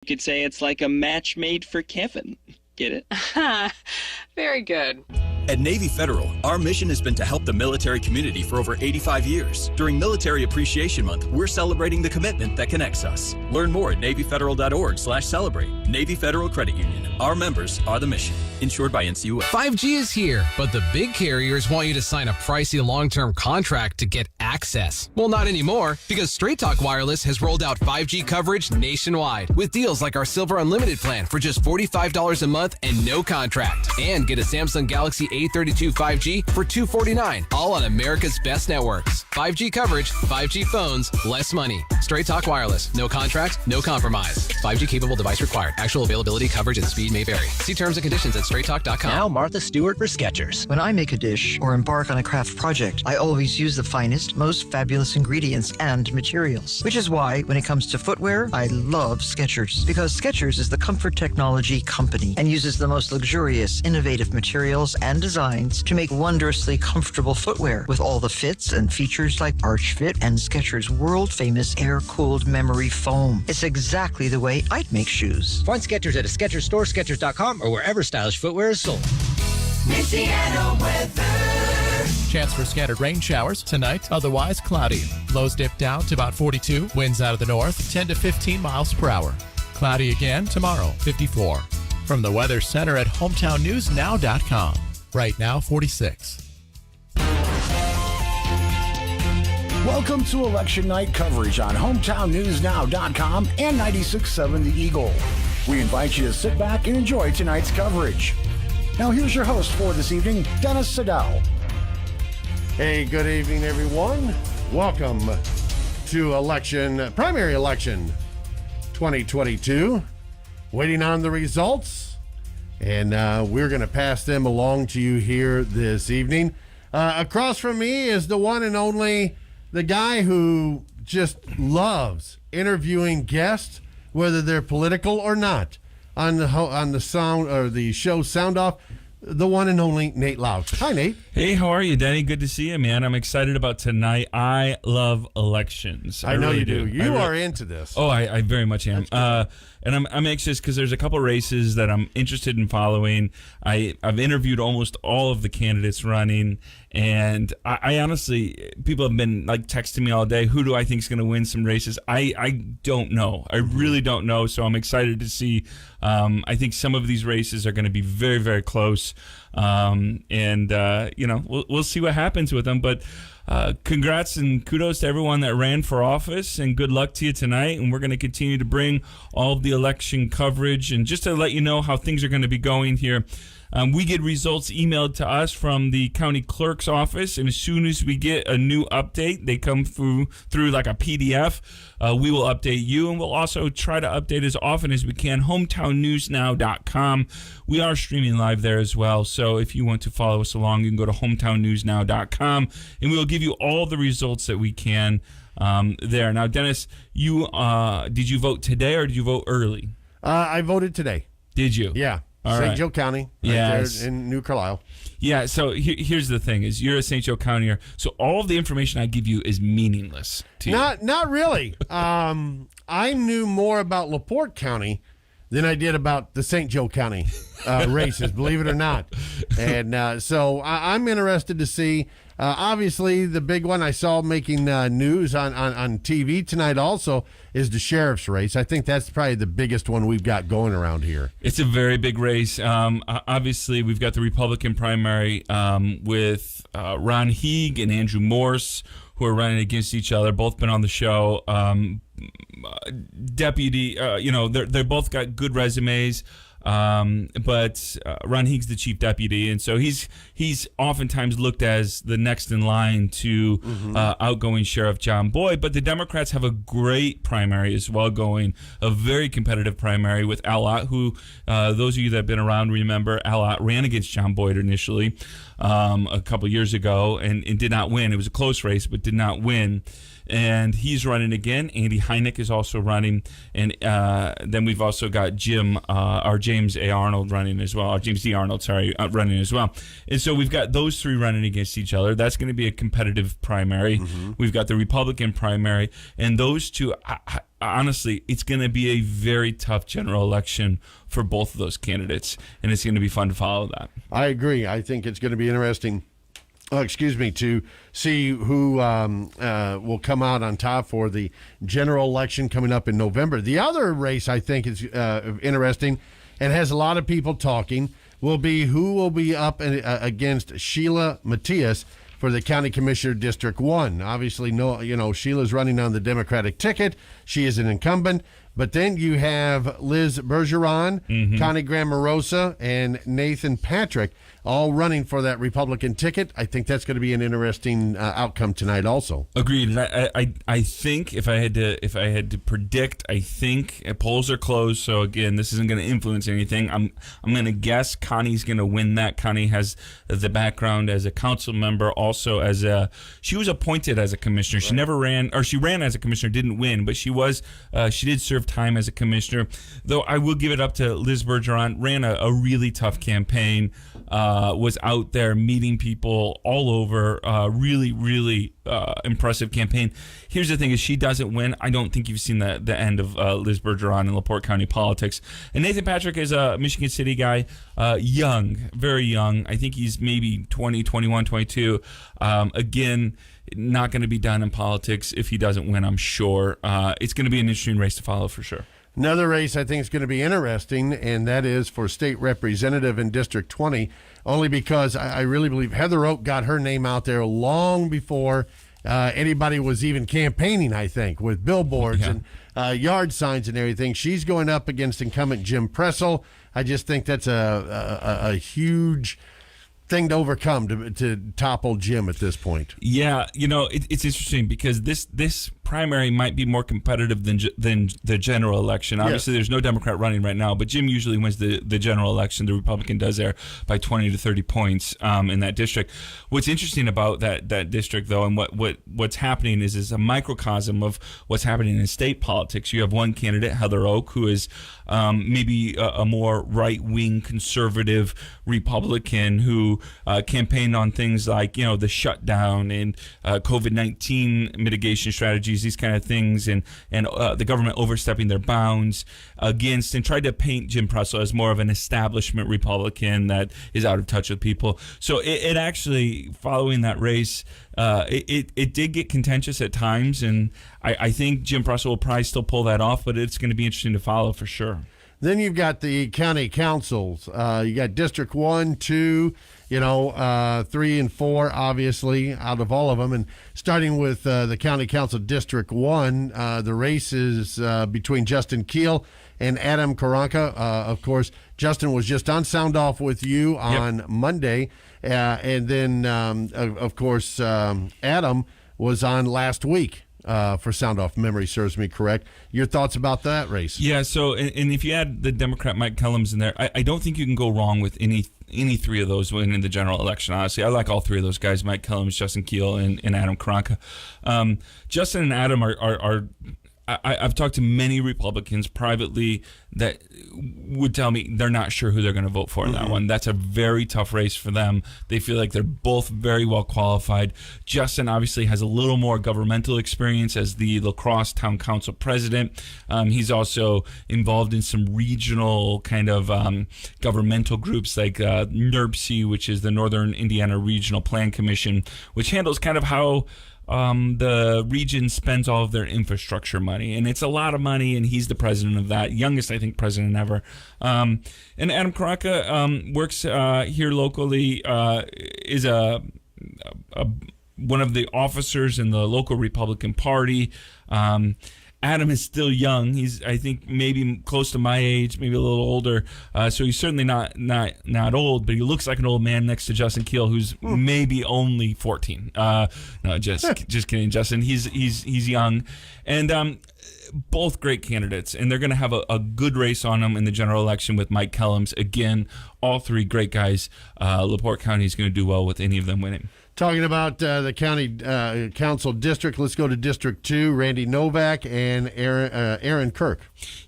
You could say it's like a match made for Kevin. Get it? Very good. At Navy Federal, our mission has been to help the military community for over 85 years. During Military Appreciation Month, we're celebrating the commitment that connects us. Learn more at NavyFederal.org/celebrate. Navy Federal Credit Union. Our members are the mission. Insured by NCUA. 5G is here, but the big carriers want you to sign a pricey long-term contract to get access. Well, not anymore, because Straight Talk Wireless has rolled out 5G coverage nationwide with deals like our Silver Unlimited plan for just $45 a month and no contract. And get a Samsung Galaxy A32 5G for $249, all on America's best networks. 5G coverage, 5G phones, less money. Straight Talk Wireless. No contract, no compromise. 5G capable device required. Actual availability, coverage, and speed may vary. See terms and conditions at straighttalk.com. Now Martha Stewart for Skechers. When I make a dish or embark on a craft project, I always use the finest, most fabulous ingredients and materials. Which is why, when it comes to footwear, I love Skechers. Because Skechers is the comfort technology company and uses the most luxurious, innovative materials and designs to make wondrously comfortable footwear with all the fits and features like Arch Fit and Skechers' world-famous air-cooled memory foam. It's exactly the way I'd make shoes. Find Skechers at a Skechers store, Skechers.com, or wherever stylish footwear is sold. Louisiana weather. Chance for scattered rain showers tonight, otherwise cloudy. Lows dip down to about 42. Winds out of the north, 10 to 15 miles per hour. Cloudy again tomorrow, 54. From the Weather Center at HometownNewsNow.com. Right now, 46. Welcome to election night coverage on HometownNewsNow.com and 96.7 The Eagle. We invite you to sit back and enjoy tonight's coverage. Now here's your host for this evening, Dennis Siddall. Hey, good evening, everyone. Welcome to primary election 2022. Waiting on the results, and we're going to pass them along to you here this evening. Across from me is the one and only, the guy who just loves interviewing guests, whether they're political or not, on the sound or the show Sound Off. The one and only Nate Loucks. Hi, Nate. Hey, how are you, Denny? Good to see you, man. I'm excited about tonight. I love elections. I know really you do. You are into this. Oh, I very much am. And I'm anxious because there's a couple races that I'm interested in following. I've interviewed almost all of the candidates running, and I honestly, people have been like texting me all day, who do I think is going to win some races? I don't know. I really don't know, so I'm excited to see. I think some of these races are going to be very, very close, and we'll see what happens with them, but congrats and kudos to everyone that ran for office, and good luck to you tonight. And we're going to continue to bring all of the election coverage. And just to let you know how things are going to be going here, we get results emailed to us from the county clerk's office, and as soon as we get a new update, they come through like a PDF. We will update you, and we'll also try to update as often as we can. HometownNewsNow.com. We are streaming live there as well, so if you want to follow us along, you can go to HometownNewsNow.com, and we will give you all the results that we can there. Now, Dennis, did you vote today or did you vote early? I voted today. Did you? Yeah. All St. right. Joe County, there in New Carlisle. Yeah, so here's the thing, is you're a St. Joe County, so all of the information I give you is meaningless to you. Not really. I knew more about LaPorte County than I did about the St. Joe County races, believe it or not. And so I'm interested to see, obviously, the big one I saw making news on TV tonight also is the sheriff's race. I think that's probably the biggest one we've got going around here. It's a very big race. Obviously, we've got the Republican primary with Ron Heeg and Andrew Morse, who are running against each other. Both been on the show. Deputy, they're both got good resumes. But Ron Heeg's the chief deputy, and so he's oftentimes looked as the next in line to outgoing Sheriff John Boyd. But the Democrats have a great primary as well going, a very competitive primary with Al Ott, who those of you that have been around remember Al Ott ran against John Boyd initially a couple years ago and did not win. It was a close race, but did not win. And he's running again. Andy Heineck is also running. And then we've also got Jim James A. Arnold running as well, or James D. Arnold, running as well. And so we've got those three running against each other. That's going to be a competitive primary. We've got the Republican primary, and those two, honestly, it's going to be a very tough general election for both of those candidates, and it's going to be fun to follow that. I agree. I think it's going to be interesting. To see who will come out on top for the general election coming up in November. The other race I think is interesting and has a lot of people talking will be who will be up against Sheila Matias for the County Commissioner District 1. Obviously, Sheila's running on the Democratic ticket. She is an incumbent. But then you have Liz Bergeron, Connie Grammarosa, and Nathan Patrick all running for that Republican ticket. I think that's going to be an interesting outcome tonight also. Agreed. And I think if I had to predict, I think polls are closed. So again, this isn't going to influence anything. I'm going to guess Connie's going to win that. Connie has the background as a council member, also she was appointed as a commissioner. Right. She never ran, or she ran as a commissioner, didn't win, but she did serve time as a commissioner. Though I will give it up to Liz Bergeron, ran a really tough campaign. Was out there meeting people all over. Really, really impressive campaign. Here's the thing: is she doesn't win, I don't think you've seen the end of Liz Bergeron in LaPorte County politics. And Nathan Patrick is a Michigan City guy, young, very young. I think he's maybe 20, 21, 22. Again, not going to be done in politics if he doesn't win, I'm sure. It's going to be an interesting race to follow for sure. Another race I think is going to be interesting, and that is for state representative in District 20, only because I really believe Heather Oak got her name out there long before anybody was even campaigning, I think, with billboards and yard signs and everything. She's going up against incumbent Jim Pressel. I just think that's a huge thing to overcome to topple Jim at this point. Yeah, it's interesting because this primary might be more competitive than the general election. Obviously, There's no Democrat running right now, but Jim usually wins the general election. The Republican does there by 20 to 30 points in that district. What's interesting about that district, though, and what's happening is a microcosm of what's happening in state politics. You have one candidate, Heather Oak, who is maybe a more right-wing conservative Republican who campaigned on things like the shutdown and COVID-19 mitigation strategies, these kind of things, and the government overstepping their bounds against, and tried to paint Jim Pressel as more of an establishment Republican that is out of touch with people. So it actually, following that race, it did get contentious at times, and I think Jim Pressel will probably still pull that off, but it's going to be interesting to follow for sure. Then you've got the county councils. You got District 1, 2, 3 and 4, obviously, out of all of them. And starting with the county council District 1, the race is between Justin Keel and Adam Karanka. Of course, Justin was just on Sound Off with you on Monday. And then, of course, Adam was on last week. For Sound Off, memory serves me correct. Your thoughts about that race? Yeah, so, and if you add the Democrat Mike Kellums in there, I don't think you can go wrong with any three of those winning the general election, honestly. I like all three of those guys, Mike Kellums, Justin Keel, and Adam Karanka. Justin and Adam are I've talked to many Republicans privately that would tell me they're not sure who they're going to vote for in that one. That's a very tough race for them. They feel like they're both very well qualified. Justin obviously has a little more governmental experience as the La Crosse Town Council president. He's also involved in some regional kind of governmental groups like NERPC, which is the Northern Indiana Regional Plan Commission, which handles kind of how the region spends all of their infrastructure money, and it's a lot of money, and he's the president of that, youngest, I think, president ever. And Adam Karanka works here locally, is one of the officers in the local Republican Party. Adam is still young. He's, I think, maybe close to my age, maybe a little older. So he's certainly not old, but he looks like an old man next to Justin Keel, who's maybe only 14. No, just kidding, Justin. He's young, and both great candidates, and they're going to have a good race on them in the general election with Mike Kellums. Again, all three great guys. LaPorte County is going to do well with any of them winning. Talking about the county council district, let's go to District 2, Randy Novak and Aaron Kirk.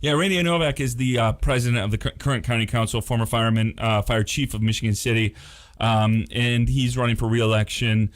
Yeah, Randy Novak is the president of the current county council, former fireman, fire chief of Michigan City, and he's running for re-election.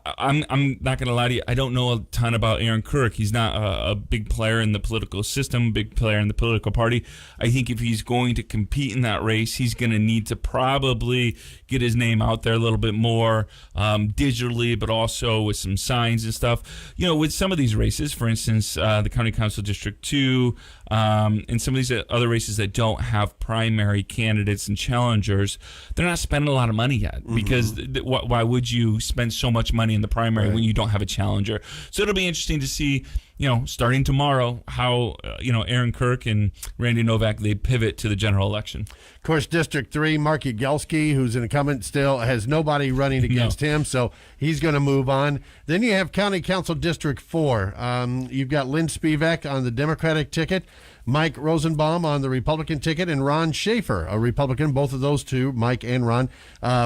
I'm not going to lie to you. I don't know a ton about Aaron Kirk. He's not a big player in the political system, big player in the political party. I think if he's going to compete in that race, he's going to need to probably get his name out there a little bit more digitally, but also with some signs and stuff. You know, with some of these races, for instance, the County Council District 2, and some of these other races that don't have primary candidates and challengers, they're not spending a lot of money yet because why would you spend so much money in the primary when you don't have a challenger? So it'll be interesting to see, you know, starting tomorrow, how, Aaron Kirk and Randy Novak, they pivot to the general election. Of course, District 3, Mark Yagelski, who's an incumbent, still has nobody running against him, so he's going to move on. Then you have County Council District 4. You've got Lynn Spivak on the Democratic ticket, Mike Rosenbaum on the Republican ticket, and Ron Schaefer, a Republican. Both of those two, Mike and Ron,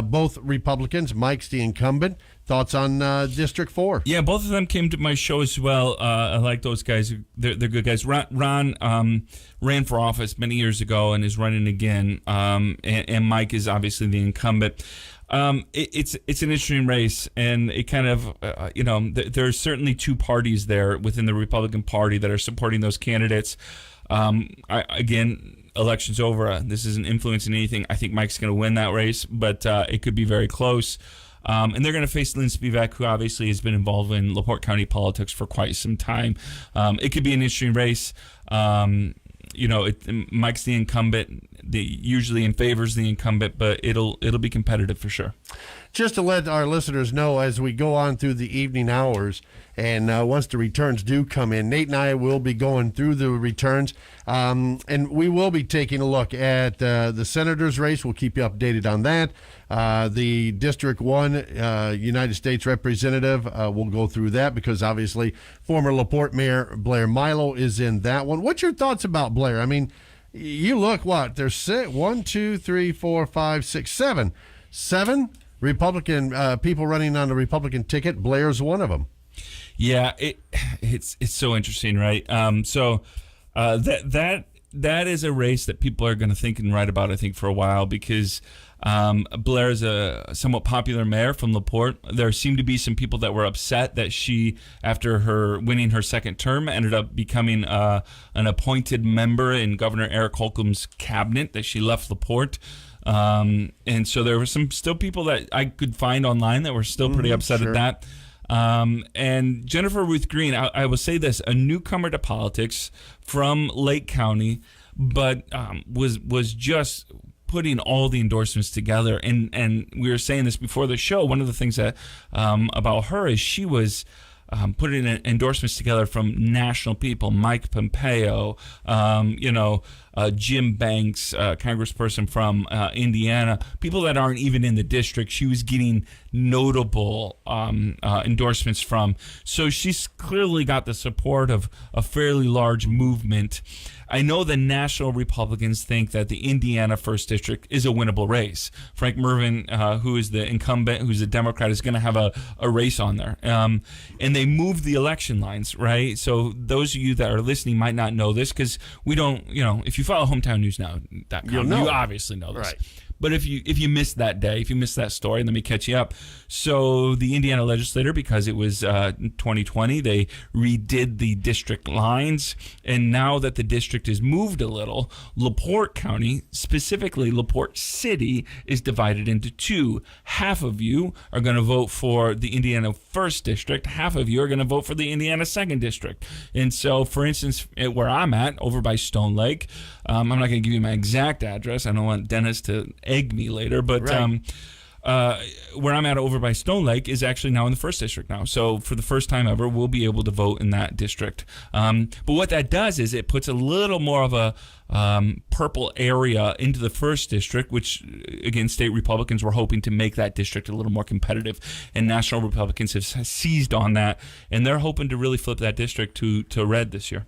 both Republicans. Mike's the incumbent. Thoughts on District 4? Yeah, both of them came to my show as well. I like those guys. They're good guys. Ron ran for office many years ago and is running again. And Mike is obviously the incumbent. It's an interesting race, and it kind of, there's certainly two parties there within the Republican Party that are supporting those candidates. Election's over. This isn't influencing anything. I think Mike's going to win that race, but it could be very close. And they're going to face Lynn Spivak, who obviously has been involved in LaPorte County politics for quite some time. It could be an interesting race. Mike's the incumbent. Usually in favors the incumbent, but it'll be competitive for sure. Just to let our listeners know, as we go on through the evening hours, and once the returns do come in, Nate and I will be going through the returns, and we will be taking a look at the Senator's race. We'll keep you updated on that. The District 1 United States Representative, we'll go through that because obviously former LaPorte Mayor Blair Milo is in that one. What's your thoughts about Blair? I mean, you look, there's 7 Republican people running on the Republican ticket. Blair's one of them. Yeah, it's so interesting, right? That is a race that people are going to think and write about, I think, for a while, because Blair is a somewhat popular mayor from LaPorte. There seemed to be some people that were upset that she, after her winning her second term, ended up becoming an appointed member in Governor Eric Holcomb's cabinet, that she left LaPorte. And so there were still people that I could find online that were still pretty upset at that. And Jennifer Ruth Green, I will say this, a newcomer to politics from Lake County, but was just putting all the endorsements together. And we were saying this before the show. One of the things that about her is she was putting endorsements together from national people, Mike Pompeo, Jim Banks, congressperson from Indiana, people that aren't even in the district. She was getting notable endorsements from. So she's clearly got the support of a fairly large movement. I know the national Republicans think that the Indiana 1st District is a winnable race. Frank Mervyn, who is the incumbent, who's a Democrat, is going to have a race on there. And they moved the election lines, right? So those of you that are listening might not know this because we don't, if you follow HometownNewsNow.com, you obviously know this. Right. But if you missed that day, if you missed that story, let me catch you up. So the Indiana legislature, because it was 2020, they redid the district lines. And now that the district is moved a little, LaPorte County, specifically LaPorte City, is divided into two. Half of you are going to vote for the Indiana 1st District. Half of you are going to vote for the Indiana 2nd District. And so, for instance, where I'm at, over by Stone Lake, I'm not going to give you my exact address. I don't want Dennis to egg me later, but right. Where I'm at over by Stone Lake is actually now in the 1st District now. So for the first time ever, we'll be able to vote in that district. But what that does is it puts a little more of a purple area into the 1st District, which, again, state Republicans were hoping to make that district a little more competitive. And national Republicans have seized on that, and they're hoping to really flip that district to red this year.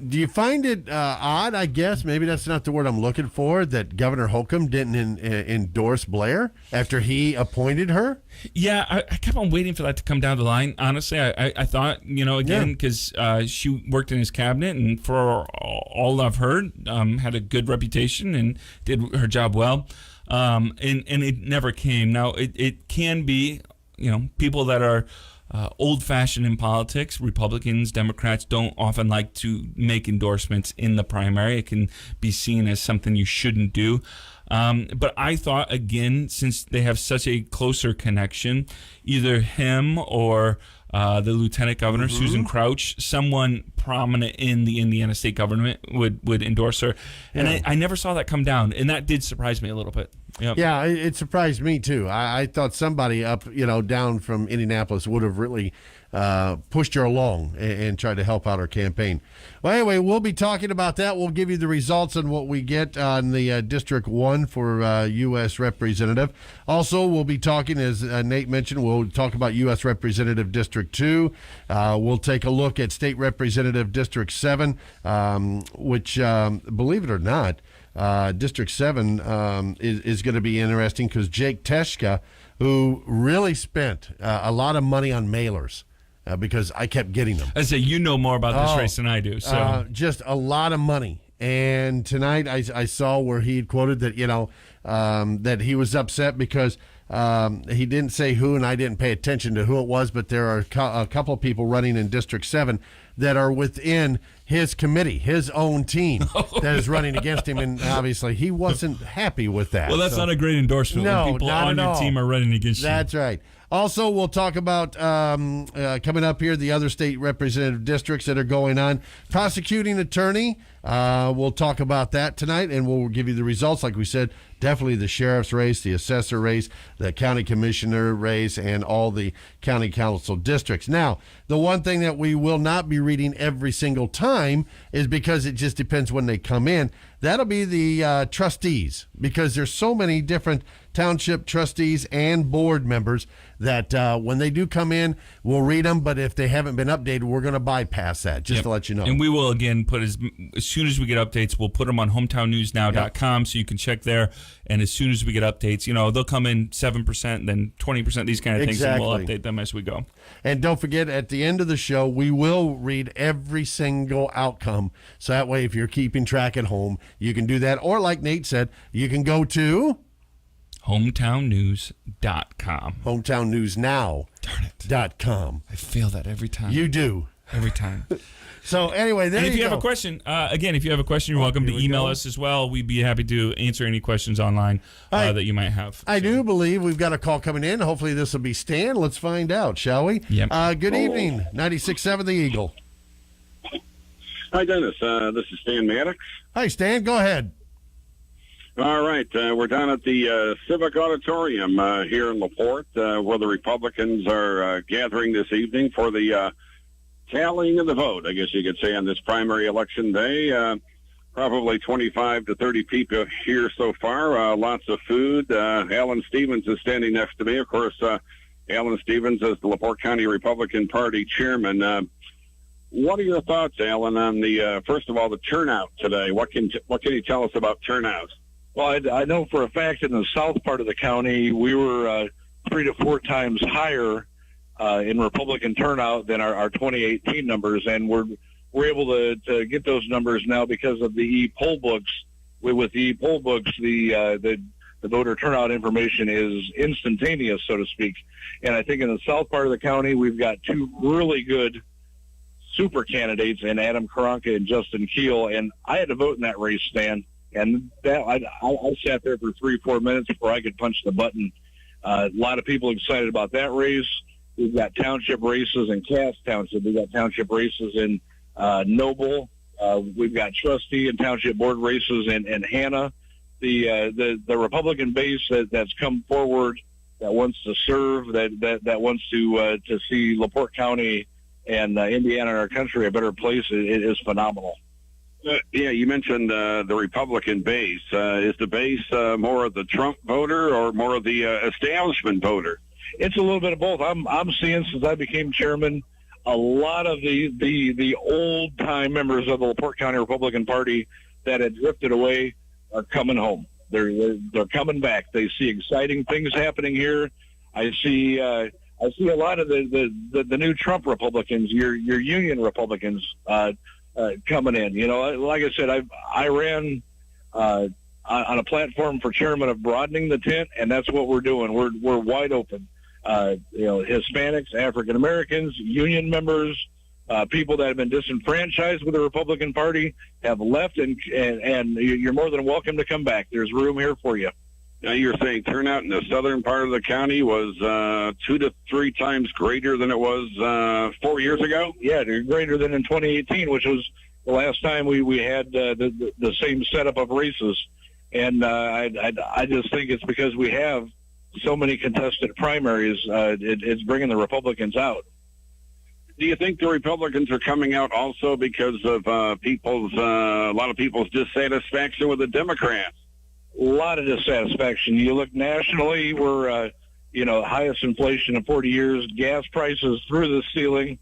Do you find it odd, I guess, maybe that's not the word I'm looking for, that Governor Holcomb didn't endorse Blair after he appointed her? Yeah, I kept on waiting for that to come down the line. Honestly, I thought, again, because she worked in his cabinet and for all I've heard, had a good reputation and did her job well. And it never came. Now, it can be, people that are old-fashioned in politics. Republicans, Democrats don't often like to make endorsements in the primary. It can be seen as something you shouldn't do. But I thought, again, since they have such a closer connection, either him or the lieutenant governor, Susan Crouch, someone prominent in the Indiana state government would endorse her. And I never saw that come down, and that did surprise me a little bit. Yep. Yeah, it surprised me too. I thought somebody up, down from Indianapolis would have really pushed her along and tried to help out her campaign. Well, anyway, we'll be talking about that. We'll give you the results on what we get on the District 1 for U.S. Representative. Also, we'll be talking, as Nate mentioned, we'll talk about U.S. Representative District 2. We'll take a look at State Representative District 7, which, believe it or not, District 7 is going to be interesting because Jake Teshka, who really spent a lot of money on mailers, because I kept getting them. I say you know more about this race than I do. So just a lot of money. And tonight I saw where he had quoted that, that he was upset because he didn't say who, and I didn't pay attention to who it was, but there are a couple of people running in District 7 that are within his committee, his own team that is running against him, and obviously he wasn't happy with that. Well, that's not a great endorsement when people on your team are running against you. That's right. Also, we'll talk about coming up here the other state representative districts that are going on. Prosecuting attorney, we'll talk about that tonight, and we'll give you the results. Like we said, definitely the sheriff's race, the assessor race, the county commissioner race, and all the county council districts. Now, the one thing that we will not be reading every single time is because it just depends when they come in. That'll be the trustees, because there's so many different township trustees and board members that when they do come in, we'll read them. But if they haven't been updated, we're going to bypass that, just to let you know. And we will, again, put as soon as we get updates, we'll put them on hometownnewsnow.com so you can check there. And as soon as we get updates, they'll come in 7%, then 20%, these kind of things, and we'll update them as we go. And don't forget, at the end of the show, we will read every single outcome. So that way, if you're keeping track at home, you can do that. Or like Nate said, you can go to HometowNews.com. HometowNewsNow.com. I feel that every time. You do. Every time. So anyway, there and if you have go. A question, again, if you have a question, you're welcome to email us as well. We'd be happy to answer any questions online that you might have. I do believe we've got a call coming in. Hopefully this will be Stan. Let's find out, shall we? Yep. Good evening, 96.7 The Eagle. Hi, Dennis. This is Stan Maddux. Hi, Stan. Go ahead. All right. We're down at the Civic Auditorium here in LaPorte, where the Republicans are gathering this evening for the tallying of the vote, I guess you could say, on this primary election day. Probably 25 to 30 people here so far. Lots of food. Alan Stevens is standing next to me. Of course, Alan Stevens is the LaPorte County Republican Party chairman. What are your thoughts, Alan, on the first of all, the turnout today? What can you tell us about turnout? Well, I know for a fact in the south part of the county, we were 3 to 4 times higher in Republican turnout than our 2018 numbers, and we're able to get those numbers now because of the e-poll books. With the e-poll books, the voter turnout information is instantaneous, so to speak. And I think in the south part of the county, we've got 2 really good super candidates in Adam Karanka and Justin Keel, and I had to vote in that race, Stan. And that I sat there for 3-4 minutes before I could punch the button. A lot of people excited about that race. We've got township races in Cass Township. We've got township races in Noble. We've got trustee and township board races in Hannah. The Republican base that's come forward, that wants to serve, that wants to see LaPorte County and Indiana and our country a better place, it is phenomenal. Yeah, you mentioned the Republican base. Is the base more of the Trump voter or more of the establishment voter? It's a little bit of both. I'm seeing, since I became chairman, a lot of the old time members of the LaPorte County Republican Party that had drifted away are coming home. They're coming back. They see exciting things happening here. I see a lot of the new Trump Republicans, your union Republicans, coming in. You know, like I said, I ran on a platform for chairman of broadening the tent, and that's what we're doing. We're wide open. You know, Hispanics, African Americans, union members, people that have been disenfranchised with the Republican Party have left, and you're more than welcome to come back. There's room here for you. Now, you're saying turnout in the southern part of the county was 2 to 3 times greater than it was 4 years ago? Yeah, they're greater than in 2018, which was the last time we had the same setup of races. And I just think it's because we have so many contested primaries, it's bringing the Republicans out. Do you think the Republicans are coming out also because of a lot of people's dissatisfaction with the Democrats? A lot of dissatisfaction. You look nationally, we're highest inflation in 40 years. Gas prices through the ceiling.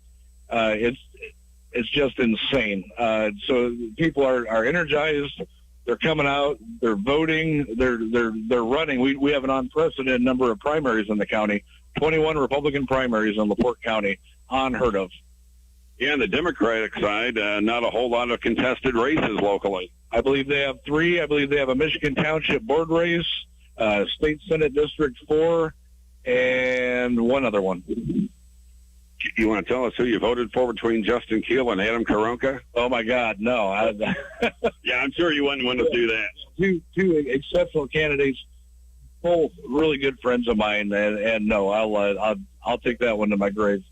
It's just insane. So people are energized. They're coming out. They're voting. They're running. We have an unprecedented number of primaries in the county. 21 Republican primaries in LaPorte County, unheard of. Yeah, on the Democratic side, not a whole lot of contested races locally. I believe they have 3. I believe they have a Michigan Township board race, State Senate District 4, and one other one. You want to tell us who you voted for between Justin Keel and Adam Karonka? Oh, my God, no. Yeah, I'm sure you wouldn't want to do that. Two exceptional candidates, both really good friends of mine, and no, I'll take that one to my grave.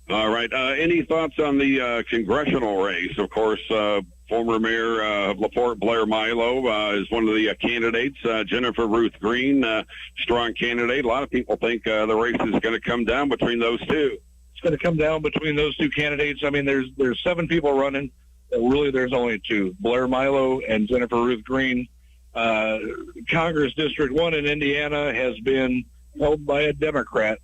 All right. Any thoughts on the congressional race? Of course, former mayor of LaPorte, Blair Milo, is one of the candidates. Jennifer Ruth Green, strong candidate. A lot of people think the race is going to come down between those two. It's going to come down between those two candidates. I mean, there's 7 people running. Really, there's only 2, Blair Milo and Jennifer Ruth Green. Congress District 1 in Indiana has been held by a Democrat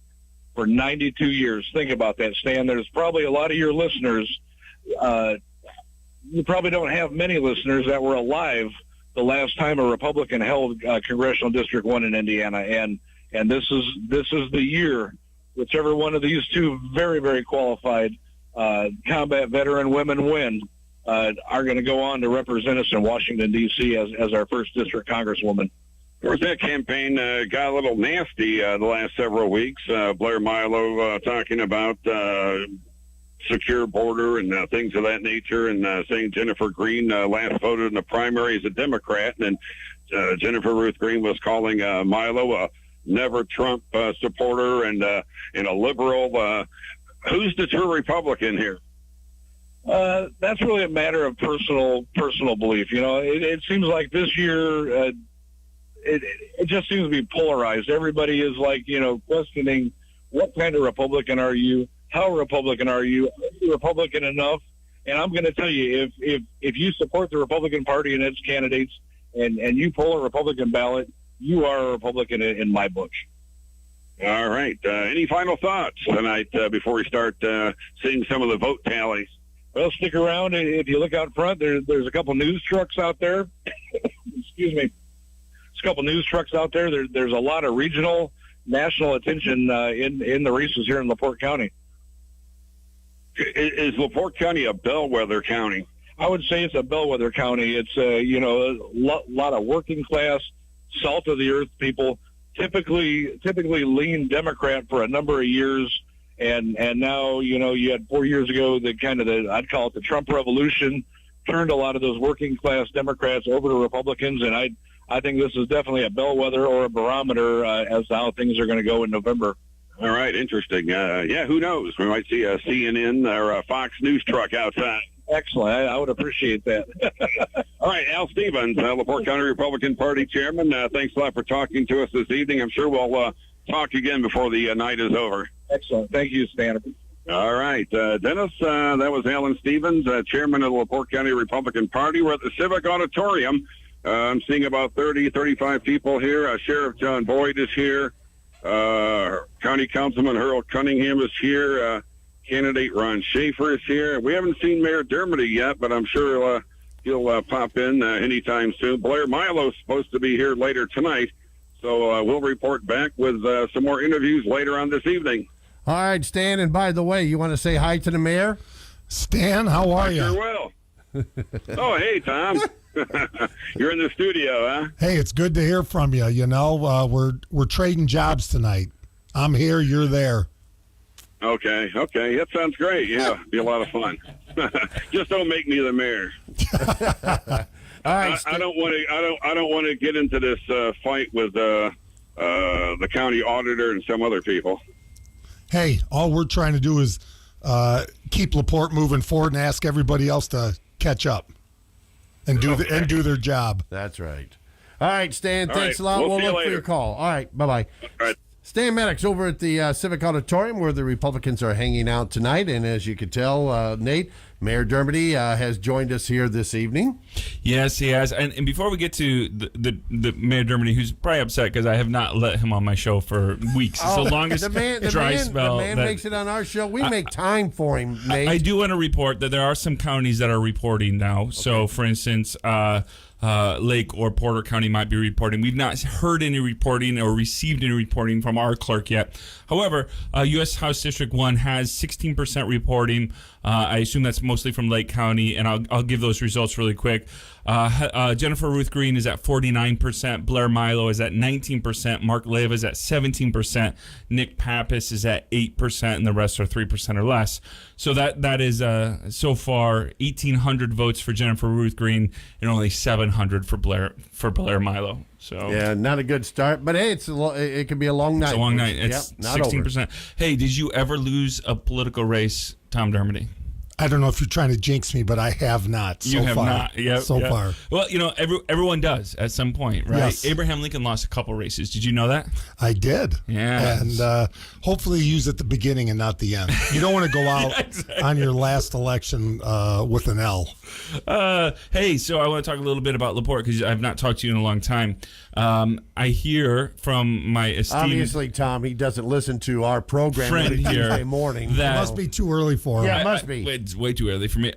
for 92 years. Think about that, Stan. There's probably a lot of your listeners. You probably don't have many listeners that were alive the last time a Republican held Congressional District 1 in Indiana. And this is the year whichever one of these 2 very, very qualified combat veteran women win are going to go on to represent us in Washington, D.C. as our 1st District Congresswoman. Of course, that campaign got a little nasty the last several weeks. Blair Milo talking about secure border and things of that nature, and saying Jennifer Green last voted in the primary as a Democrat, and Jennifer Ruth Green was calling Milo a never Trump supporter and a liberal. Who's the true Republican here? That's really a matter of personal belief. You know, it seems like this year it just seems to be polarized. Everybody is questioning what kind of Republican are you? How Republican are you? Are you Republican enough? And I'm going to tell you, if you support the Republican Party and its candidates and you pull a Republican ballot, you are a Republican in my book. All right. Any final thoughts tonight before we start seeing some of the vote tallies? Well, stick around. If you look out front, there's a couple news trucks out there. Excuse me. There's a couple news trucks out there. There's a lot of regional, national attention in the races here in LaPorte County. Is LaPorte County a bellwether county? I would say it's a bellwether county. It's a lot of working class, salt of the earth people, typically lean Democrat for a number of years, and now you had 4 years ago I'd call it the Trump revolution, turned a lot of those working class Democrats over to Republicans, and I think this is definitely a bellwether or a barometer as to how things are going to go in November. All right, interesting. Who knows? We might see a CNN or a Fox News truck outside. Excellent. I would appreciate that. All right, Al Stevens, LaPorte County Republican Party Chairman. Thanks a lot for talking to us this evening. I'm sure we'll talk again before the night is over. Excellent. Thank you, Stan. All right, Dennis, that was Alan Stevens, Chairman of the LaPorte County Republican Party. We're at the Civic Auditorium. I'm seeing about 35 people here. Sheriff John Boyd is here. County Councilman Harold Cunningham is here. candidate Ron Schaefer is here. We haven't seen Mayor Dermody yet, but I'm sure he'll pop in anytime soon. Blair Milo's supposed to be here later tonight, so we'll report back with some more interviews later on this evening. All right, Stan, and by the way, you want to say hi to the mayor? Stan, how are you? Sure will. Oh, hey, Tom. You're in the studio, huh? Hey, it's good to hear from you. You know, we're trading jobs tonight. I'm here, you're there. Okay. That sounds great. Yeah, be a lot of fun. Just don't make me the mayor. All right, I don't want to get into this fight with the county auditor and some other people. Hey, all we're trying to do is keep LaPorte moving forward and ask everybody else to catch up and do their job. That's right. All right, Stan, All thanks right, a lot. we'll see you look for later. your call. All right, bye-bye. All right. Stan Maddux over at the Civic Auditorium where the Republicans are hanging out tonight. And as you can tell, Nate, Mayor Dermody has joined us here this evening. Yes, he has. And before we get to the Mayor Dermody, who's probably upset because I have not let him on my show for weeks. It's the longest dry spell. The man makes it on our show. We make time for him, Nate. I do want to report that there are some counties that are reporting now. Okay. So, for instance, Lake or Porter County might be reporting. We've not heard any reporting or received any reporting from our clerk yet. However, U.S. House District 1 has 16% reporting. I assume that's mostly from Lake County, and I'll give those results really quick. Jennifer Ruth Green is at 49%. Blair Milo is at 19%. Mark Leva is at 17%. Nick Pappas is at 8%, and the rest are 3% or less. So that is so far 1,800 votes for Jennifer Ruth Green and only 700 for Blair Milo. So yeah, not a good start, but hey, it could be a long night. It's a long night. It's 16%. Hey, did you ever lose a political race, Tom Dermody? I don't know if you're trying to jinx me, but I have not. You have not. Yep, so far. Well, you know, everyone does at some point, right? Yes. Abraham Lincoln lost a couple races. Did you know that? I did. Yeah. And hopefully use at the beginning and not the end. You don't want to go out on your last election with an L. Hey, so I want to talk a little bit about LaPorte because I've not talked to you in a long time. I hear from my esteemed... Obviously, Tom, he doesn't listen to our program every Tuesday morning. It must be too early for him. Yeah, it must be. It's way too early for me.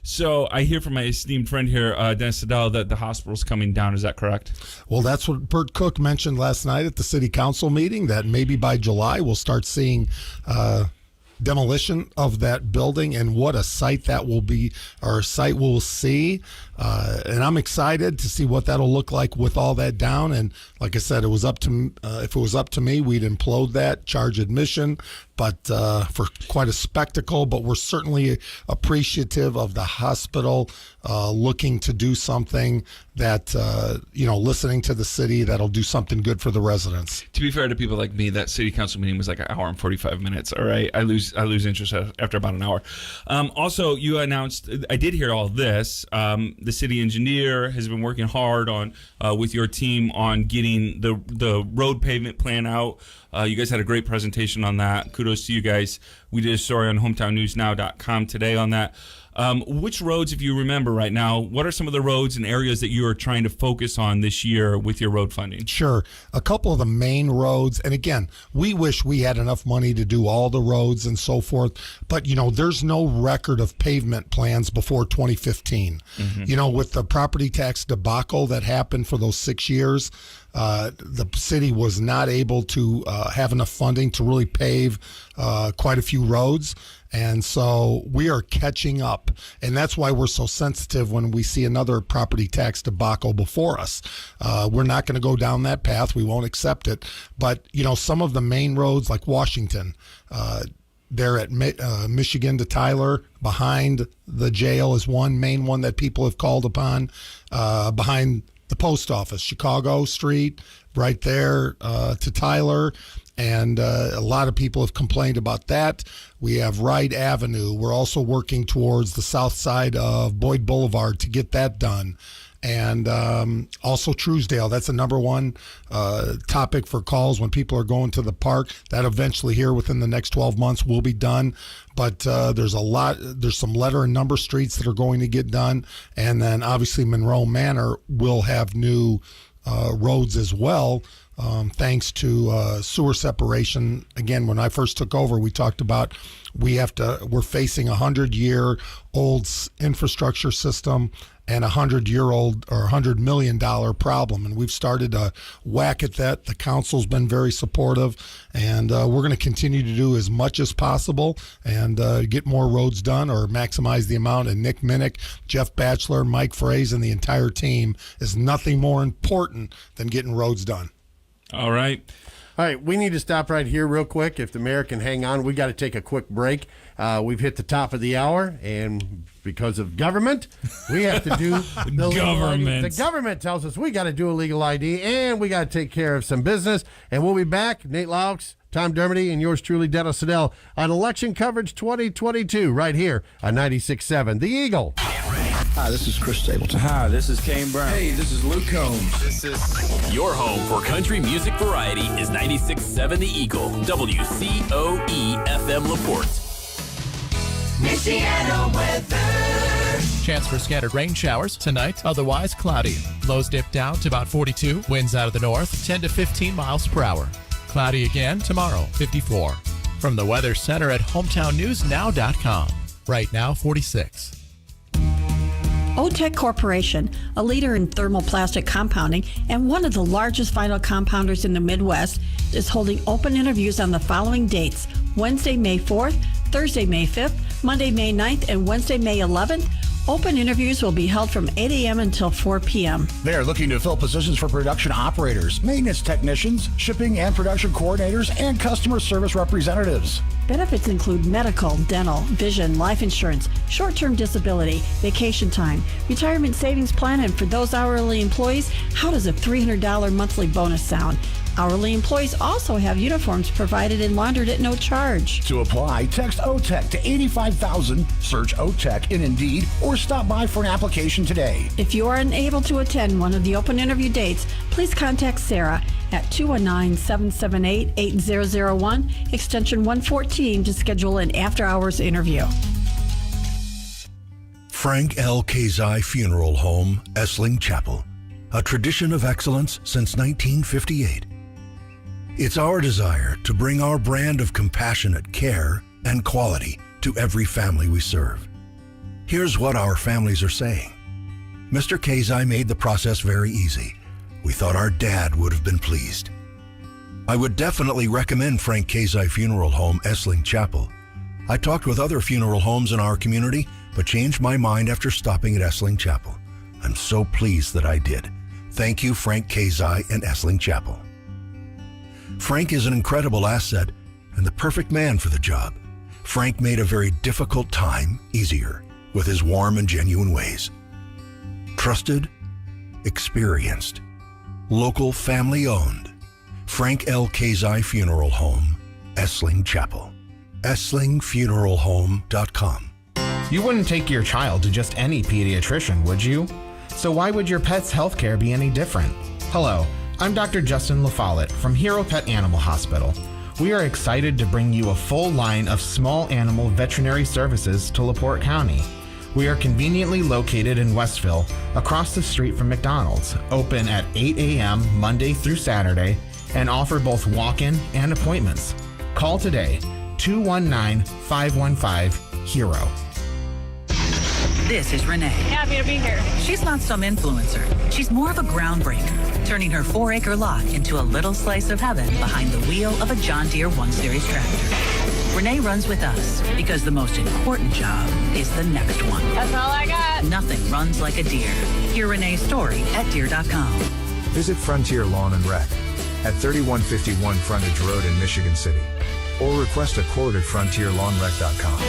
So I hear from my esteemed friend here, Dennis Siddall, that the hospital's coming down. Is that correct? Well, that's what Bert Cook mentioned last night at the city council meeting, that maybe by July we'll start seeing demolition of that building, and what a site that will be, or a site we'll see. And I'm excited to see what that'll look like with all that down. And like I said, it was up to if it was up to me, we'd implode that, charge admission, but for quite a spectacle. But we're certainly appreciative of the hospital looking to do something that listening to the city that'll do something good for the residents. To be fair to people like me, that city council meeting was like an hour and 45 minutes. All right, I lose interest after about an hour. Also, you announced, I did hear all this. The city engineer has been working hard on with your team on getting the road pavement plan out. You guys had a great presentation on that. Kudos to you guys. We did a story on hometownnewsnow.com today on that. Which roads, if you remember right now, what are some of the roads and areas that you are trying to focus on this year with your road funding? Sure. A couple of the main roads, and again, we wish we had enough money to do all the roads and so forth, but, there's no record of pavement plans before 2015. Mm-hmm. With the property tax debacle that happened for those 6 years, the city was not able to have enough funding to really pave quite a few roads. And so we are catching up, and that's why we're so sensitive when we see another property tax debacle before us. We're not going to go down that path. We won't accept it. But, some of the main roads like Washington, they're at Michigan to Tyler, behind the jail is one main one that people have called upon, behind the post office, Chicago Street, right there to Tyler. And a lot of people have complained about that. We have Wright Avenue. We're also working towards the south side of Boyd Boulevard to get that done. And also Truesdale. That's a number one topic for calls when people are going to the park. That eventually here within the next 12 months will be done. But there's some letter and number streets that are going to get done. And then obviously Monroe Manor will have new roads as well. thanks to sewer separation. Again, when I first took over, we talked about we're facing a 100-year-old infrastructure system and a 100-year-old or $100 million problem. And we've started to whack at that. The council's been very supportive, and we're going to continue to do as much as possible and get more roads done or maximize the amount. And Nick Minnick, Jeff Batchelor, Mike Fraze, and the entire team is nothing more important than getting roads done. All right. All right, we need to stop right here real quick. If the mayor can hang on, we got to take a quick break. We've hit the top of the hour, and because of government, we have to do the government. The government tells us we got to do a legal ID, and we got to take care of some business. And we'll be back. Nate Loucks, Tom Dermody, and yours truly, Dennis Siddall, on Election Coverage 2022 right here on 96.7 The Eagle. Hi, this is Chris Stapleton. Hi, this is Kane Brown. Hey, this is Luke Combs. This is... Your home for country music variety is 96.7 The Eagle, WCOE FM LaPorte. Michiana weather. Chance for scattered rain showers tonight, otherwise cloudy. Lows dip down to about 42. Winds out of the north, 10 to 15 miles per hour. Cloudy again tomorrow, 54. From the Weather Center at HometownNewsNow.com. Right now, 46. OTEC Corporation, a leader in thermoplastic compounding and one of the largest vinyl compounders in the Midwest, is holding open interviews on the following dates: Wednesday, May 4th, Thursday, May 5th, Monday, May 9th, and Wednesday, May 11th. Open interviews will be held from 8 a.m. until 4 p.m. They are looking to fill positions for production operators, maintenance technicians, shipping and production coordinators, and customer service representatives. Benefits include medical, dental, vision, life insurance, short-term disability, vacation time, retirement savings plan, and for those hourly employees, how does a $300 monthly bonus sound? Hourly employees also have uniforms provided and laundered at no charge. To apply, text OTEC to 85,000, search OTEC in Indeed, or stop by for an application today. If you are unable to attend one of the open interview dates, please contact Sarah at 219-778-8001, extension 114 to schedule an after-hours interview. Frank L. Kazai Funeral Home, Essling Chapel. A tradition of excellence since 1958. It's our desire to bring our brand of compassionate care and quality to every family we serve. Here's what our families are saying. Mr. Kazai made the process very easy. We thought our dad would have been pleased. I would definitely recommend Frank Kazai Funeral Home, Essling Chapel. I talked with other funeral homes in our community, but changed my mind after stopping at Essling Chapel. I'm so pleased that I did. Thank you, Frank Kazai and Essling Chapel. Frank is an incredible asset and the perfect man for the job. Frank made a very difficult time easier with his warm and genuine ways. Trusted, experienced, local family-owned. Frank L. Kazai Funeral Home, Essling Chapel. EsslingFuneralHome.com. You wouldn't take your child to just any pediatrician, would you? So why would your pet's healthcare be any different? Hello, I'm Dr. Justin LaFollette from Hero Pet Animal Hospital. We are excited to bring you a full line of small animal veterinary services to LaPorte County. We are conveniently located in Westville, across the street from McDonald's, open at 8 a.m. Monday through Saturday, and offer both walk-in and appointments. Call today, 219-515-HERO. This is Renee. Happy to be here. She's not some influencer. She's more of a groundbreaker, turning her 4-acre lot into a little slice of heaven behind the wheel of a John Deere 1 Series tractor. Renee runs with us because the most important job is the next one. That's all I got. Nothing runs like a Deere. Hear Renee's story at Deere.com. Visit Frontier Lawn and Rec at 3151 Frontage Road in Michigan City, or request a quote at frontierlawnrec.com.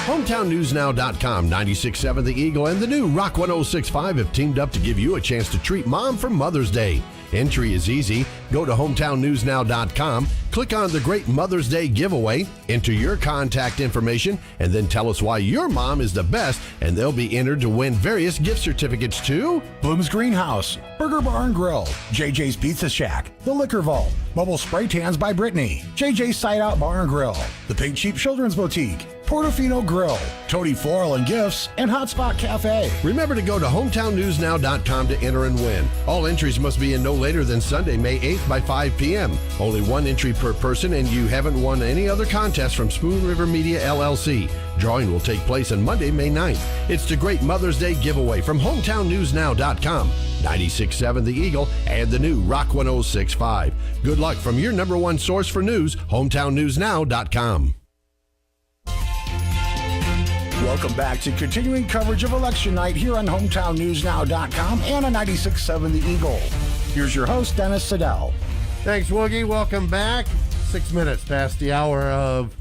HometownNewsNow.com, 96.7 The Eagle, and the new Rock 106.5 have teamed up to give you a chance to treat Mom for Mother's Day. Entry is easy. Go to HometownNewsNow.com, click on the Great Mother's Day giveaway, enter your contact information, and then tell us why your mom is the best, and they'll be entered to win various gift certificates to Bloom's Greenhouse, Burger Bar and Grill, JJ's Pizza Shack, The Liquor Vault, Mobile Spray Tans by Brittany, JJ's Side Out Bar and Grill, The Pink Sheep Children's Boutique, Portofino Grill, Toady Floral and Gifts, and Hotspot Cafe. Remember to go to hometownnewsnow.com to enter and win. All entries must be in no later than Sunday, May 8th by 5 p.m. Only one entry per person, and you haven't won any other contest from Spoon River Media LLC. Drawing will take place on Monday, May 9th. It's the great Mother's Day giveaway from hometownnewsnow.com, 96.7 The Eagle, and the new Rock 106.5. Good luck from your number one source for news, hometownnewsnow.com. Welcome back to continuing coverage of election night here on HometownNewsNow.com and on 96.7 The Eagle. Here's your host, Dennis Siddall. Thanks, Woogie. Welcome back. 6 minutes past the hour of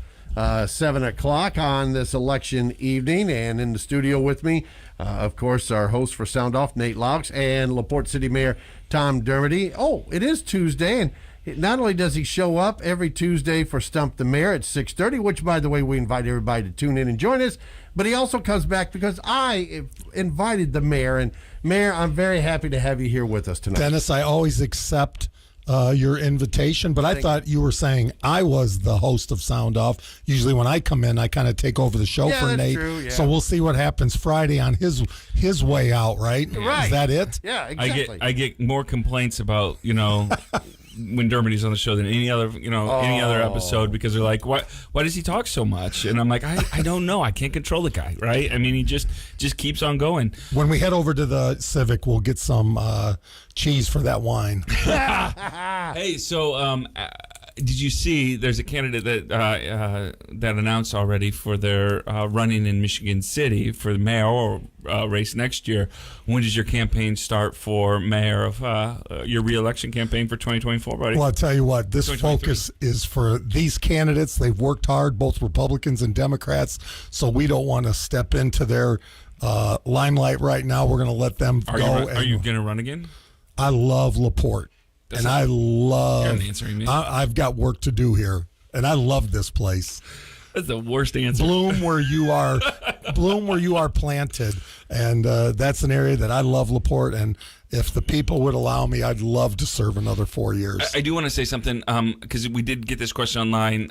7 o'clock on this election evening. And in the studio with me, of course, our host for Sound Off, Nate Loucks, and LaPorte City Mayor Tom Dermody. Oh, it is Tuesday, and not only does he show up every Tuesday for Stump the Mayor at 6:30, which, by the way, we invite everybody to tune in and join us, but he also comes back because I invited the mayor. And, Mayor, I'm very happy to have you here with us tonight. Dennis, I always accept your invitation, but I thought you were saying I was the host of Sound Off. Usually when I come in, I kind of take over the show for Nate. True, yeah. So we'll see what happens Friday on his way out, right? Right. Is that it? Yeah, exactly. I get more complaints about, when Dermody's on the show than any other episode, because they're like, why does he talk so much? And I'm like, I don't know. I can't control the guy, right? I mean, he just keeps on going. When we head over to the Civic, we'll get some cheese for that wine. Hey, so did you see there's a candidate that announced already for their running in Michigan City for the mayoral race next year? When does your campaign start for mayor of your re-election campaign for 2024, buddy? Well, I'll tell you what, this focus is for these candidates. They've worked hard, both Republicans and Democrats, so we don't want to step into their limelight right now. We're going to let them go. Are you going to run again? I love LaPorte. And I love. You're not answering me. I've got work to do here, and I love this place. That's the worst answer. Bloom where you are, planted, and that's an area that I love, LaPorte. And if the people would allow me, I'd love to serve another 4 years. I do want to say something because we did get this question online.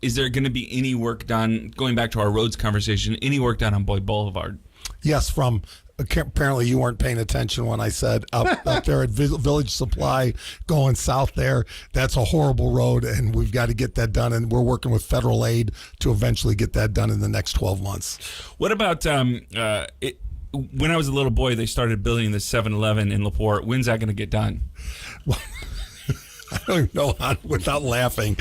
Is there going to be any work done? Going back to our roads conversation, any work done on Boyd Boulevard? Yes, from. Apparently you weren't paying attention when I said up there at Village Supply going south there. That's a horrible road, and we've got to get that done, and we're working with federal aid to eventually get that done in the next 12 months. What about when I was a little boy, they started building the 7-Eleven in LaPorte. When's that going to get done? I don't even know how, without laughing.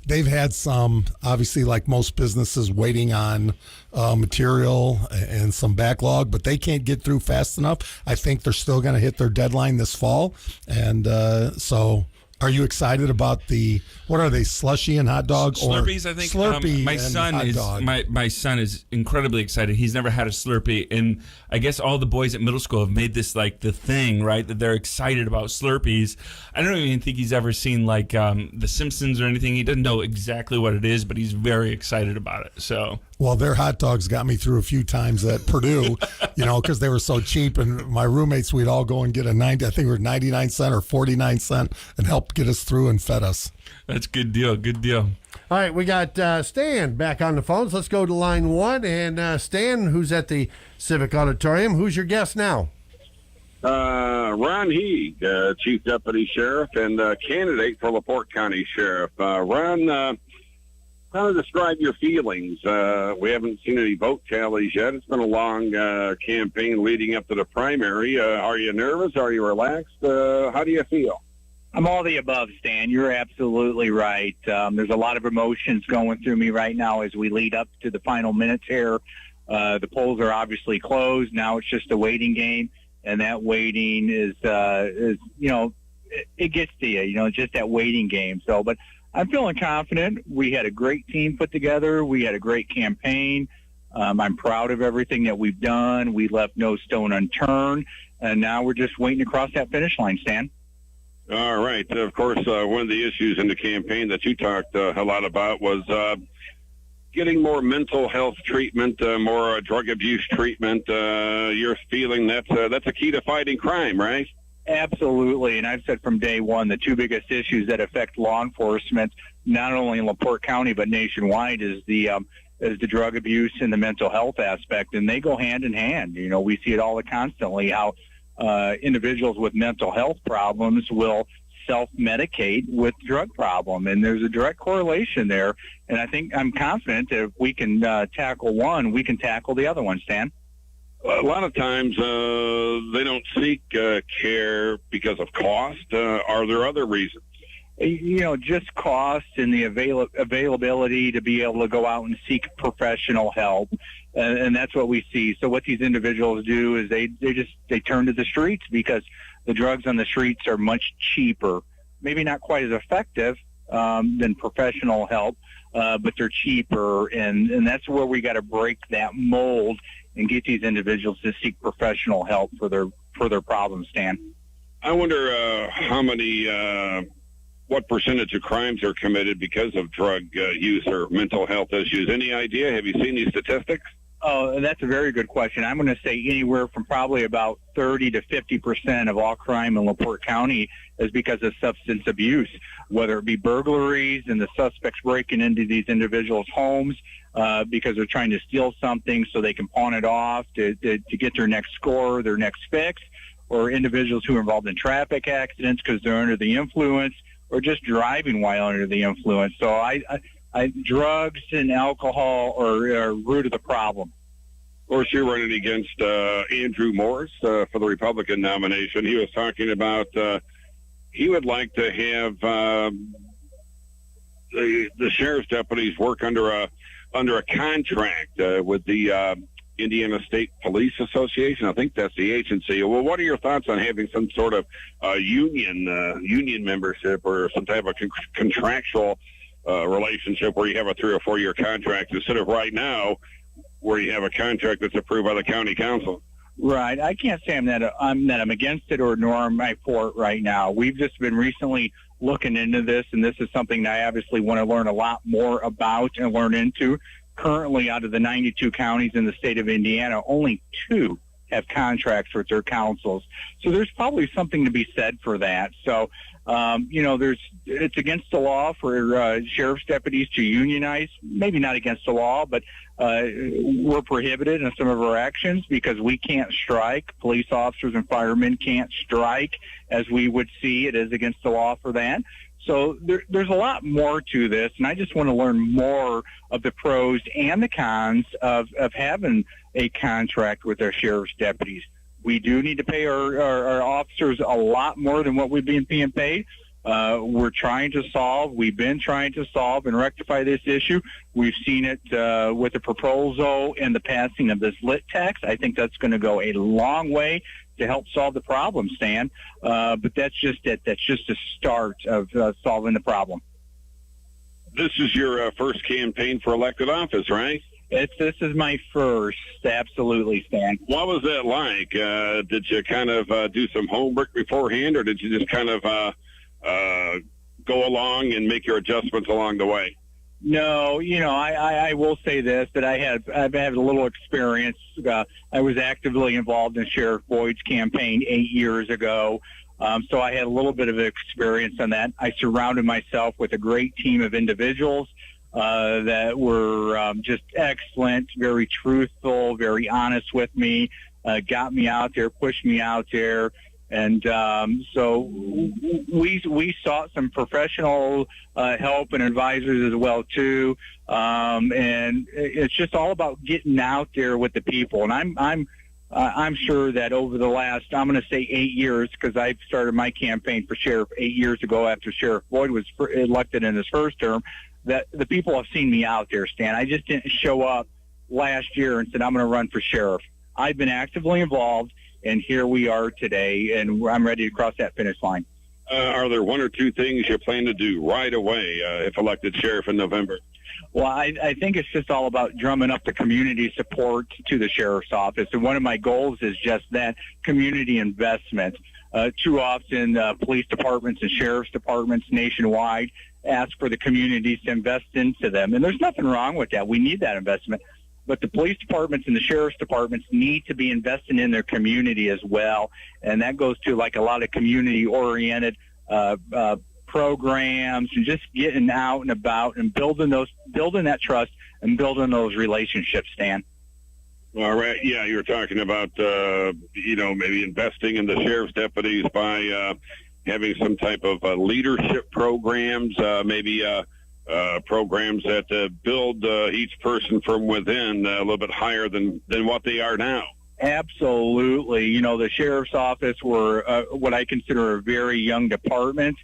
They've had some, obviously, like most businesses, waiting on material and some backlog, but they can't get through fast enough. I think they're still going to hit their deadline this fall. And so are you excited about what are they, slushy and hot dog? Slurpees, I think. Slurpee my son is incredibly excited. He's never had a Slurpee, and I guess all the boys at middle school have made this like the thing, right? That they're excited about Slurpees. I don't even think he's ever seen like The Simpsons or anything. He doesn't know exactly what it is, but he's very excited about it. So. Well, their hot dogs got me through a few times at Purdue, because they were so cheap. And my roommates, we'd all go and get 99 cent or 49 cent, and help get us through and fed us. That's good deal. Good deal. All right, we got Stan back on the phones. Let's go to line one. And Stan, who's at the Civic Auditorium, who's your guest now? Ron Heeg, Chief Deputy Sheriff and candidate for LaPorte County Sheriff. Ron, how to describe your feelings? We haven't seen any vote tallies yet. It's been a long campaign leading up to the primary. Are you nervous? Are you relaxed? How do you feel? I'm all the above, Stan. You're absolutely right. There's a lot of emotions going through me right now as we lead up to the final minutes here. The polls are obviously closed. Now it's just a waiting game, and that waiting is it gets to you. It's just that waiting game. So, but I'm feeling confident. We had a great team put together. We had a great campaign. I'm proud of everything that we've done. We left no stone unturned, and now we're just waiting to cross that finish line, Stan. All right. Of course, one of the issues in the campaign that you talked a lot about was getting more mental health treatment, more drug abuse treatment. You're feeling that's a key to fighting crime, right? Absolutely, and I've said from day one the two biggest issues that affect law enforcement, not only in LaPorte County but nationwide, is the as the drug abuse and the mental health aspect, and they go hand in hand. You know, we see it all constantly, how individuals with mental health problems will self-medicate with drug problem, and there's a direct correlation there. And I think I'm confident that if we can tackle one, we can tackle the other one, Stan. A lot of times they don't seek care because of cost. Are there other reasons? You know, just cost and the availability to be able to go out and seek professional help. And that's what we see. So what these individuals do is they turn to the streets because the drugs on the streets are much cheaper, maybe not quite as effective than professional help, but they're cheaper. And that's where we got to break that mold and get these individuals to seek professional help for their problems, Stan. I wonder what percentage of crimes are committed because of drug use or mental health issues. Any idea? Have you seen these statistics? Oh, that's a very good question. I'm going to say anywhere from probably about 30 to 50% of all crime in LaPorte County is because of substance abuse, whether it be burglaries and the suspects breaking into these individuals' homes because they're trying to steal something so they can pawn it off to get their next score, their next fix, or individuals who are involved in traffic accidents because they're under the influence, or just driving while under the influence. So drugs and alcohol are root of the problem. Of course, you're running against Andrew Morse for the Republican nomination. He was talking about he would like to have the sheriff's deputies work under a contract with the Indiana State Police Association. I think that's the agency. Well, what are your thoughts on having some sort of union membership or some type of contractual relationship where you have a 3 or 4 year contract instead of right now where you have a contract that's approved by the county council? Right. I can't say I'm against it or nor am I for it right now. We've just been recently looking into this, and this is something that I obviously want to learn a lot more about and learn into. Currently, out of the 92 counties in the state of Indiana, only 2 have contracts with their councils. So there's probably something to be said for that. So, it's against the law for sheriff's deputies to unionize. Maybe not against the law, but we're prohibited in some of our actions because we can't strike. Police officers and firemen can't strike, as we would see it is against the law for that. So there's a lot more to this, and I just want to learn more of the pros and the cons of having a contract with our sheriff's deputies. We do need to pay our officers a lot more than what we've been being paid. We've been trying to solve and rectify this issue. We've seen it with the proposal and the passing of this lit tax. I think that's going to go a long way to help solve the problem, Stan. But that's just it. That's just a start of solving the problem. This is your first campaign for elected office, right? This is my first, absolutely, Stan. What was that like? Did you kind of do some homework beforehand, or did you just kind of go along and make your adjustments along the way? No, I will say this, that I've had a little experience. I was actively involved in Sheriff Boyd's campaign 8 years ago, so I had a little bit of experience on that. I surrounded myself with a great team of individuals that were just excellent, very truthful, very honest with me, got me out there, pushed me out there. And so we sought some professional help and advisors as well too. And it's just all about getting out there with the people. And I'm sure that over the last, I'm going to say 8 years, because I started my campaign for sheriff 8 years ago after Sheriff Boyd was elected in his first term, that the people have seen me out there, Stan. I just didn't show up last year and said, I'm going to run for sheriff. I've been actively involved, and here we are today, and I'm ready to cross that finish line. Are there 1 or 2 things you plan to do right away if elected sheriff in November? Well, I think it's just all about drumming up the community support to the sheriff's office. And one of my goals is just that, community investment. Too often, police departments and sheriff's departments nationwide ask for the communities to invest into them. And there's nothing wrong with that. We need that investment. But the police departments and the sheriff's departments need to be investing in their community as well. And that goes to like a lot of community-oriented programs and just getting out and about and building that trust and building those relationships, Stan. All right. Yeah, you're talking about, maybe investing in the sheriff's deputies by having some type of leadership programs, maybe programs that build each person from within a little bit higher than what they are now. Absolutely. The sheriff's office were what I consider a very young department.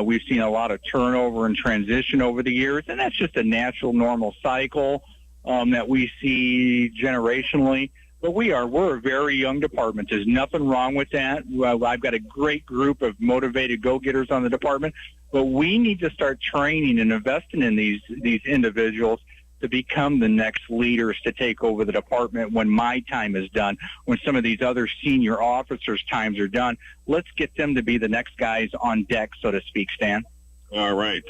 We've seen a lot of turnover and transition over the years, and that's just a natural, normal cycle that we see generationally. But we're a very young department. There's nothing wrong with that. I've got a great group of motivated go-getters on the department, but we need to start training and investing in these individuals to become the next leaders to take over the department when my time is done, when some of these other senior officers' times are done. Let's get them to be the next guys on deck, so to speak, Stan. All right.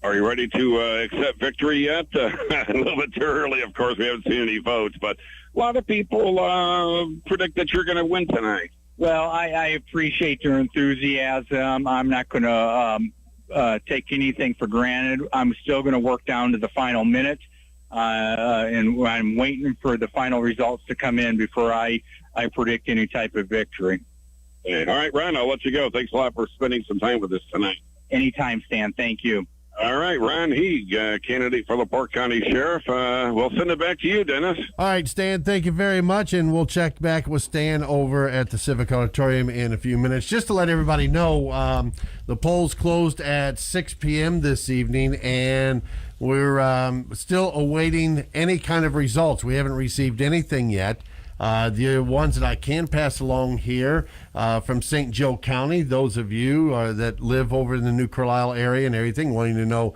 Are you ready to accept victory yet? A little bit too early, of course. We haven't seen any votes, but a lot of people predict that you're going to win tonight. Well, I appreciate your enthusiasm. I'm not going to take anything for granted. I'm still going to work down to the final minute, and I'm waiting for the final results to come in before I predict any type of victory. Hey, all right, Ron, I'll let you go. Thanks a lot for spending some time with us tonight. Anytime, Stan. Thank you. All right, Ron Heeg, candidate for LaPorte County Sheriff. We'll send it back to you, Dennis. All right, Stan, thank you very much, and we'll check back with Stan over at the Civic Auditorium in a few minutes. Just to let everybody know, the polls closed at 6 p.m. this evening, and we're still awaiting any kind of results. We haven't received anything yet. The ones that I can pass along here from St. Joe County, those of you that live over in the New Carlisle area and everything, wanting to know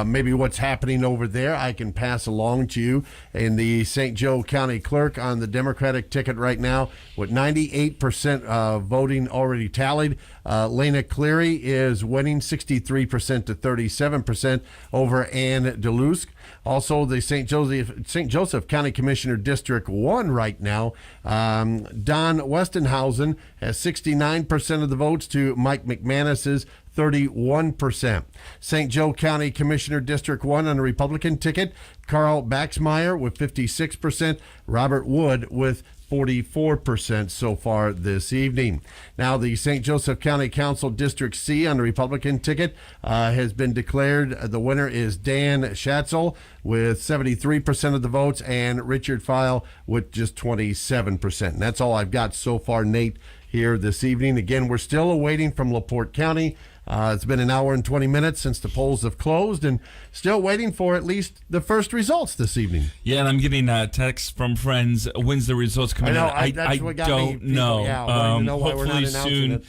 maybe what's happening over there, I can pass along to you. And the St. Joe County clerk on the Democratic ticket right now with 98% voting already tallied. Lena Cleary is winning 63% to 37% over Ann DeLusk. Also, the St. Joseph County Commissioner District 1 right now, Don Westenhausen has 69% of the votes to Mike McManus's 31%. St. Joe County Commissioner District 1 on the Republican ticket, Carl Baxmeyer with 56%, Robert Wood with 44% so far this evening. Now, the St. Joseph County Council District C on the Republican ticket has been declared. The winner is Dan Schatzel with 73% of the votes and Richard File with just 27%. And that's all I've got so far, Nate, here this evening. Again, we're still awaiting from LaPorte County. It's been an hour and 20 minutes since the polls have closed, and still waiting for at least the first results this evening. Yeah, and I'm getting texts from friends. When's the results coming in? I don't know. Hopefully soon.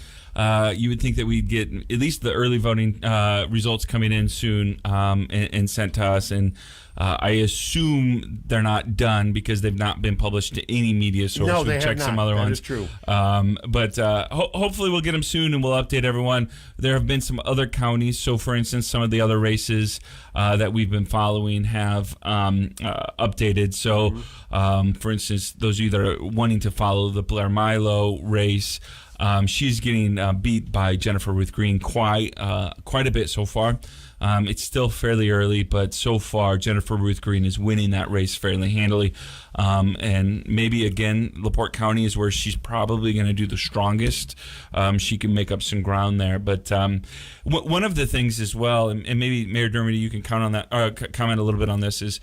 You would think that we'd get at least the early voting results coming in soon and sent to us. And I assume they're not done because they've not been published to any media source. No, they have checked not. Some other that ones. is true. But hopefully we'll get them soon, and we'll update everyone. There have been some other counties. So, for instance, some of the other races that we've been following have updated. So, for instance, those of you that are wanting to follow the Blair Milo race, she's getting beat by Jennifer Ruth Green quite a bit so far. It's still fairly early, but so far Jennifer Ruth Green is winning that race fairly handily. And maybe, again, LaPorte County is where she's probably going to do the strongest. She can make up some ground there. But one of the things as well, and maybe Mayor Dermody, you can comment a little bit on this, is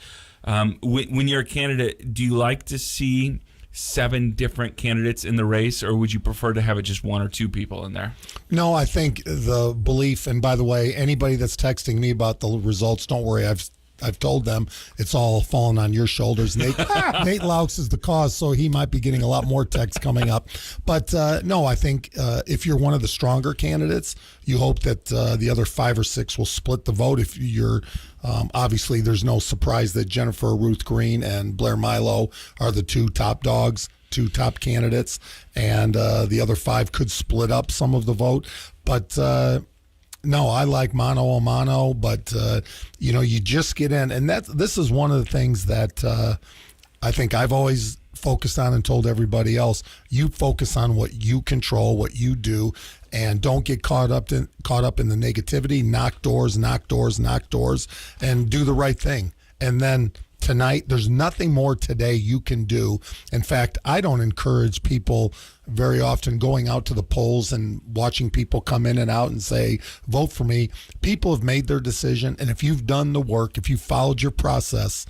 when you're a candidate, do you like to see 7 different candidates in the race, or would you prefer to have it just 1 or 2 people in there? No, I think the belief, and by the way, anybody that's texting me about the results, don't worry, I've told them it's all falling on your shoulders. Nate Loucks is the cause, so he might be getting a lot more texts coming up. But no, I think if you're one of the stronger candidates, you hope that the other 5 or 6 will split the vote. If you're obviously, there's no surprise that Jennifer Ruth Green and Blair Milo are the 2 top dogs, 2 top candidates, and the other 5 could split up some of the vote. But no, I like mano a mano, but you just get in, and this is one of the things that I think I've always focused on and told everybody else, you focus on what you control, what you do, and don't get caught up in the negativity. Knock doors, and do the right thing. And then tonight, there's nothing more today you can do. In fact, I don't encourage people very often going out to the polls and watching people come in and out and say, vote for me. People have made their decision, and if you've done the work, if you followed your process,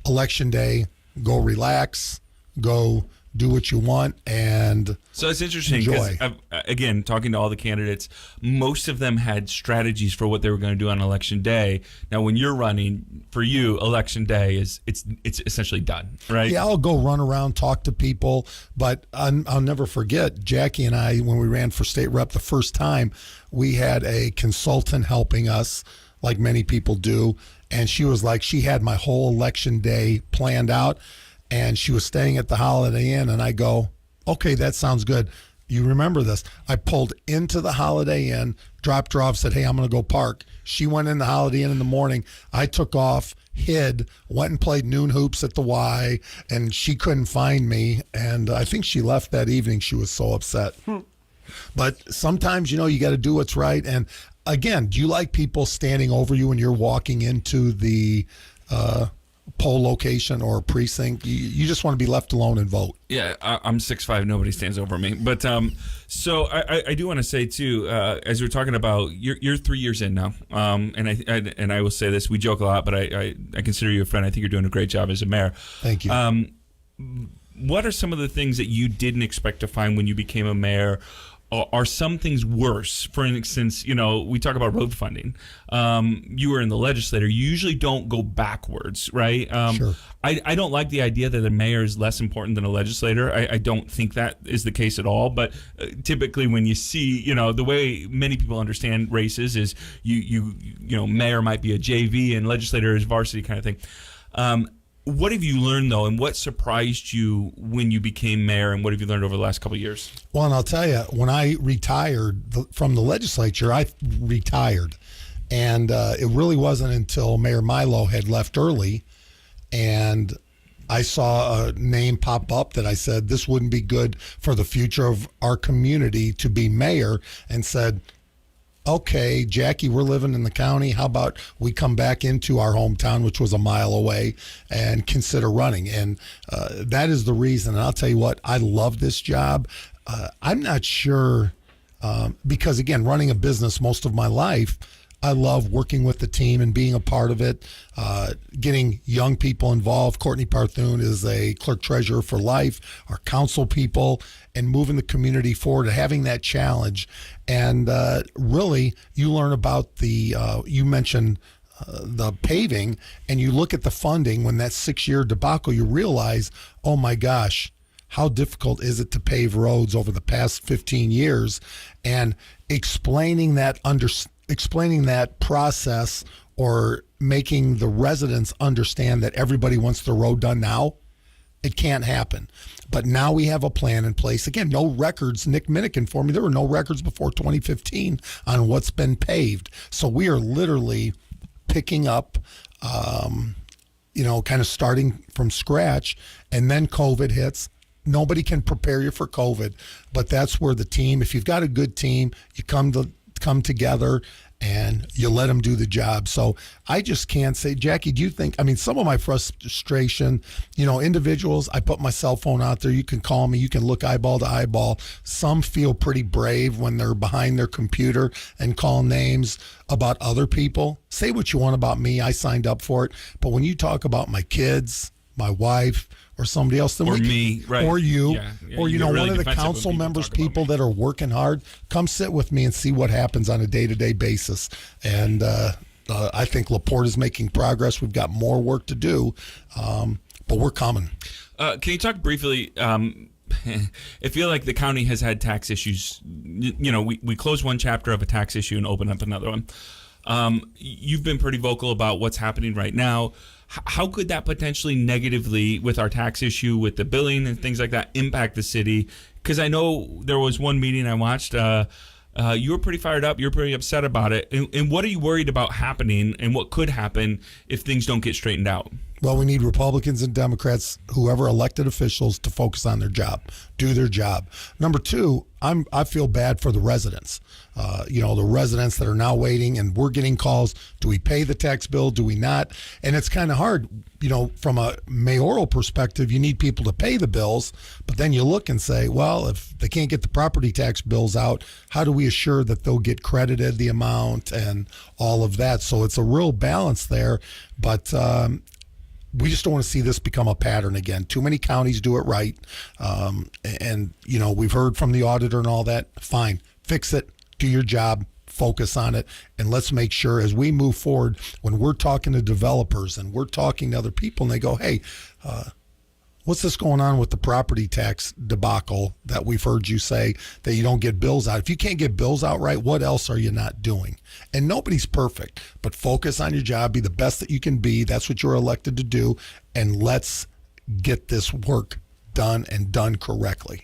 Election Day, go relax, go do what you want, and so it's interesting because, again, talking to all the candidates, most of them had strategies for what they were going to do on Election Day. Now, when you're running, for you, Election Day it's essentially done, right? Yeah, I'll go run around, talk to people, but I'll never forget, Jackie and I, when we ran for state rep the first time, we had a consultant helping us, like many people do, and she was like, she had my whole Election Day planned out, and she was staying at the Holiday Inn, and I go, okay, that sounds good. You remember this. I pulled into the Holiday Inn, dropped her off, said, hey, I'm going to go park. She went in the Holiday Inn in the morning. I took off, hid, went and played noon hoops at the Y, and she couldn't find me, and I think she left that evening. She was so upset. But sometimes, you got to do what's right. And again, do you like people standing over you when you're walking into the poll location or precinct? You just want to be left alone and vote. Yeah, I'm 6'5", nobody stands over me. But so I do want to say too, as we're talking about, you're 3 years in now, and I will say this, we joke a lot, but I consider you a friend. I think you're doing a great job as a mayor. Thank you. What are some of the things that you didn't expect to find when you became a mayor? Are some things worse? For instance, we talk about road funding. You were in the legislature. You usually don't go backwards, right? Sure. I don't like the idea that a mayor is less important than a legislator. I don't think that is the case at all. But typically when you see, the way many people understand races is mayor might be a JV and legislator is varsity kind of thing. What have you learned, though, and what surprised you when you became mayor, and what have you learned over the last couple of years? Well, and I'll tell you, when I retired from the legislature, I retired. And it really wasn't until Mayor Milo had left early, and I saw a name pop up that I said, this wouldn't be good for the future of our community to be mayor, and said, okay, Jackie, we're living in the county. How about we come back into our hometown, which was a mile away, and consider running? And that is the reason. And I'll tell you what, I love this job. I'm not sure, because, again, running a business most of my life, I love working with the team and being a part of it, getting young people involved. Courtney Parthune is a clerk treasurer for life, our council people, and moving the community forward, having that challenge. And really, you learn about you mentioned the paving, and you look at the funding. When that 6-year debacle, you realize, oh my gosh, how difficult is it to pave roads over the past 15 years? And explaining that process, or making the residents understand that everybody wants the road done now, it can't happen. But now we have a plan in place. Again, no records. Nick Minnick informed me there were no records before 2015 on what's been paved. So we are literally picking up, kind of starting from scratch, and then COVID hits. Nobody can prepare you for COVID, but that's where the team, if you've got a good team, you come together and you let them do the job. So I just can't say, Jackie, do you think, some of my frustration, individuals, I put my cell phone out there, you can call me, you can look eyeball to eyeball. Some feel pretty brave when they're behind their computer and call names about other people. Say what you want about me, I signed up for it. But when you talk about my kids, my wife, or somebody else, then or me, right? Or you, yeah, or really one of the council members, people that are working hard, come sit with me and see what happens on a day-to-day basis. And I think LaPorte is making progress. We've got more work to do, but we're coming. Can you talk briefly? I feel like the county has had tax issues. We closed one chapter of a tax issue and opened up another one. You've been pretty vocal about what's happening right now. How could that potentially negatively, with our tax issue, with the billing and things like that, impact the city? Because I know there was one meeting I watched. You were pretty fired up. You were pretty upset about it. And what are you worried about happening, and what could happen if things don't get straightened out? Well, we need Republicans and Democrats, whoever elected officials, to focus on their job, do their job. Number two, I feel bad for the residents. The residents that are now waiting, and we're getting calls. Do we pay the tax bill? Do we not? And it's kind of hard. From a mayoral perspective, you need people to pay the bills, but then you look and say, well, if they can't get the property tax bills out, how do we assure that they'll get credited the amount and all of that? So it's a real balance there, but we just don't want to see this become a pattern again. Too many counties do it right. We've heard from the auditor and all that. Fine. Fix it. Do your job. Focus on it. And let's make sure as we move forward, when we're talking to developers and we're talking to other people and they go, hey, what's this going on with the property tax debacle that we've heard you say that you don't get bills out? If you can't get bills out right, what else are you not doing? And nobody's perfect, but focus on your job, be the best that you can be. That's what you're elected to do. And let's get this work done and done correctly.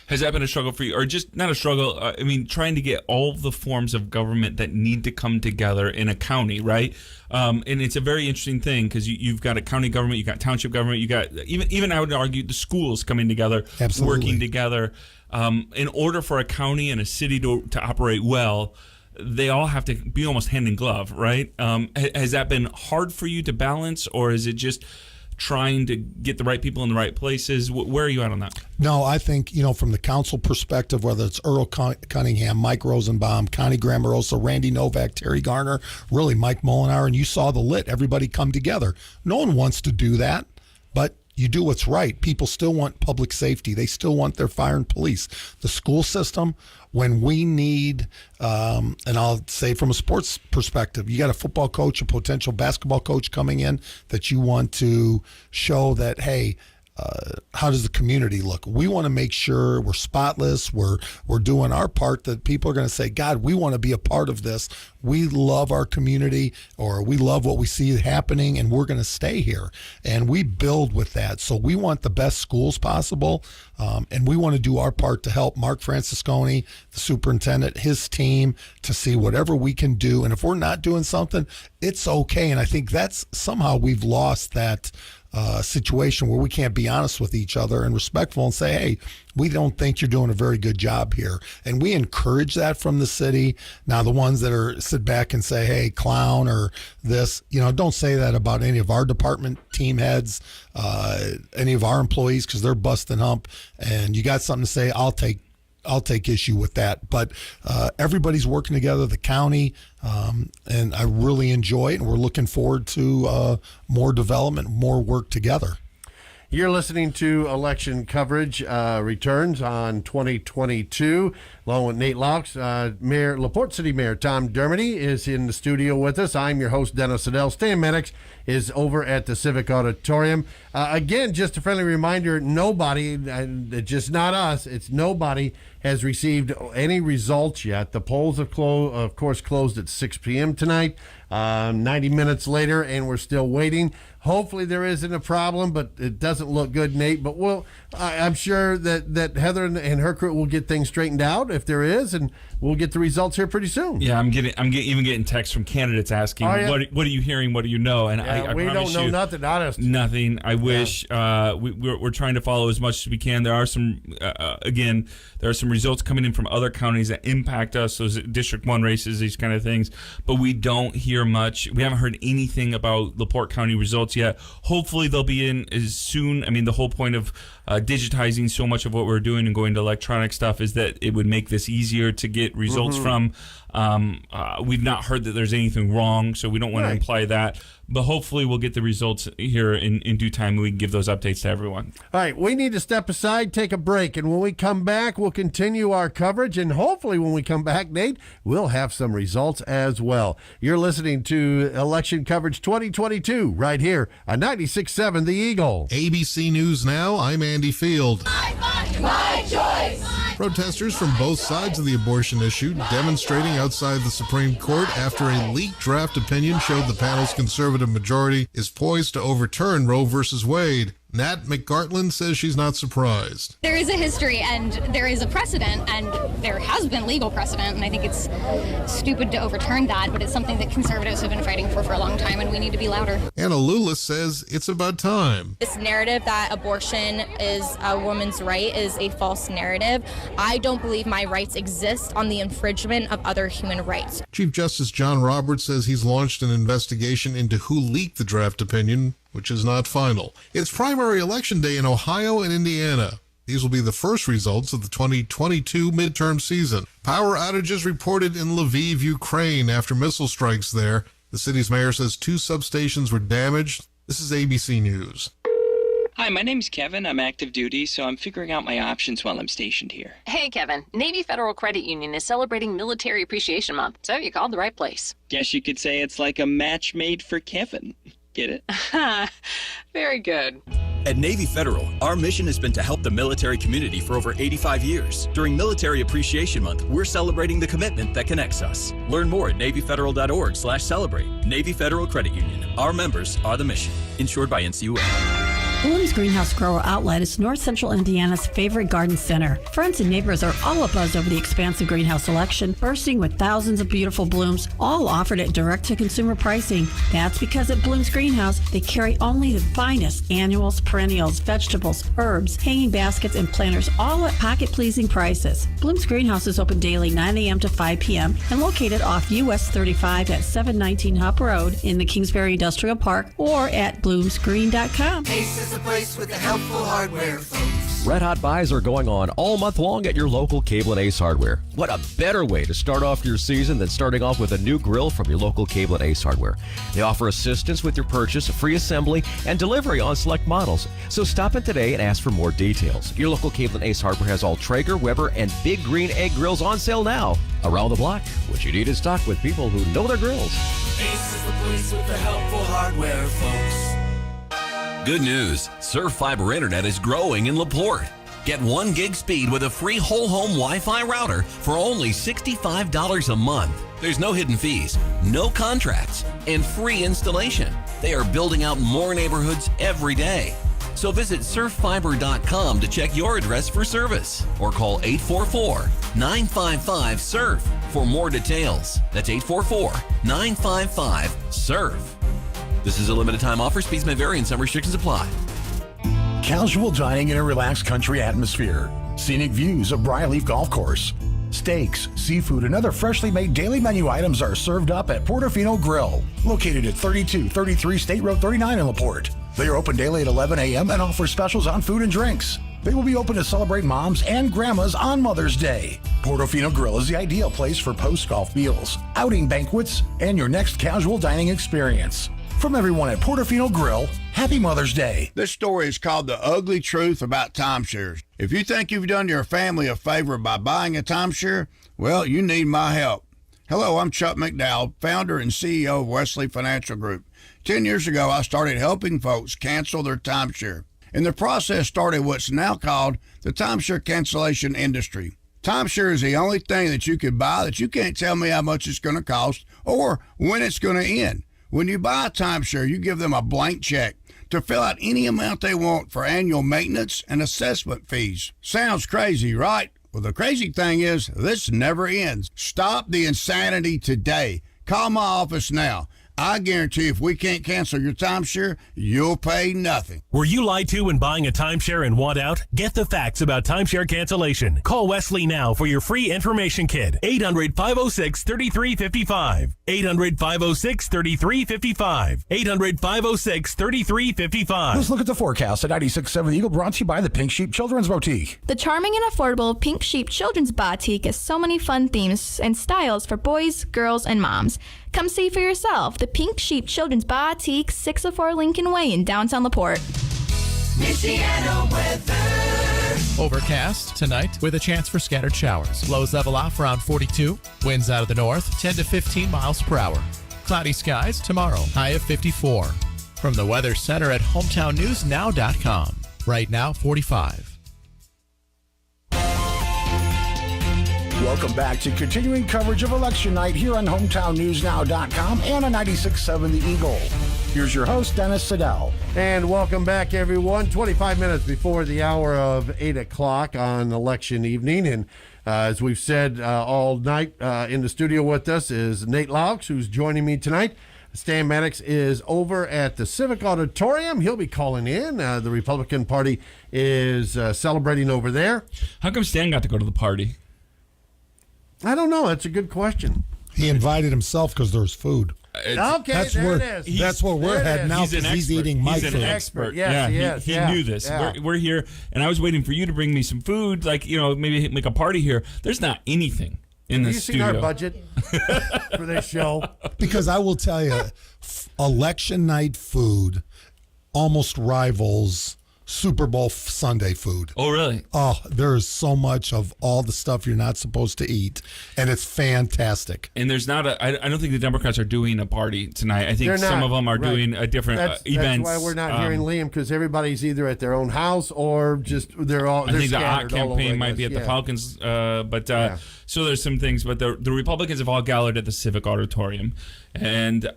Has that been a struggle for you? Or just not a struggle, trying to get all the forms of government that need to come together in a county, right? And it's a very interesting thing because you've got a county government, you've got township government, you got even I would argue the schools coming together, Absolutely. Working together. In order for a county and a city to operate well, they all have to be almost hand in glove, right? Has that been hard for you to balance, or is it just trying to get the right people in the right places? Where are you at on that? No, I think, from the council perspective, whether it's Earl Cunningham, Mike Rosenbaum, Connie Grammarosa, Randy Novak, Terry Garner, really Mike Molinar, and you saw the lit, everybody come together. No one wants to do that, but you do what's right. People still want public safety. They still want their fire and police. The school system, when we need, and I'll say from a sports perspective, you got a football coach, a potential basketball coach coming in that you want to show that, hey, how does the community look? We want to make sure we're spotless. We're doing our part, that people are going to say, God, we want to be a part of this. We love our community, or we love what we see happening, and we're going to stay here. And we build with that. So we want the best schools possible, and we want to do our part to help Mark Francisconi, the superintendent, his team, to see whatever we can do. And if we're not doing something, it's okay. And I think that's somehow we've lost that situation where we can't be honest with each other and respectful and say, hey, we don't think you're doing a very good job here. And we encourage that from the city. Now, the ones that sit back and say, hey, clown or this, don't say that about any of our department team heads, any of our employees, because they're busting hump. And you got something to say, I'll take issue with that. But everybody's working together, the county, and I really enjoy it. And we're looking forward to more development, more work together. You're listening to Election Coverage returns on 2022, along with Nate Loucks. LaPorte City Mayor Tom Dermody is in the studio with us. I'm your host, Dennis Siddall. Stan Maddux is over at the Civic Auditorium. Again, just a friendly reminder, nobody, just not us, it's nobody has received any results yet. The polls have of course closed at 6 p.m. tonight, 90 minutes later, and we're still waiting. Hopefully there isn't a problem, but it doesn't look good, Nate. But I'm sure that Heather and her crew will get things straightened out if there is, and we'll get the results here pretty soon. Yeah, I'm even getting texts from candidates asking, what are you hearing? What do you know? And I we don't know nothing, honest. Nothing. I wish we're trying to follow as much as we can. There are some there are some results coming in from other counties that impact us, those District 1 races, these kind of things. But we don't hear much. We haven't heard anything about LaPorte County results yet. Hopefully they'll be in as soon. I mean, the whole point of digitizing so much of what we're doing and going to electronic stuff is that it would make this easier to get results from. We've not heard that there's anything wrong, so we don't want to imply that. But hopefully we'll get the results here in due time, and we can give those updates to everyone. All right, we need to step aside, take a break, and when we come back, we'll continue our coverage, and hopefully when we come back, Nate, we'll have some results as well. You're listening to Election Coverage 2022 right here on 96.7 The Eagle. ABC News Now, I'm Andy Field. My choice. Protesters from both sides of the abortion issue demonstrating outside the Supreme Court after a leaked draft opinion showed the panel's conservative majority is poised to overturn Roe v. Wade. Nat McGartland says she's not surprised. There is a history and there is a precedent, and there has been legal precedent, and I think it's stupid to overturn that, but it's something that conservatives have been fighting for a long time, and we need to be louder. Anna Lulis says it's about time. This narrative that abortion is a woman's right is a false narrative. I don't believe my rights exist on the infringement of other human rights. Chief Justice John Roberts says he's launched an investigation into who leaked the draft opinion, which is not final. It's primary election day in Ohio and Indiana. These will be the first results of the 2022 midterm season. Power outages reported in Lviv, Ukraine after missile strikes there. The city's mayor says 2 substations were damaged. This is ABC News. Hi, my name's Kevin. I'm active duty, so I'm figuring out my options while I'm stationed here. Hey, Kevin. Navy Federal Credit Union is celebrating Military Appreciation Month, so you called the right place. Guess you could say it's like a match made for Kevin. Get it? Very good. At Navy Federal, our mission has been to help the military community for over 85 years. During Military Appreciation Month, we're celebrating the commitment that connects us. Learn more at NavyFederal.org/celebrate. Navy Federal Credit Union. Our members are the mission. Insured by NCUA. Bloom's Greenhouse Grower Outlet is North Central Indiana's favorite garden center. Friends and neighbors are all abuzz over the expansive greenhouse selection, bursting with thousands of beautiful blooms, all offered at direct-to-consumer pricing. That's because at Bloom's Greenhouse, they carry only the finest annuals, perennials, vegetables, herbs, hanging baskets, and planters, all at pocket-pleasing prices. Bloom's Greenhouse is open daily 9 a.m. to 5 p.m. and located off US 35 at 719 Hupp Road in the Kingsbury Industrial Park or at bloomsgreen.com. Ace is the place with the helpful hardware, folks. Red Hot buys are going on all month long at your local Cable and Ace Hardware. What a better way to start off your season than starting off with a new grill from your local Cable and Ace Hardware. They offer assistance with your purchase, free assembly, and delivery on select models. So stop in today and ask for more details. Your local Cable and Ace Hardware has all Traeger, Weber, and Big Green Egg grills on sale now. Around the block, what you need is stock with people who know their grills. Ace is the place with the helpful hardware, folks. Good news, Surf Fiber Internet is growing in LaPorte. Get 1 gig speed with a free whole home Wi-Fi router for only $65 a month. There's no hidden fees, no contracts, and free installation. They are building out more neighborhoods every day. So visit surffiber.com to check your address for service or call 844-955-SURF for more details. That's 844-955-SURF. This is a limited time offer. Speeds may vary and some restrictions apply. Casual dining in a relaxed country atmosphere. Scenic views of Bryleaf Golf Course. Steaks, seafood, and other freshly made daily menu items are served up at Portofino Grill, located at 3233 State Road 39 in LaPorte. They are open daily at 11 a.m. and offer specials on food and drinks. They will be open to celebrate moms and grandmas on Mother's Day. Portofino Grill is the ideal place for post-golf meals, outing banquets, and your next casual dining experience. From everyone at Portofino Grill, happy Mother's Day. This story is called The Ugly Truth About Timeshares. If you think you've done your family a favor by buying a timeshare, well, you need my help. Hello, I'm Chuck McDowell, founder and CEO of Wesley Financial Group. 10 years ago, I started helping folks cancel their timeshare. And the process started what's now called the timeshare cancellation industry. Timeshare is the only thing that you could buy that you can't tell me how much it's going to cost or when it's going to end. When you buy a timeshare, you give them a blank check to fill out any amount they want for annual maintenance and assessment fees. Sounds crazy, right? Well, the crazy thing is, this never ends. Stop the insanity today. Call my office now. I guarantee if we can't cancel your timeshare, you'll pay nothing. Were you lied to when buying a timeshare and want out? Get the facts about timeshare cancellation. Call Wesley now for your free information kit. 800-506-3355. 800-506-3355. 800-506-3355. Let's look at the forecast at 96.7 Eagle, brought to you by the Pink Sheep Children's Boutique. The charming and affordable Pink Sheep Children's Boutique has so many fun themes and styles for boys, girls, and moms. Come see for yourself. The Pink Sheep Children's Boutique, 604 Lincoln Way in downtown LaPorte. Michiana weather. Overcast tonight with a chance for scattered showers. Lows level off around 42. Winds out of the north 10 to 15 miles per hour. Cloudy skies tomorrow. High of 54. From the Weather Center at HometownNewsNow.com. Right now, 45. Welcome back to continuing coverage of election night here on HometownNewsNow.com and on 96.7 The Eagle. Here's your host, Dennis Siddall. And welcome back, everyone. 25 minutes before the hour of 8 o'clock on election evening. And as we've said all night, in the studio with us is Nate Loucks, who's joining me tonight. Stan Maddux is over at the Civic Auditorium. He'll be calling in. The Republican Party is celebrating over there. How come Stan got to go to the party? I don't know. That's a good question. He invited himself because there's food. Okay, that's there where, it is. That's where we're heading now because he's eating my food. He's an expert. Yes, he knew this. Yeah. We're here, and I was waiting for you to bring me some food, like, maybe make a party here. There's not anything in the studio. Have you seen our budget for this show? Because I will tell you, election night food almost rivals Super Bowl Sunday food. Oh, really? Oh, there is so much of all the stuff you're not supposed to eat, and it's fantastic. And there's not I don't think the Democrats are doing a party tonight. I think some of them are doing a different events. That's why we're not hearing Liam, because everybody's either at their own house or just they're I think the scattered Ott all over, campaign might be at the Falcons, so there's some things. But the Republicans have all gathered at the Civic Auditorium, and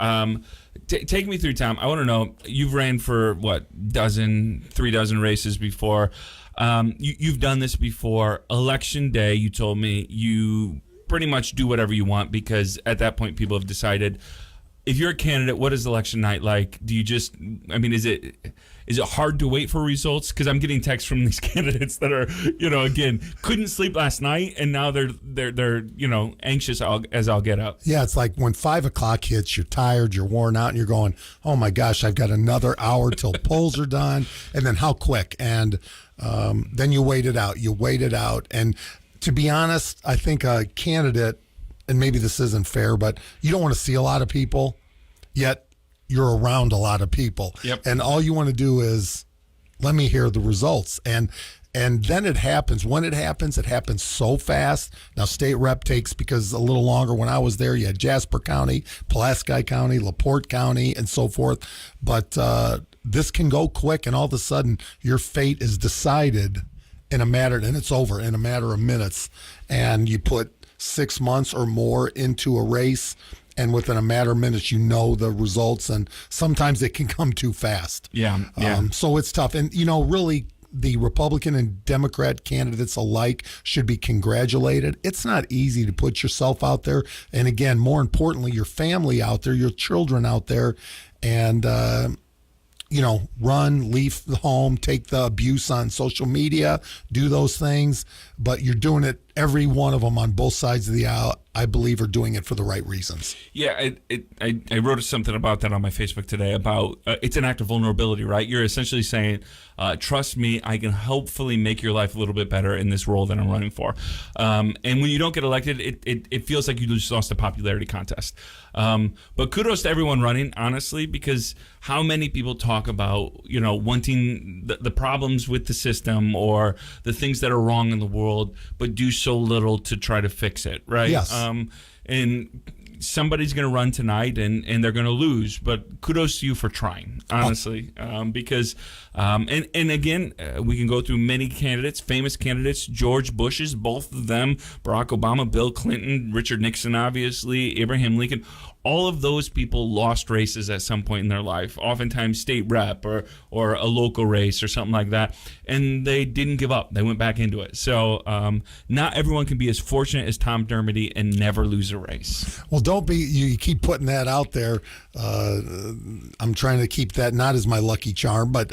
take me through, Tom. I want to know, you've ran for what, 3 dozen races before. You've done this before. Election day, you told me, you pretty much do whatever you want because at that point people have decided. If you're a candidate, what is election night like? Do you just, is it hard to wait for results? Because I'm getting texts from these candidates that are, again, couldn't sleep last night, and now they're anxious as I'll get up. Yeah, it's like when 5 o'clock hits, you're tired, you're worn out, and you're going, oh my gosh, I've got another hour till polls are done, and then how quick? And then you wait it out. And to be honest, I think a candidate, and maybe this isn't fair, but you don't want to see a lot of people, yet you're around a lot of people. Yep. And all you want to do is, let me hear the results. And then it happens. When it happens so fast. Now, state rep takes, because a little longer. When I was there, you had Jasper County, Pulaski County, LaPorte County, and so forth. But this can go quick, and all of a sudden, your fate is decided and it's over in a matter of minutes. And you put 6 months or more into a race, and within a matter of minutes, the results, and sometimes it can come too fast. Yeah. So it's tough. And, really, the Republican and Democrat candidates alike should be congratulated. It's not easy to put yourself out there. And again, more importantly, your family out there, your children out there, and, run, leave the home, take the abuse on social media, do those things. But you're doing it, every one of them on both sides of the aisle, I believe, are doing it for the right reasons. Yeah, I wrote something about that on my Facebook today about it's an act of vulnerability, right? You're essentially saying, trust me, I can hopefully make your life a little bit better in this role that I'm running for. And when you don't get elected, it feels like you just lost a popularity contest. But kudos to everyone running, honestly, because how many people talk about, wanting the problems with the system or the things that are wrong in the world, but do so little to try to fix it, right? Yes. And somebody's going to run tonight and they're going to lose, but kudos to you for trying, honestly, because and again, we can go through many candidates, famous candidates, George Bush's, both of them, Barack Obama, Bill Clinton, Richard Nixon, obviously, Abraham Lincoln. All of those people lost races at some point in their life, oftentimes state rep or a local race or something like that, and they didn't give up. They went back into it. So not everyone can be as fortunate as Tom Dermody and never lose a race. Well, don't be. You keep putting that out there. I'm trying to keep that not as my lucky charm, but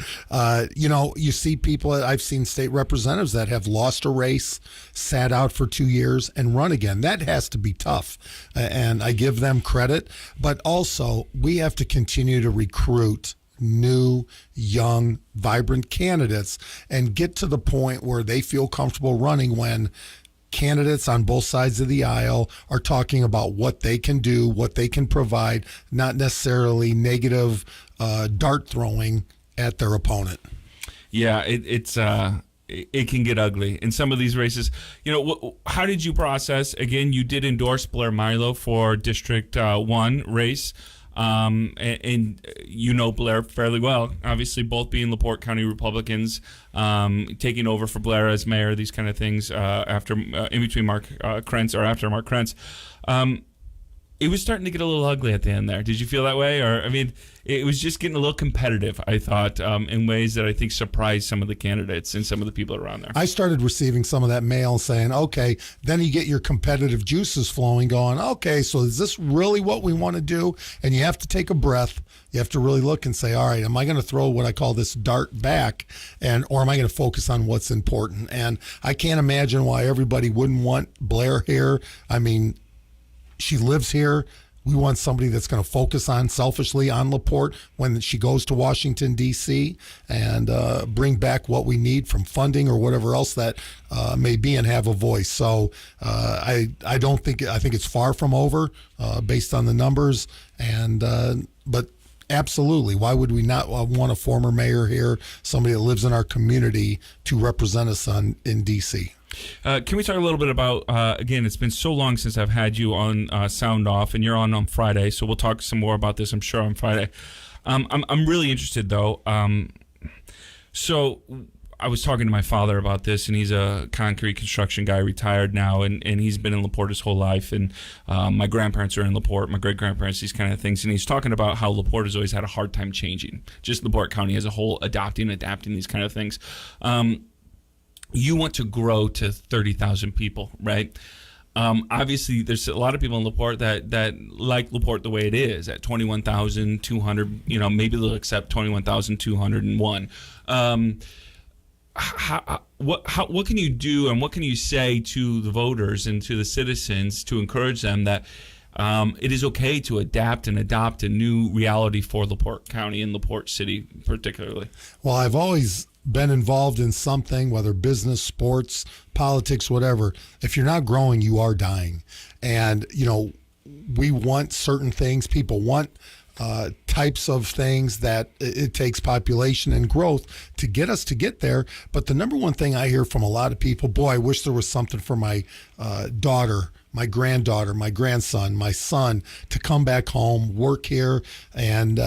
you see people. I've seen state representatives that have lost a race, sat out for 2 years, and run again. That has to be tough, and I give them credit. But also, we have to continue to recruit new, young, vibrant candidates and get to the point where they feel comfortable running when candidates on both sides of the aisle are talking about what they can do, what they can provide, not necessarily negative dart throwing at their opponent. Yeah, it can get ugly in some of these races. How did you process? Again, you did endorse Blair Milo for District 1 race, and Blair fairly well. Obviously, both being LaPorte County Republicans, taking over for Blair as mayor, these kind of things after in between Mark Krentz or after Mark Krentz. it was starting to get a little ugly at the end there. Did you feel that way? Or, I mean, it was just getting a little competitive, I thought, in ways that I think surprised some of the candidates and some of the people around there. I started receiving some of that mail saying, okay, then you get your competitive juices flowing going, okay, so is this really what we want to do? And you have to take a breath. You have to really look and say, all right, am I going to throw what I call this dart back, or am I going to focus on what's important? And I can't imagine why everybody wouldn't want Blair here. I mean, she lives here. We want somebody that's going to focus on selfishly on LaPorte when she goes to Washington, D.C., and bring back what we need from funding or whatever else that may be and have a voice. So I think it's far from over based on the numbers. But absolutely, why would we not want a former mayor here, somebody that lives in our community to represent us in D.C.? Can we talk a little bit about, again, it's been so long since I've had you on Sound Off, and you're on Friday, so we'll talk some more about this, I'm sure, on Friday. I'm really interested, though. So I was talking to my father about this, and he's a concrete construction guy, retired now, and he's been in LaPorte his whole life, and my grandparents are in LaPorte, my great-grandparents, these kind of things, and he's talking about how LaPorte has always had a hard time changing, just LaPorte County as a whole, adapting these kind of things. You want to grow to 30,000 people, right? Obviously, there's a lot of people in LaPorte that like LaPorte the way it is at 21,200. Maybe they'll accept 21,201. What can you do, and what can you say to the voters and to the citizens to encourage them that it is okay to adapt and adopt a new reality for LaPorte County and LaPorte City particularly? Well, I've always been involved in something, whether business, sports, politics, whatever. If you're not growing, you are dying. And, we want certain things. People want types of things that it takes population and growth to get there. But the number one thing I hear from a lot of people, boy, I wish there was something for my daughter, my granddaughter, my grandson, my son to come back home, work here, and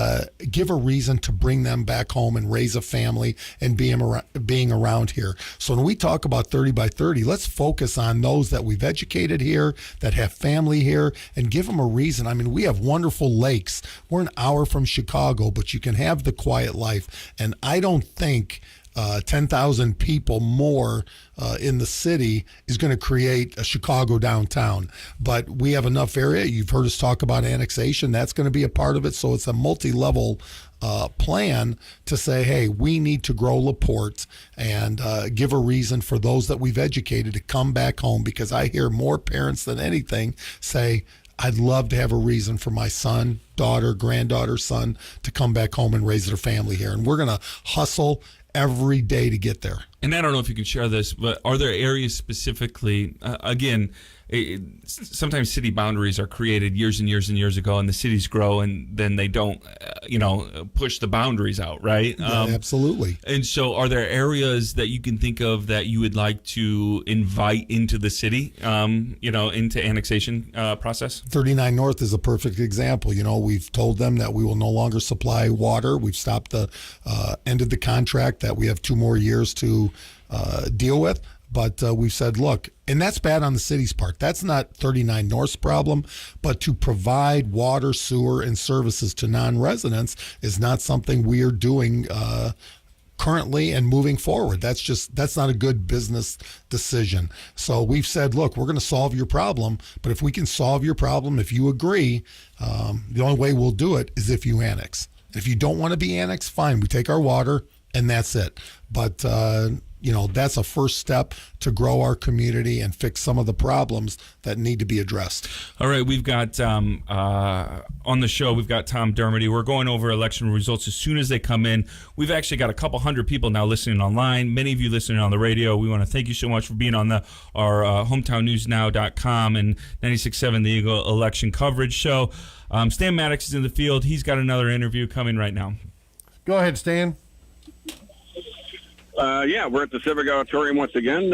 give a reason to bring them back home and raise a family and being around here. So when we talk about 30 by 30, let's focus on those that we've educated here, that have family here, and give them a reason. I mean, we have wonderful lakes. We're an hour from Chicago, but you can have the quiet life. And I don't think 10,000 people more in the city is going to create a Chicago downtown. But we have enough area. You've heard us talk about annexation. That's going to be a part of it. So it's a multi-level plan to say, hey, we need to grow LaPorte and give a reason for those that we've educated to come back home, because I hear more parents than anything say, I'd love to have a reason for my son, daughter, granddaughter, son to come back home and raise their family here. And we're going to hustle every day to get there. And I don't know if you can share this, but are there areas specifically, sometimes city boundaries are created years and years and years ago, and the cities grow, and then they don't, push the boundaries out, right? Yeah, absolutely. And so are there areas that you can think of that you would like to invite into the city, into annexation process? 39 North is a perfect example. We've told them that we will no longer supply water. We've stopped ended the contract that we have 2 more years to deal with. But we've said, look, and that's bad on the city's part. That's not 39 North's problem, but to provide water, sewer, and services to non-residents is not something we are doing currently and moving forward. That's not a good business decision. So we've said, look, we're going to solve your problem, but if we can solve your problem, if you agree, the only way we'll do it is if you annex. If you don't want to be annexed, fine, we take our water and that's it. But that's a first step to grow our community and fix some of the problems that need to be addressed. All right, we've got on the show, we've got Tom Dermody. We're going over election results as soon as they come in. We've actually got a couple hundred people now listening online, many of you listening on the radio. We want to thank you so much for being on our hometownnewsnow.com and 96.7 The Eagle election coverage show. Stan Maddux is in the field. He's got another interview coming right now. Go ahead, Stan. We're at the Civic Auditorium once again.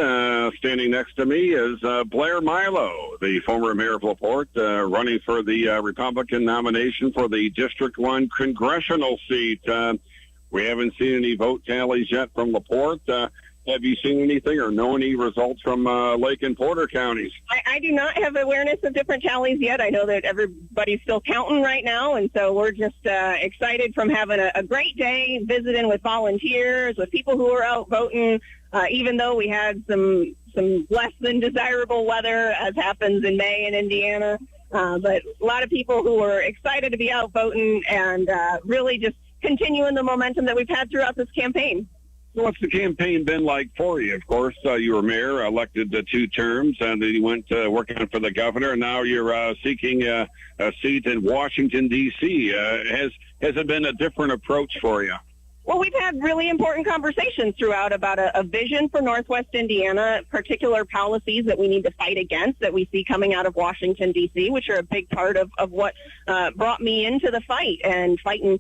Standing next to me is Blair Milo, the former mayor of LaPorte, running for the Republican nomination for the District 1 congressional seat. We haven't seen any vote tallies yet from LaPorte. Have you seen anything or know any results from Lake and Porter counties? I do not have awareness of different tallies yet. I know that everybody's still counting right now, and so we're just excited from having a great day, visiting with volunteers, with people who are out voting, even though we had some less than desirable weather, as happens in May in Indiana. But a lot of people who are excited to be out voting and really just continuing the momentum that we've had throughout this campaign. What's the campaign been like for you? Of course, you were mayor, elected 2 terms, and then you went working for the governor, and now you're seeking a seat in Washington, D.C. Has it been a different approach for you? Well, we've had really important conversations throughout about a vision for Northwest Indiana, particular policies that we need to fight against that we see coming out of Washington, D.C., which are a big part of what brought me into the fight and fighting,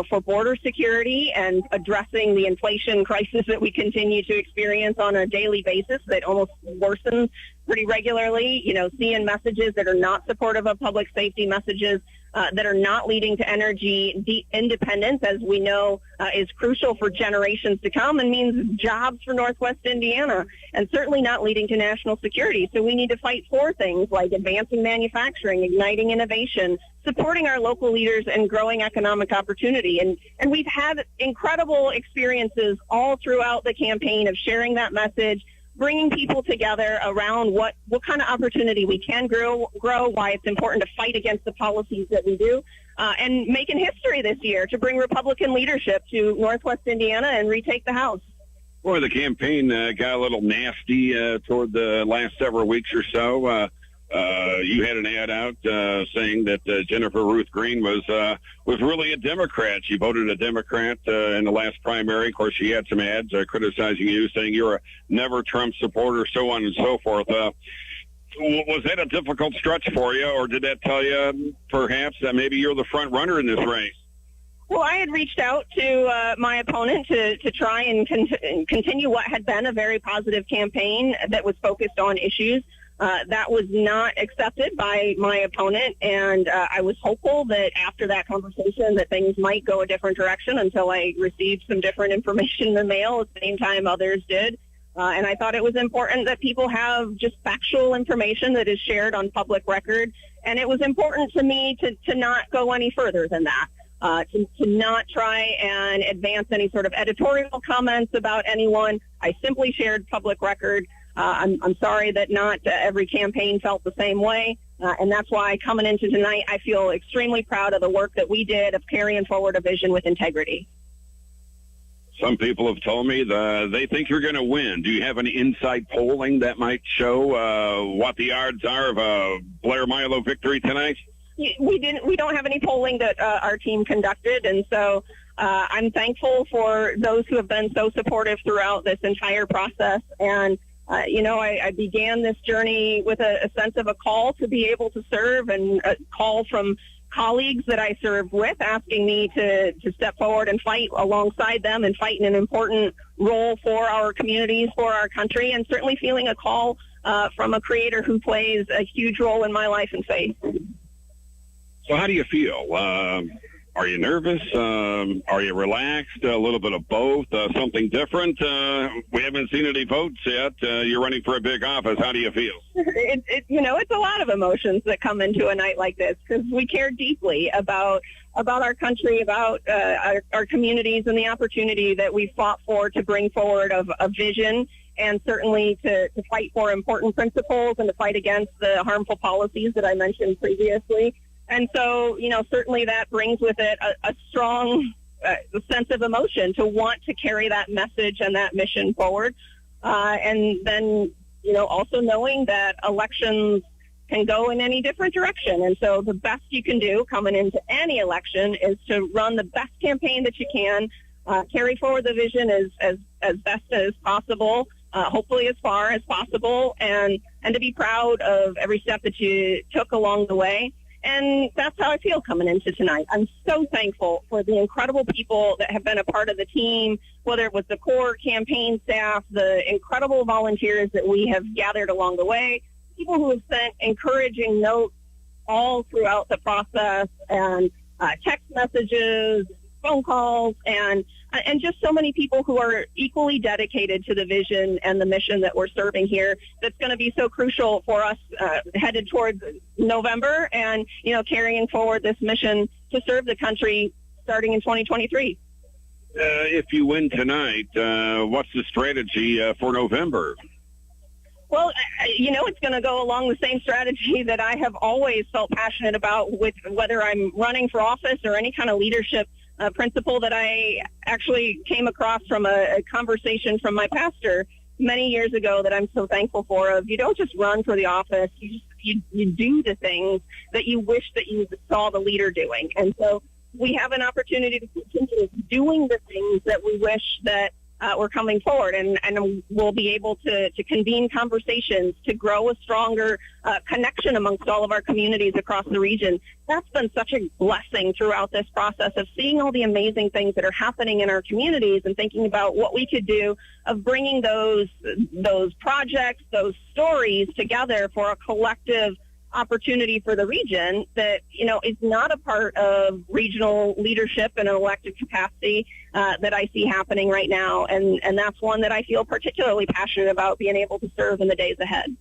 for border security and addressing the inflation crisis that we continue to experience on a daily basis that almost worsens pretty regularly, seeing messages that are not supportive of public safety, messages that are not leading to energy independence, as we know is crucial for generations to come and means jobs for Northwest Indiana, and certainly not leading to national security. So we need to fight for things like advancing manufacturing, igniting innovation, supporting our local leaders, and growing economic opportunity. And we've had incredible experiences all throughout the campaign of sharing that message, bringing people together around what kind of opportunity we can grow, why it's important to fight against the policies that we do, and making history this year to bring Republican leadership to Northwest Indiana and retake the House. Boy, the campaign got a little nasty toward the last several weeks or so. You had an ad out saying that Jennifer Ruth Green was really a Democrat. She voted a Democrat in the last primary. Of course, she had some ads criticizing you, saying you're a never Trump supporter, so on and so forth. Was that a difficult stretch for you, or did that tell you perhaps that maybe you're the front runner in this race? Well, I had reached out to my opponent to try and continue what had been a very positive campaign that was focused on issues. That was not accepted by my opponent, and I was hopeful that after that conversation that things might go a different direction until I received some different information in the mail at the same time others did. And I thought it was important that people have just factual information that is shared on public record, and it was important to me to not go any further than that. To not try and advance any sort of editorial comments about anyone. I simply shared public record. I'm sorry that not every campaign felt the same way, and that's why coming into tonight, I feel extremely proud of the work that we did of carrying forward a vision with integrity. Some people have told me they think you're going to win. Do you have any inside polling that might show what the odds are of a Blair Milo victory tonight? We don't have any polling that our team conducted, and so I'm thankful for those who have been so supportive throughout this entire process. And I began this journey with a sense of a call to be able to serve, and a call from colleagues that I served with asking me to step forward and fight alongside them and fight in an important role for our communities, for our country, and certainly feeling a call from a creator who plays a huge role in my life and faith. So how do you feel? Are you nervous? Are you relaxed? A little bit of both? Something different? We haven't seen any votes yet. You're running for a big office. How do you feel? It's a lot of emotions that come into a night like this because we care deeply about our country, about our communities, and the opportunity that we fought for to bring forward a vision, and certainly to fight for important principles and to fight against the harmful policies that I mentioned previously. And so, certainly that brings with it a strong sense of emotion to want to carry that message and that mission forward. And then, also knowing that elections can go in any different direction. And so the best you can do coming into any election is to run the best campaign that you can, carry forward the vision as best as possible, hopefully as far as possible, and to be proud of every step that you took along the way. And that's how I feel coming into tonight. I'm so thankful for the incredible people that have been a part of the team, whether it was the core campaign staff, the incredible volunteers that we have gathered along the way, people who have sent encouraging notes all throughout the process, and text messages, phone calls, and just so many people who are equally dedicated to the vision and the mission that we're serving here. That's going to be so crucial for us headed towards November, and carrying forward this mission to serve the country starting in 2023. If you win tonight, what's the strategy for November? Well, it's going to go along the same strategy that I have always felt passionate about, with whether I'm running for office or any kind of leadership principle that I actually came across from a conversation from my pastor many years ago that I'm so thankful for. Of you don't just run for the office, you do the things that you wish that you saw the leader doing. And so we have an opportunity to continue doing the things that we wish that were coming forward, and we'll be able to convene conversations to grow a stronger connection amongst all of our communities across the region. That's been such a blessing throughout this process of seeing all the amazing things that are happening in our communities and thinking about what we could do of bringing those projects, those stories together for a collective opportunity for the region that is not a part of regional leadership in an elected capacity that I see happening right now, and that's one that I feel particularly passionate about being able to serve in the days ahead.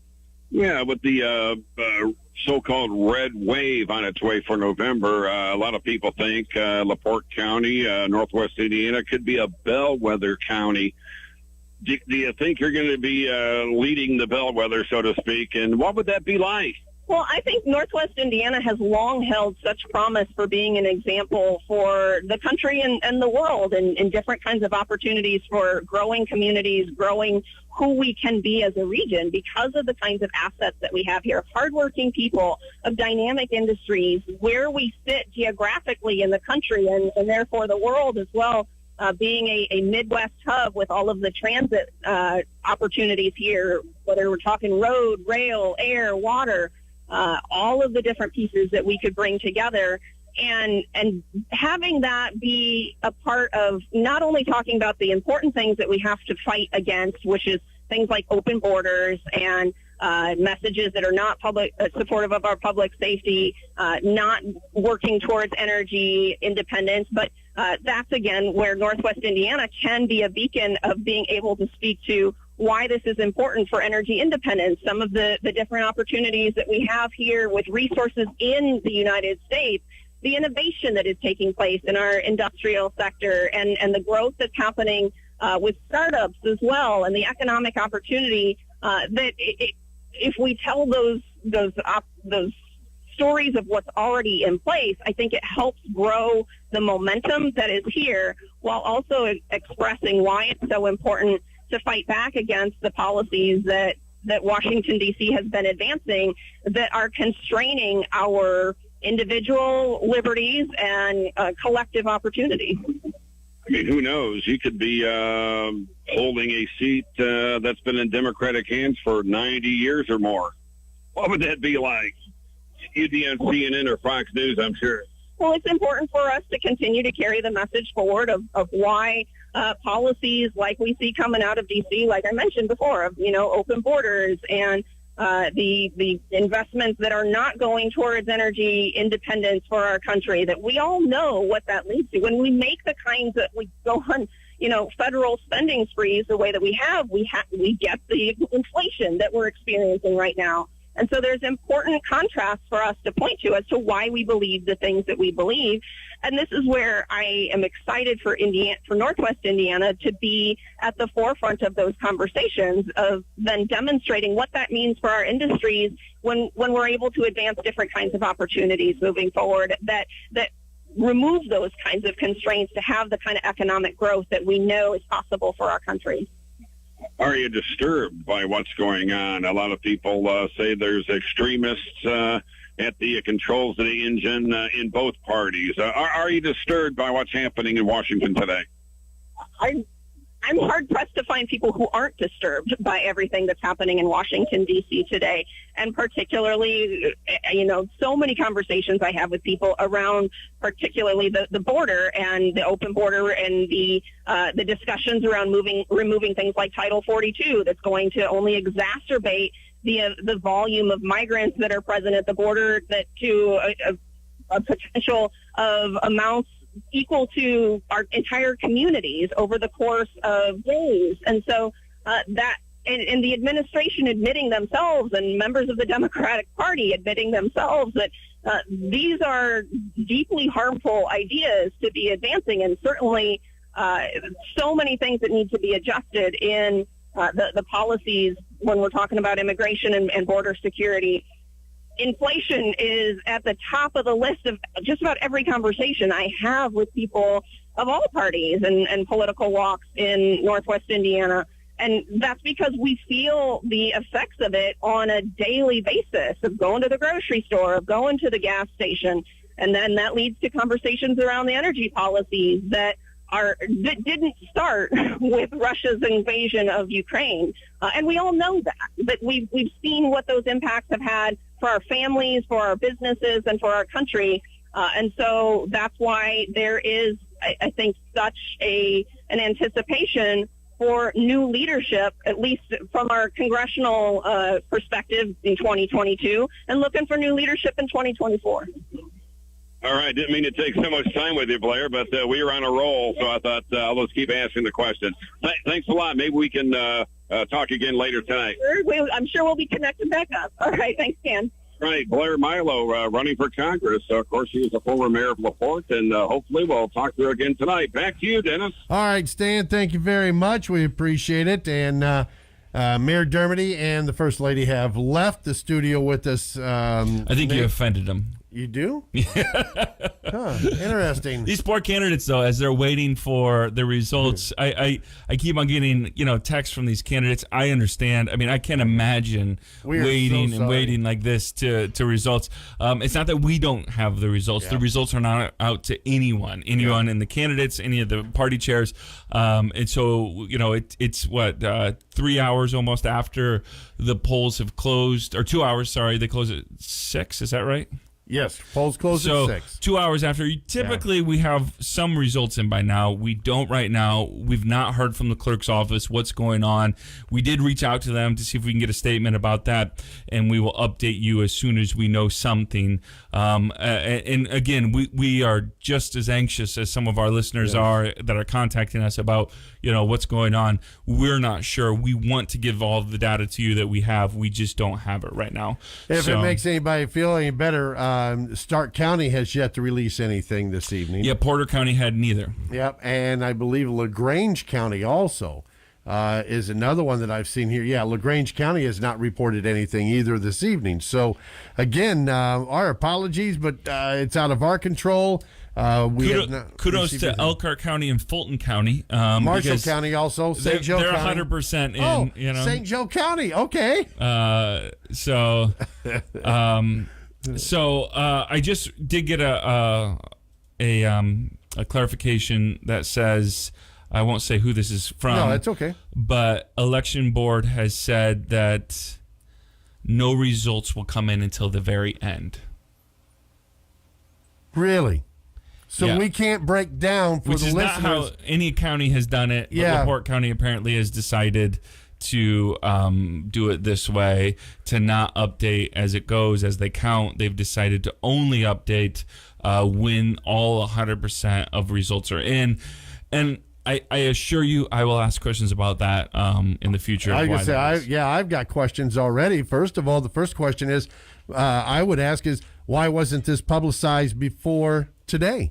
Yeah, with the so-called red wave on its way for November, a lot of people think LaPorte County, Northwest Indiana, could be a bellwether county. Do you think you're going to be leading the bellwether, so to speak, and what would that be like? Well, I think Northwest Indiana has long held such promise for being an example for the country and the world in different kinds of opportunities for growing communities, growing who we can be as a region because of the kinds of assets that we have here, hardworking people, of dynamic industries, where we sit geographically in the country and therefore the world as well, being a Midwest hub with all of the transit opportunities here, whether we're talking road, rail, air, water, all of the different pieces that we could bring together, and having that be a part of not only talking about the important things that we have to fight against, which is things like open borders and messages that are not supportive of our public safety, not working towards energy independence, but that's again where Northwest Indiana can be a beacon of being able to speak to why this is important for energy independence, some of the different opportunities that we have here with resources in the United States, the innovation that is taking place in our industrial sector, and the growth that's happening with startups as well, and the economic opportunity that if we tell those stories of what's already in place, I think it helps grow the momentum that is here, while also expressing why it's so important to fight back against the policies that Washington, D.C. has been advancing that are constraining our individual liberties and collective opportunity. I mean, who knows? You could be holding a seat that's been in Democratic hands for 90 years or more. What would that be like? You'd be on CNN or Fox News, I'm sure. Well, it's important for us to continue to carry the message forward of why policies like we see coming out of D.C., like I mentioned before, of, open borders and the investments that are not going towards energy independence for our country, that we all know what that leads to. When we make the kinds that we go on, federal spending sprees the way that we get the inflation that we're experiencing right now. And so there's important contrasts for us to point to as to why we believe the things that we believe. And this is where I am excited for Northwest Indiana to be at the forefront of those conversations, of then demonstrating what that means for our industries when we're able to advance different kinds of opportunities moving forward that remove those kinds of constraints to have the kind of economic growth that we know is possible for our country. Are you disturbed by what's going on? A lot of people say there's extremists at the controls of the engine in both parties. Are you disturbed by what's happening in Washington today? I'm hard-pressed to find people who aren't disturbed by everything that's happening in Washington, D.C. today, and particularly, so many conversations I have with people around particularly the border and the open border and the discussions around removing things like Title 42 that's going to only exacerbate the volume of migrants that are present at the border, that to a potential of amounts equal to our entire communities over the course of days. And so and the administration admitting themselves, and members of the Democratic Party admitting themselves, that these are deeply harmful ideas to be advancing, and certainly so many things that need to be adjusted in the policies when we're talking about immigration and border security. Inflation is at the top of the list of just about every conversation I have with people of all parties and political walks in Northwest Indiana. And that's because we feel the effects of it on a daily basis, of going to the grocery store, of going to the gas station. And then that leads to conversations around the energy policies that didn't start with Russia's invasion of Ukraine. And we all know that. But we've seen what those impacts have had for our families, for our businesses, and for our country. And so that's why there is, I think, such an anticipation for new leadership, at least from our congressional perspective in 2022, and looking for new leadership in 2024. All right, didn't mean to take so much time with you, Blair, but we were on a roll, so I thought I'll just keep asking the questions. Thanks a lot. Maybe we can talk again later tonight. Sure, I'm sure we'll be connected back up. All right, thanks, Ken. Right, Blair Milo running for Congress. So, of course, she was a former mayor of LaPorte, and hopefully we'll talk to her again tonight. Back to you, Dennis. All right, Stan, thank you very much. We appreciate it. And Mayor Dermody and the First Lady have left the studio with us. I think you offended them. You do? Huh, interesting. These poor candidates, though, as they're waiting for the results, I keep on getting texts from these candidates. I understand. I mean, I can't imagine waiting like this to results. It's not that we don't have the results. Yeah. The results are not out to anyone in the candidates, any of the party chairs. And so, it's what 3 hours almost after the polls have closed, or 2 hours. Sorry, they close at 6. Is that right? Yes, polls close at 6. 2 hours after. Typically, we have some results in by now. We don't right now. We've not heard from the clerk's office what's going on. We did reach out to them to see if we can get a statement about that, and we will update you as soon as we know something. And again, we are just as anxious as some of our listeners are that are contacting us about what's going on. We're not sure. We want to give all the data to you that we have. We just don't have it right now. If it makes anybody feel any better, Stark County has yet to release anything this evening. Yeah, Porter County had neither. Yep, and I believe LaGrange County also is another one that I've seen here. Yeah, LaGrange County has not reported anything either this evening. So, again, our apologies, but it's out of our control. Kudos to Elkhart County and Fulton County. Marshall County also. St. Joe County. They're 100% in. St. Joe County. Okay. So I just did get a clarification that says, I won't say who this is from. No, it's okay. But election board has said that no results will come in until the very end. Really? So we can't break down for the listeners. Which is not how any county has done it. But LaPorte County apparently has decided to do it this way, to not update as it goes, as they count. They've decided to only update when all 100% of results are in. And I assure you, I will ask questions about that in the future. I've got questions already. First of all, the first question is, I would ask is, why wasn't this publicized before today?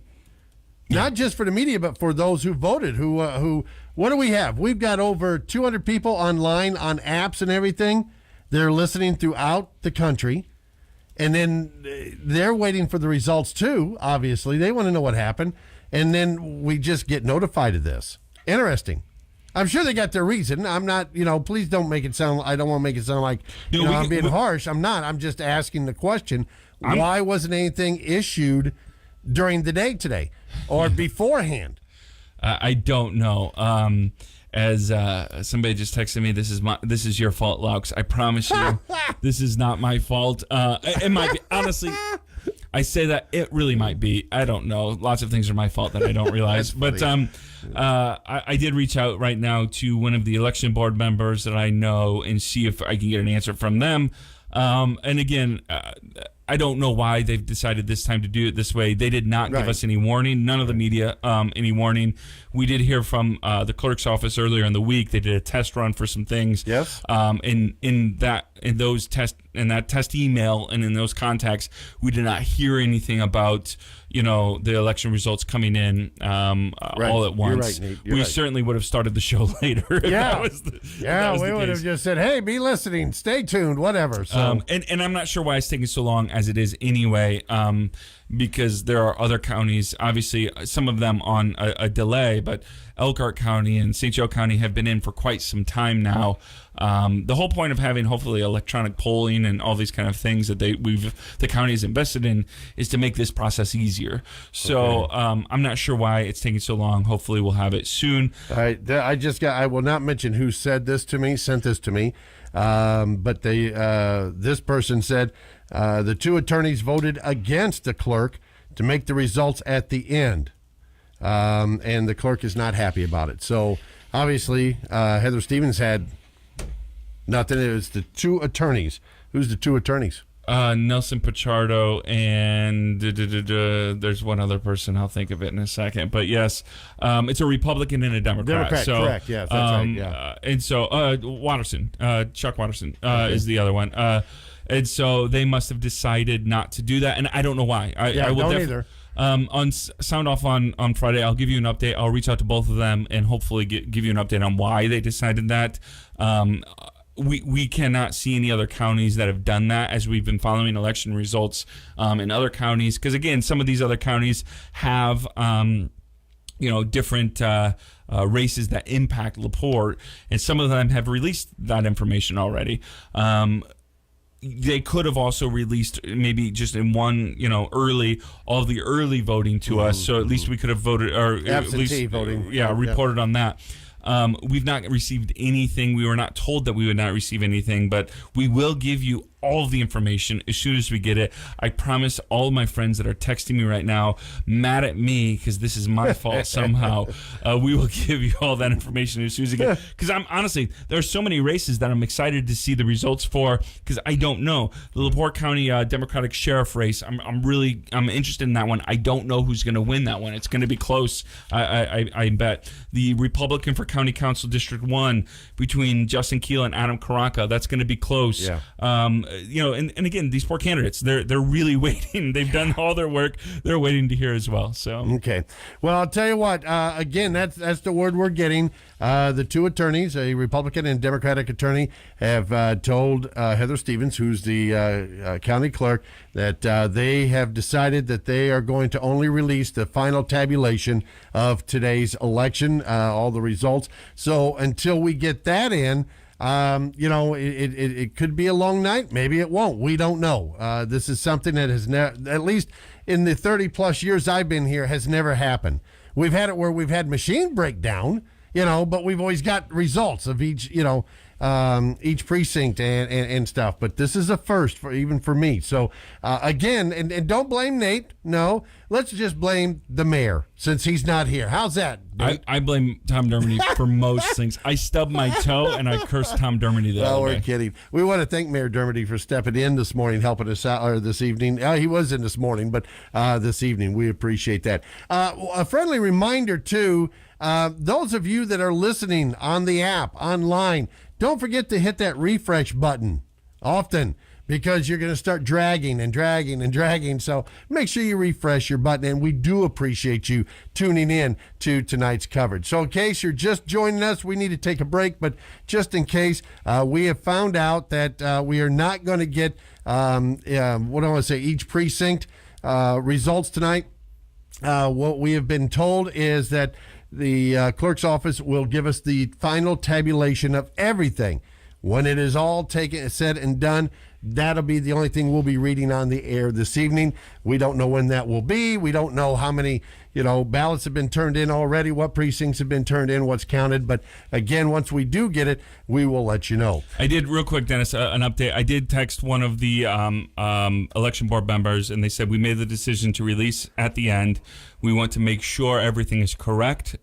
Not just for the media, but for those who voted. Who? What do we have? We've got over 200 people online on apps and everything. They're listening throughout the country, and then they're waiting for the results too. Obviously, they want to know what happened, and then we just get notified of this. Interesting. I'm sure they got their reason. I'm not, please don't make it sound. I don't want to make it sound like I'm being harsh. I'm not. I'm just asking the question. Why wasn't anything issued during the day today or beforehand? I don't know. As somebody just texted me, this is your fault, Loucks. I promise you, this is not my fault. It might be, honestly. I say that it really might be. I don't know. Lots of things are my fault that I don't realize. But I did reach out right now to one of the election board members that I know and see if I can get an answer from them. And again, I don't know why they've decided this time to do it this way. They did not give us any warning. None of the media any warning. We did hear from the clerk's office earlier in the week. They did a test run for some things. Yes. In that test email and in those contacts, we did not hear anything about the election results coming in all at once. You're right, Nate. We certainly would have started the show later. We would have just said, "Hey, be listening, stay tuned, whatever." So, and I'm not sure why it's taking so long as it is anyway, because there are other counties, obviously some of them on a delay, but Elkhart County and St. Joe County have been in for quite some time now. The whole point of having hopefully electronic polling and all these kind of things that the county has invested in is to make this process easier. So I'm not sure why it's taking so long. Hopefully we'll have it soon. I will not mention who sent this to me, but this person said the two attorneys voted against the clerk to make the results at the end. And the clerk is not happy about it. So obviously Heather Stevens had nothing. It was the two attorneys. Who's the two attorneys? Nelson Pichardo and there's one other person. I'll think of it in a second. But yes, it's a Republican and a Democrat. So, correct. Yes, that's right. Yeah. And so Watterson, Chuck Watterson is the other one. And so they must have decided not to do that. And I don't know why. I will don't either. On Sound Off on Friday, I'll give you an update. I'll reach out to both of them and hopefully give you an update on why they decided that. We cannot see any other counties that have done that as we've been following election results in other counties. Because, again, some of these other counties have, different races that impact LaPorte, and some of them have released that information already. They could have also released maybe just in one, early, all the early voting to us. So at least we could have voted, or absentee at least voting. Reported on that. We've not received anything. We were not told that we would not receive anything, but we will give you all of the information as soon as we get it. I promise all of my friends that are texting me right now, mad at me because this is my fault somehow, we will give you all that information as soon as we get it. Because honestly, there are so many races that I'm excited to see the results for, because I don't know. The LaPorte County Democratic Sheriff race, I'm interested in that one. I don't know who's going to win that one. It's going to be close, I bet. The Republican for County Council District 1 between Justin Keel and Adam Carranca, that's going to be close. Yeah. And again, these poor candidates, they're really waiting. They've done all their work. They're waiting to hear as well. So okay. Well, I'll tell you what. Again, that's the word we're getting. The two attorneys, a Republican and Democratic attorney, have told Heather Stevens, who's the county clerk, that they have decided that they are going to only release the final tabulation of today's election, all the results. So until we get that in, it could be a long night. Maybe it won't. We don't know. This is something that has never, at least in the 30 plus years I've been here, has never happened. We've had it where we've had machine breakdown, but we've always got results of each precinct and stuff. But this is a first even for me. So again, and don't blame Nate. No, let's just blame the mayor since he's not here. How's that? I blame Tom Dermody for most things. I stubbed my toe and I cursed Tom Dermody the other day. We're kidding. We want to thank Mayor Dermody for stepping in this morning, helping us out, or this evening. He was in this morning, but this evening we appreciate that. A friendly reminder too. Those of you that are listening on the app, online, don't forget to hit that refresh button often, because you're going to start dragging and dragging and dragging. So make sure you refresh your button, and we do appreciate you tuning in to tonight's coverage. So in case you're just joining us, we need to take a break, but just in case, we have found out that we are not going to get, each precinct results tonight. What we have been told is that the clerk's office will give us the final tabulation of everything. When it is all said and done, that'll be the only thing we'll be reading on the air this evening. We don't know when that will be. We don't know how many, ballots have been turned in already, what precincts have been turned in, what's counted. But again, once we do get it, we will let you know. I did, real quick, Dennis, an update. I did text one of the election board members, and they said we made the decision to release at the end. We want to make sure everything is correct.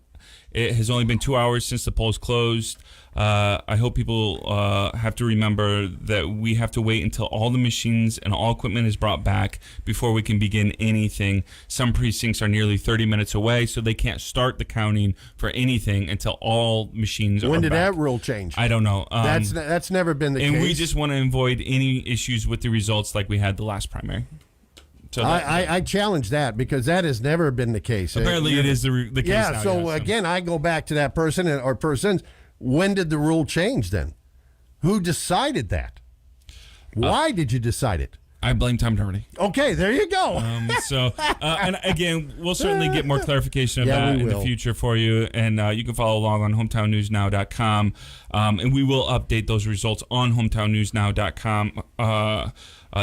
It has only been 2 hours since the polls closed. I hope people have to remember that we have to wait until all the machines and all equipment is brought back before we can begin anything. Some precincts are nearly 30 minutes away, so they can't start the counting for anything until all machines are back. When did that rule change? I don't know. That's never been the case. And we just want to avoid any issues with the results like we had the last primary. So I challenge that because that has never been the case. Apparently it is the case now. So Again, I go back to that person or persons. When did the rule change then? Who decided that? Why did you decide it? I blame Tom Hardy. Okay, there you go. And again, we'll certainly get more clarification of that in the future for you. And you can follow along on hometownnewsnow.com. And we will update those results on hometownnewsnow.com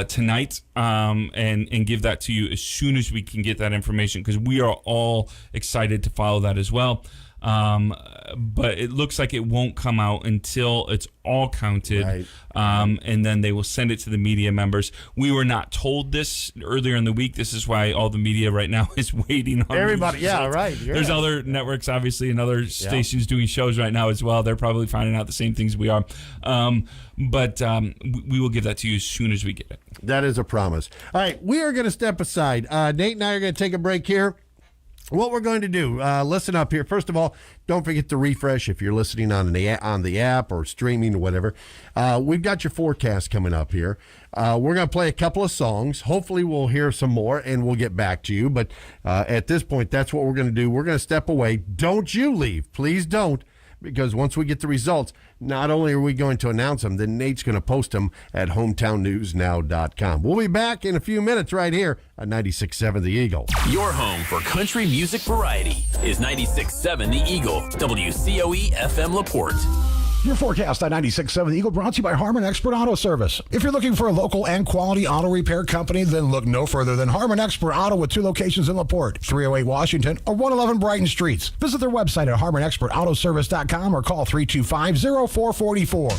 tonight and give that to you as soon as we can get that information, because we are all excited to follow that as well. But it looks like it won't come out until it's all counted, right. And then they will send it to the media members. We were not told this earlier in the week. This is why all the media right now is waiting on everybody. Yeah, right. Yeah. There's other networks, obviously, and other stations doing shows right now as well. They're probably finding out the same things we are. But we will give that to you as soon as we get it. That is a promise. All right, we are going to step aside. Nate and I are going to take a break here. What we're going to do, listen up here. First of all, don't forget to refresh if you're listening on the app or streaming or whatever. We've got your forecast coming up here. We're going to play a couple of songs. Hopefully we'll hear some more and we'll get back to you. But at this point, that's what we're going to do. We're going to step away. Don't you leave. Please don't. Because once we get the results, not only are we going to announce them, then Nate's going to post them at hometownnewsnow.com. We'll be back in a few minutes right here on 96.7 The Eagle. Your home for country music variety is 96.7 The Eagle, WCOE FM LaPorte. Your forecast on 96.7 The Eagle brought to you by Harmon Expert Auto Service. If you're looking for a local and quality auto repair company, then look no further than Harmon Expert Auto with 2 locations in LaPorte, 308 Washington or 111 Brighton Streets. Visit their website at harmonexpertautoservice.com or call 325-0444.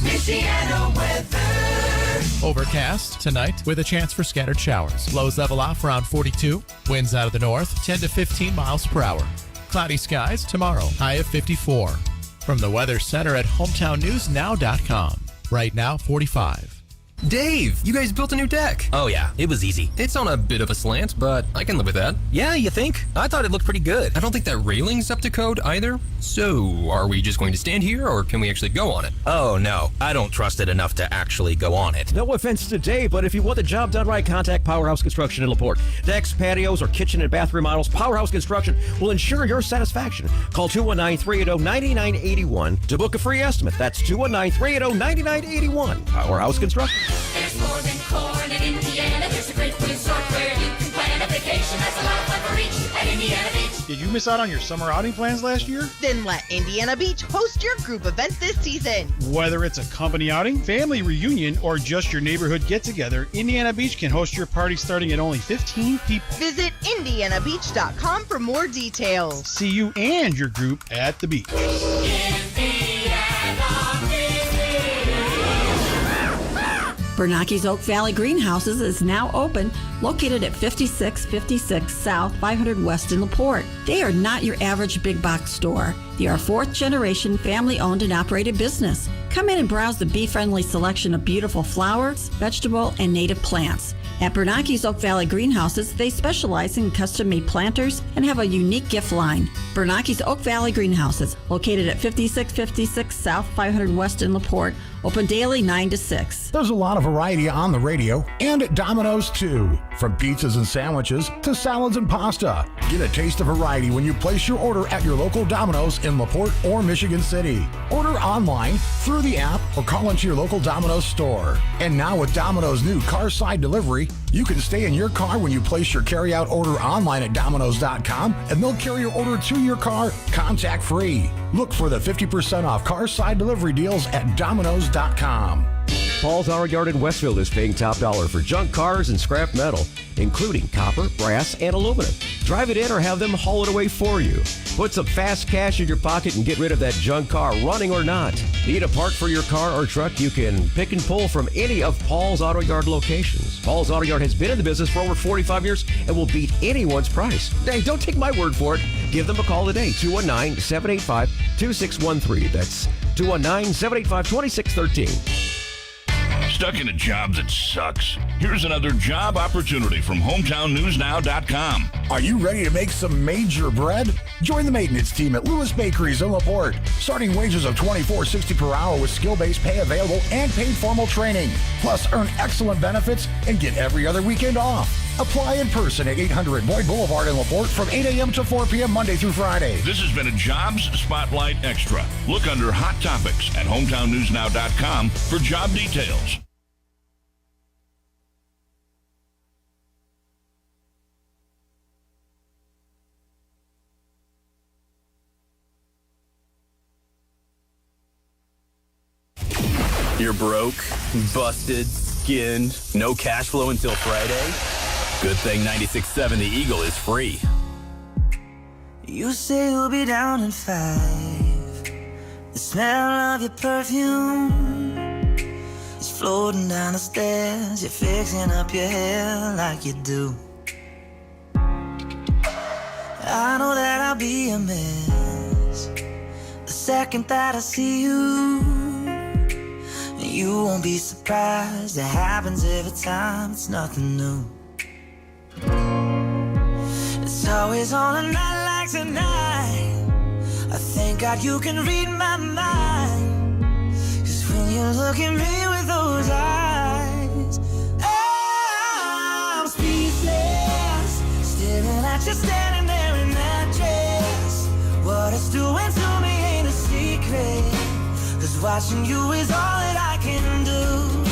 Michiana weather. Overcast tonight with a chance for scattered showers. Lows level off around 42. Winds out of the north 10 to 15 miles per hour. Cloudy skies tomorrow, high of 54. From the Weather Center at hometownnewsnow.com. Right now, 45. Dave, you guys built a new deck. Oh yeah, it was easy. It's on a bit of a slant, but I can live with that. Yeah, you think? I thought it looked pretty good. I don't think that railing's up to code either. So, are we just going to stand here, or can we actually go on it? Oh no, I don't trust it enough to actually go on it. No offense to Dave, but if you want the job done right, contact Powerhouse Construction in LaPorte. Decks, patios, or kitchen and bath remodels, Powerhouse Construction will ensure your satisfaction. Call 219-380-9981 to book a free estimate. That's 219-380-9981. Powerhouse Construction. There's more than corn in Indiana. There's a great resort where you can plan a vacation. That's a lot of fun for each at Indiana Beach. Did you miss out on your summer outing plans last year? Then let Indiana Beach host your group event this season. Whether it's a company outing, family reunion, or just your neighborhood get-together, Indiana Beach can host your party starting at only 15 people. Visit indianabeach.com for more details. See you and your group at the beach. Bernanke's Oak Valley Greenhouses is now open, located at 5656 South, 500 West in LaPorte. They are not your average big box store. They are a 4th-generation, family-owned and operated business. Come in and browse the bee-friendly selection of beautiful flowers, vegetable, and native plants. At Bernanke's Oak Valley Greenhouses, they specialize in custom-made planters and have a unique gift line. Bernanke's Oak Valley Greenhouses, located at 5656 South, 500 West in LaPorte, open daily 9 to 6. There's a lot of variety on the radio and at Domino's too. From pizzas and sandwiches to salads and pasta. Get a taste of variety when you place your order at your local Domino's in LaPorte or Michigan City. Order online, through the app, or call into your local Domino's store. And now with Domino's new car-side delivery, you can stay in your car when you place your carry-out order online at Domino's.com, and they'll carry your order to your car contact-free. Look for the 50% off car-side delivery deals at Domino's.com. Paul's Auto Yard in Westfield is paying top dollar for junk cars and scrap metal, including copper, brass, and aluminum. Drive it in or have them haul it away for you. Put some fast cash in your pocket and get rid of that junk car, running or not. Need a part for your car or truck? You can pick and pull from any of Paul's Auto Yard locations. Paul's Auto Yard has been in the business for over 45 years and will beat anyone's price. Hey, don't take my word for it. Give them a call today, 219-785-2613. That's 219-785-2613. Stuck in a job that sucks? Here's another job opportunity from HometownNewsNow.com. Are you ready to make some major bread? Join the maintenance team at Lewis Bakeries in LaPorte. Starting wages of $24.60 per hour with skill-based pay available and paid formal training. Plus, earn excellent benefits and get every other weekend off. Apply in person at 800 Boyd Boulevard in LaPorte from 8 a.m. to 4 p.m. Monday through Friday. This has been a Jobs Spotlight Extra. Look under Hot Topics at HometownNewsNow.com for job details. You're broke, busted, skinned, no cash flow until Friday? Good thing 96.7 The Eagle is free. You say you'll be down in 5. The smell of your perfume is floating down the stairs. You're fixing up your hair like you do. I know that I'll be a mess the second that I see you. You won't be surprised, it happens every time, it's nothing new. It's always on a night like tonight. I thank God you can read my mind. Cause when you look at me with those eyes, I'm speechless, staring at you standing there in that dress. What it's doing to me ain't a secret, cause watching you is all that I can do.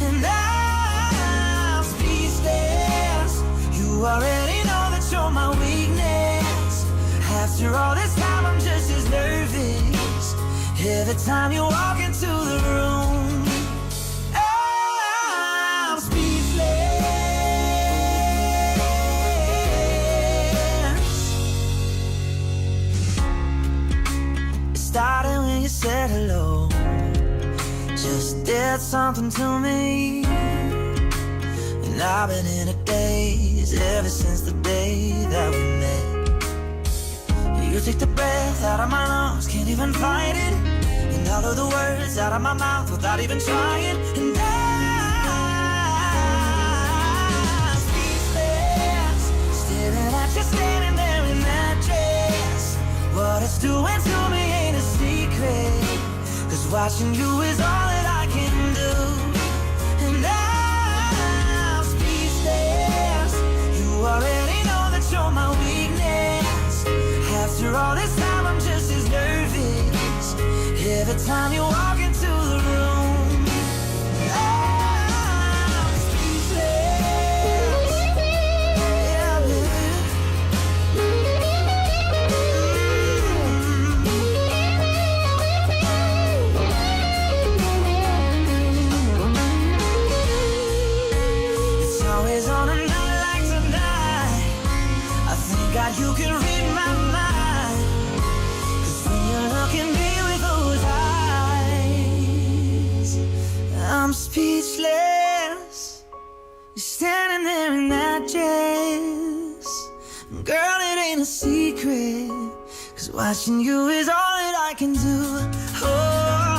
And I'm speechless. You already know that you're my weakness. After all this time I'm just as nervous every time you walk into the room. I'm speechless. It started when you said hello. Just did something to me. And I've been in a daze ever since the day that we met. You take the breath out of my lungs, can't even fight it. And all of the words out of my mouth without even trying. And I'm speechless, staring at you standing there in that dress. What it's doing to me ain't a secret, cause watching you is all that I can do. And I'm speechless. You already know that you're my weakness. After all this time I'm just as nervous every time you walk into the room. I'm speechless. Yeah, it's always on a night like tonight. I thank God you can read my mind. Cause when you look at me with those eyes, I'm speechless. You're standing there in that dress. Girl, it ain't a secret, cause watching you is all that I can do.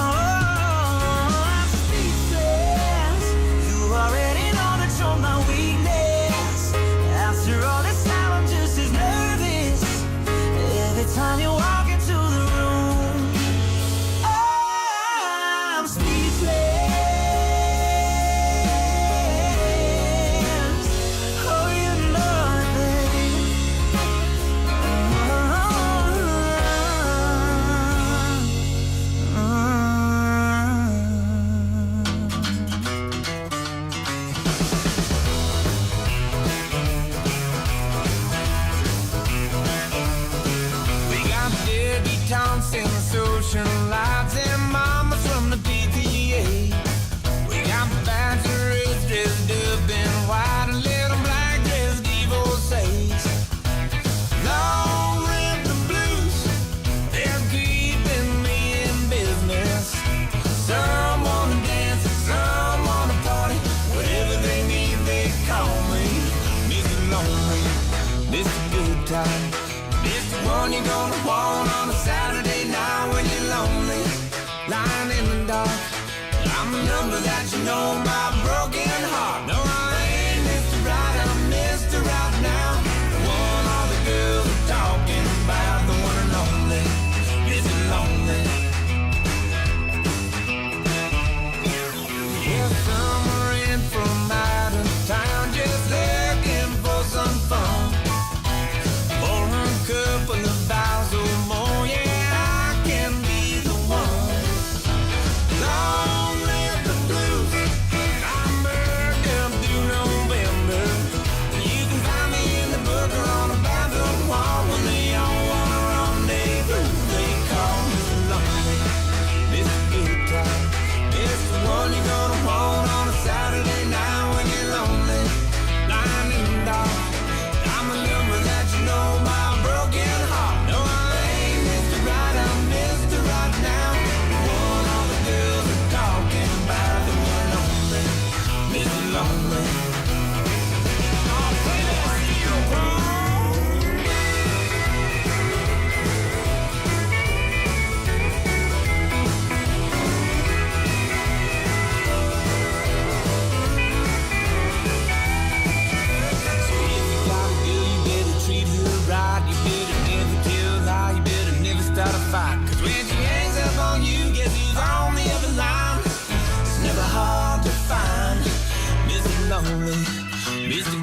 I'm speechless. You already know that you're my weakness. After all this time I'm just as nervous every time you walk into the room. I'm speechless. Oh, you know it, baby.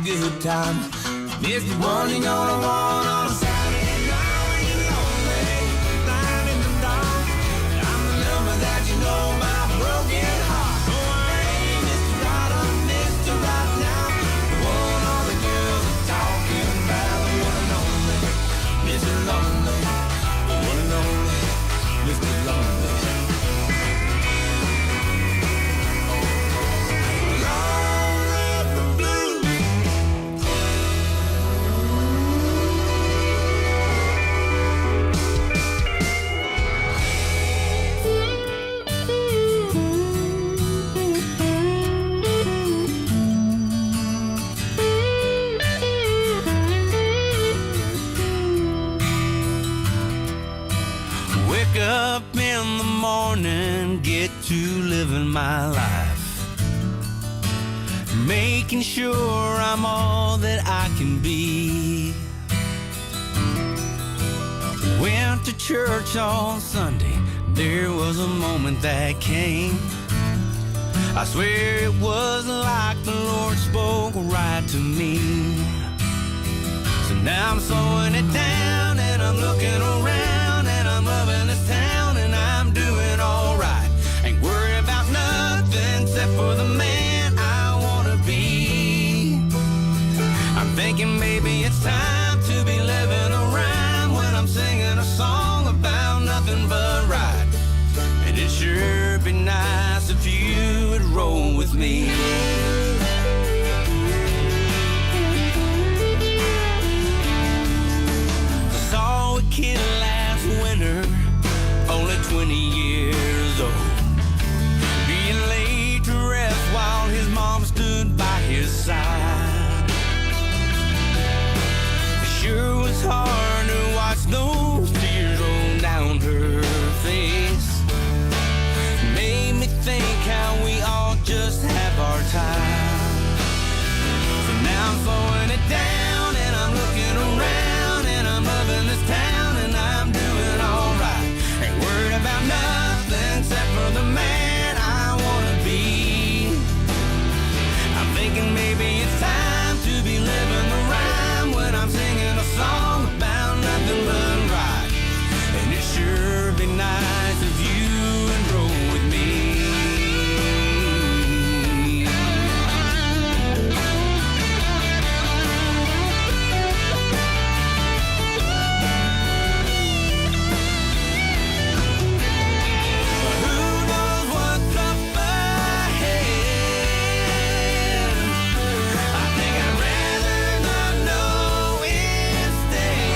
good time. It's the one you're gonna want on a Saturday night when you're lonely, lying in the dark. I'm the number that you know, my broken heart. Oh, I ain't Mr. Right, I'm Mr. Right now. The one all the girls are talking about, the one and only Mr. Lonely, the one and only Mr. Lonely. Wake up in the morning, get to living my life, making sure I'm all that I can be. Went to church on Sunday, there was a moment that came. I swear it was like the Lord spoke right to me. So now I'm slowing it down and I'm looking around and I'm loving this town and I'm doing alright. Ain't worried about nothing except for the man I wanna be. I'm thinking maybe it's time to be living around when I'm singing a song about nothing but right. And it sure be nice if you would roll with me. Saw a kid last winter, only 20 years old, being laid to rest while his mom stood by his side. It sure was hard to watch those tears roll down her face. Made me think how we all just have our time. So now I'm slowing it down and I'm looking around and I'm loving this town and I'm doing alright. Ain't worried about nothing except for the man I wanna be. I'm thinking maybe it's time to be living the rhyme when I'm singing a song about nothing but right. And it sure be nice if you would roll with me. Who knows what's up ahead? I think I'd rather not know instead.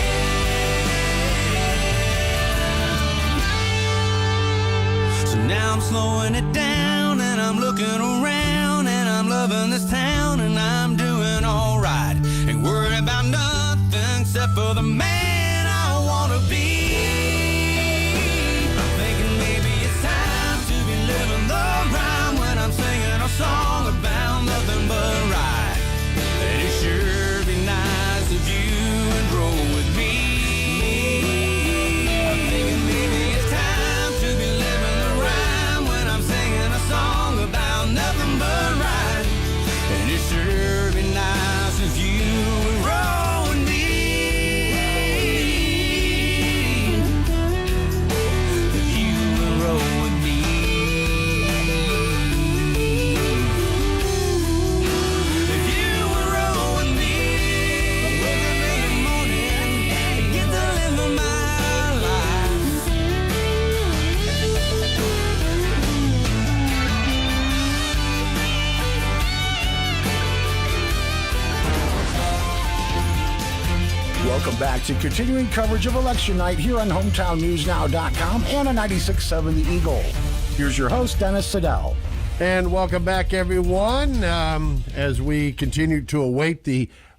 So now I'm slowing it down and I'm looking around and I'm loving this town and I'm doing alright. Ain't worried about nothing except for the man I wanna be. I'm thinking maybe it's time to be living the rhyme when I'm singing a song about nothing but right. And it sure be nice if you would roll with me. I'm thinking maybe it's time to be living the rhyme when I'm singing a song about nothing but right. And it sure be nice if you would roll with me. If you would roll with me. If you would roll with me. Wake up in the morning and get to living my life. Welcome back to continuing coverage of election night here on HometownNewsNow.com and on 96.7 The Eagle. Here's your host, Dennis Siddall. And welcome back, everyone. As we continue to await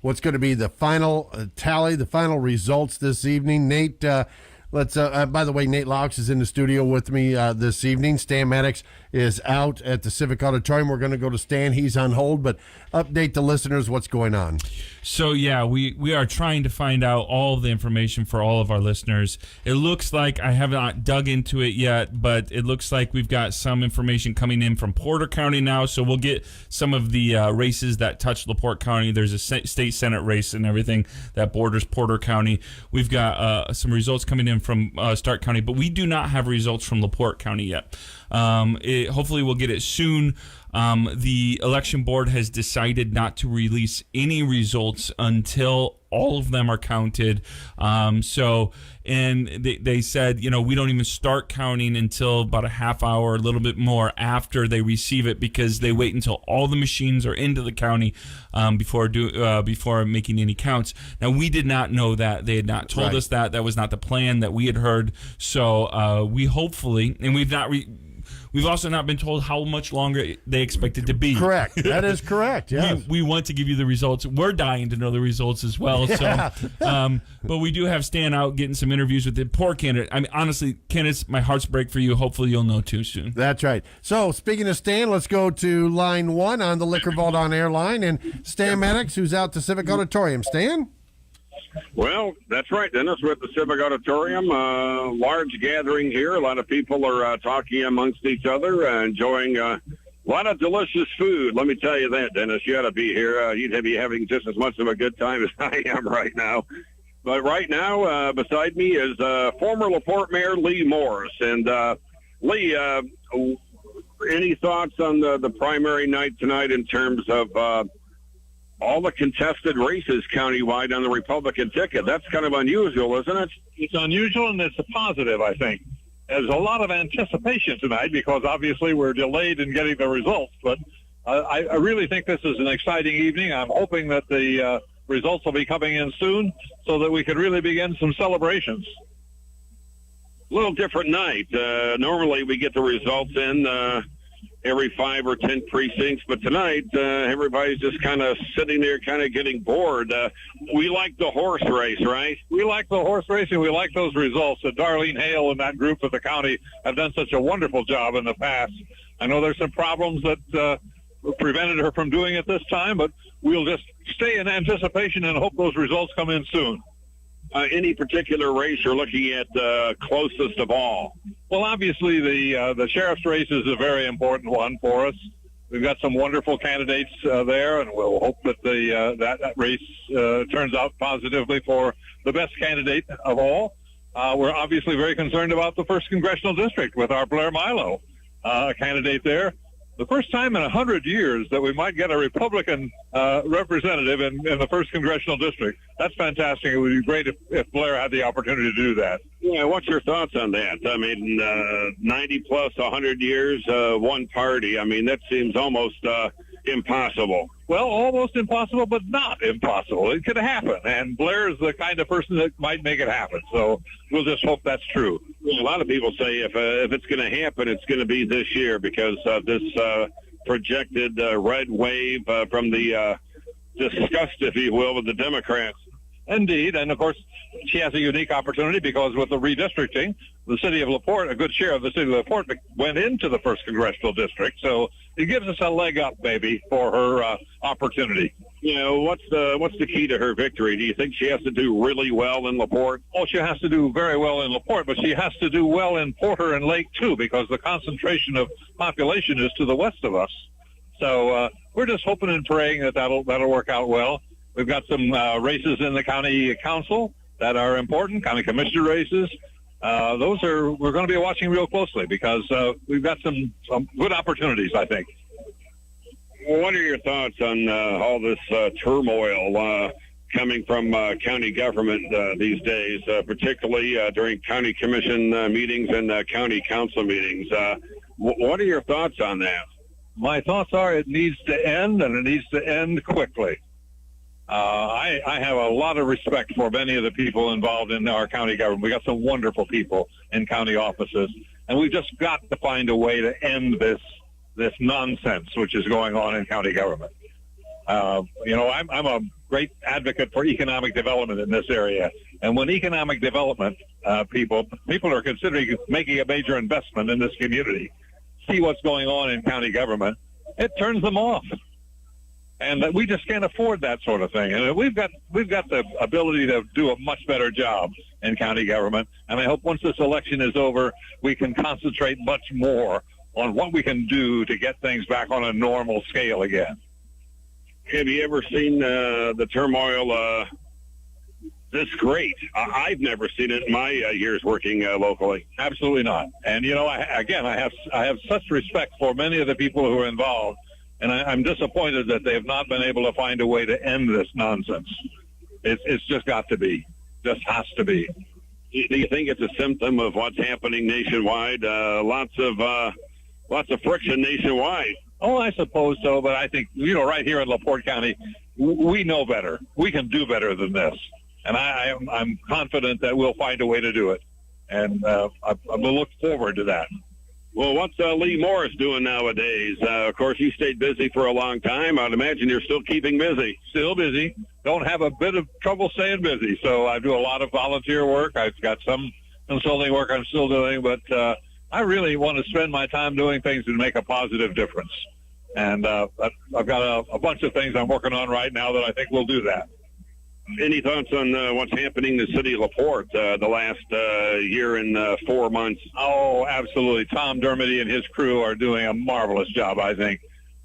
what's going to be the final tally, the final results this evening. Nate, Let's. By the way, Nate Loucks is in the studio with me this evening. Stan Maddux is out at the Civic Auditorium. We're going to go to Stan. He's on hold, but update the listeners what's going on. So, yeah, we are trying to find out all of the information for all of our listeners. It looks like, I have not dug into it yet, but it looks like we've got some information coming in from Porter County now, so we'll get some of the races that touch LaPorte County. There's a state Senate race and everything that borders Porter County. We've got some results coming in from Stark County, but we do not have results from LaPorte County yet. Hopefully we'll get it soon. The election board has decided not to release any results until all of them are counted. And they said, we don't even start counting until about a half hour, a little bit more after they receive it, because they wait until all the machines are into the county before making any counts. Now, we did not know that. They had not told us that. That was not the plan that we had heard. So we hopefully, and we've also not been told how much longer they expect it to be. Correct. That is correct. Yes. We want to give you the results. We're dying to know the results as well. Yeah. So, but we do have Stan out getting some interviews with the poor candidate. I mean, honestly, candidates, my heart's break for you. Hopefully you'll know too soon. That's right. So, speaking of Stan, let's go to line 1 on the Liquor Vault on Air line. And Stan Maddux, who's out to Civic Auditorium. Stan? Well, that's right, Dennis. We're at the Civic Auditorium. Large gathering here. A lot of people are talking amongst each other, enjoying a lot of delicious food. Let me tell you that, Dennis. You ought to be here. You'd be having just as much of a good time as I am right now. But right now, beside me is former LaPorte Mayor Lee Morris. And, Lee, any thoughts on the primary night tonight in terms of all the contested races countywide on the Republican ticket? That's kind of unusual, isn't it? It's unusual, and it's a positive, I think. There's a lot of anticipation tonight because obviously we're delayed in getting the results. But I really think this is an exciting evening. I'm hoping that the results will be coming in soon so that we could really begin some celebrations. A little different night. Normally we get the results in every 5 or 10 precincts, but tonight everybody's just kind of sitting there kind of getting bored. We like the horse race, right? We like the horse race, and we like those results. Darlene Hale and that group of the county have done such a wonderful job in the past. I know there's some problems that prevented her from doing it this time, but we'll just stay in anticipation and hope those results come in soon. Any particular race you're looking at closest of all? Well, obviously the sheriff's race is a very important one for us. We've got some wonderful candidates there, and we'll hope that that race turns out positively for the best candidate of all. We're obviously very concerned about the 1st Congressional District with our Blair Milo candidate there. The first time in 100 years that we might get a Republican representative in the 1st Congressional District. That's fantastic. It would be great if Blair had the opportunity to do that. Yeah, what's your thoughts on that? I mean, 90 plus 100 years, one party. I mean, that seems almost impossible. Well, almost impossible, but not impossible. It could happen, and Blair is the kind of person that might make it happen. So we'll just hope that's true. A lot of people say if it's going to happen, it's going to be this year because of this projected red wave from the disgust, if you will, with the Democrats. Indeed, and of course, she has a unique opportunity because with the redistricting, the city of LaPorte, a good share of the city of LaPorte went into the 1st Congressional District. So it gives us a leg up, maybe, for her opportunity. You know, what's the key to her victory? Do you think she has to do really well in LaPorte? Oh, she has to do very well in LaPorte, but she has to do well in Porter and Lake, too, because the concentration of population is to the west of us. So we're just hoping and praying that that'll work out well. We've got some races in the county council that are important, county commissioner races. We're going to be watching real closely because we've got some good opportunities, I think. What are your thoughts on all this turmoil coming from county government these days, particularly during county commission meetings and county council meetings? What are your thoughts on that? My thoughts are it needs to end, and it needs to end quickly. I have a lot of respect for many of the people involved in our county government. We got some wonderful people in county offices, and we've just got to find a way to end this nonsense which is going on in county government. I'm a great advocate for economic development in this area. And when economic development people are considering making a major investment in this community, see what's going on in county government, it turns them off. And we just can't afford that sort of thing. And we've got the ability to do a much better job in county government. And I hope once this election is over, we can concentrate much more on what we can do to get things back on a normal scale again. Have you ever seen the turmoil this great? I've never seen it in my years working locally. Absolutely not. And I have such respect for many of the people who are involved, and I'm disappointed that they have not been able to find a way to end this nonsense. It's just got to be, just has to be. Do you think it's a symptom of what's happening nationwide? Lots of friction nationwide. Oh, I suppose so, but I think, right here in LaPorte County, we know better. We can do better than this. And I'm confident that we'll find a way to do it. And I look forward to that. Well, what's Lee Morris doing nowadays? Of course, you stayed busy for a long time. I'd imagine you're still keeping busy. Still busy. Don't have a bit of trouble staying busy. So I do a lot of volunteer work. I've got some consulting work I'm still doing, but I really want to spend my time doing things that make a positive difference. And I've got a bunch of things I'm working on right now that I think will do that. Any thoughts on what's happening in the city of LaPorte the last year and 4 months? Oh, absolutely. Tom Dermody and his crew are doing a marvelous job, I think,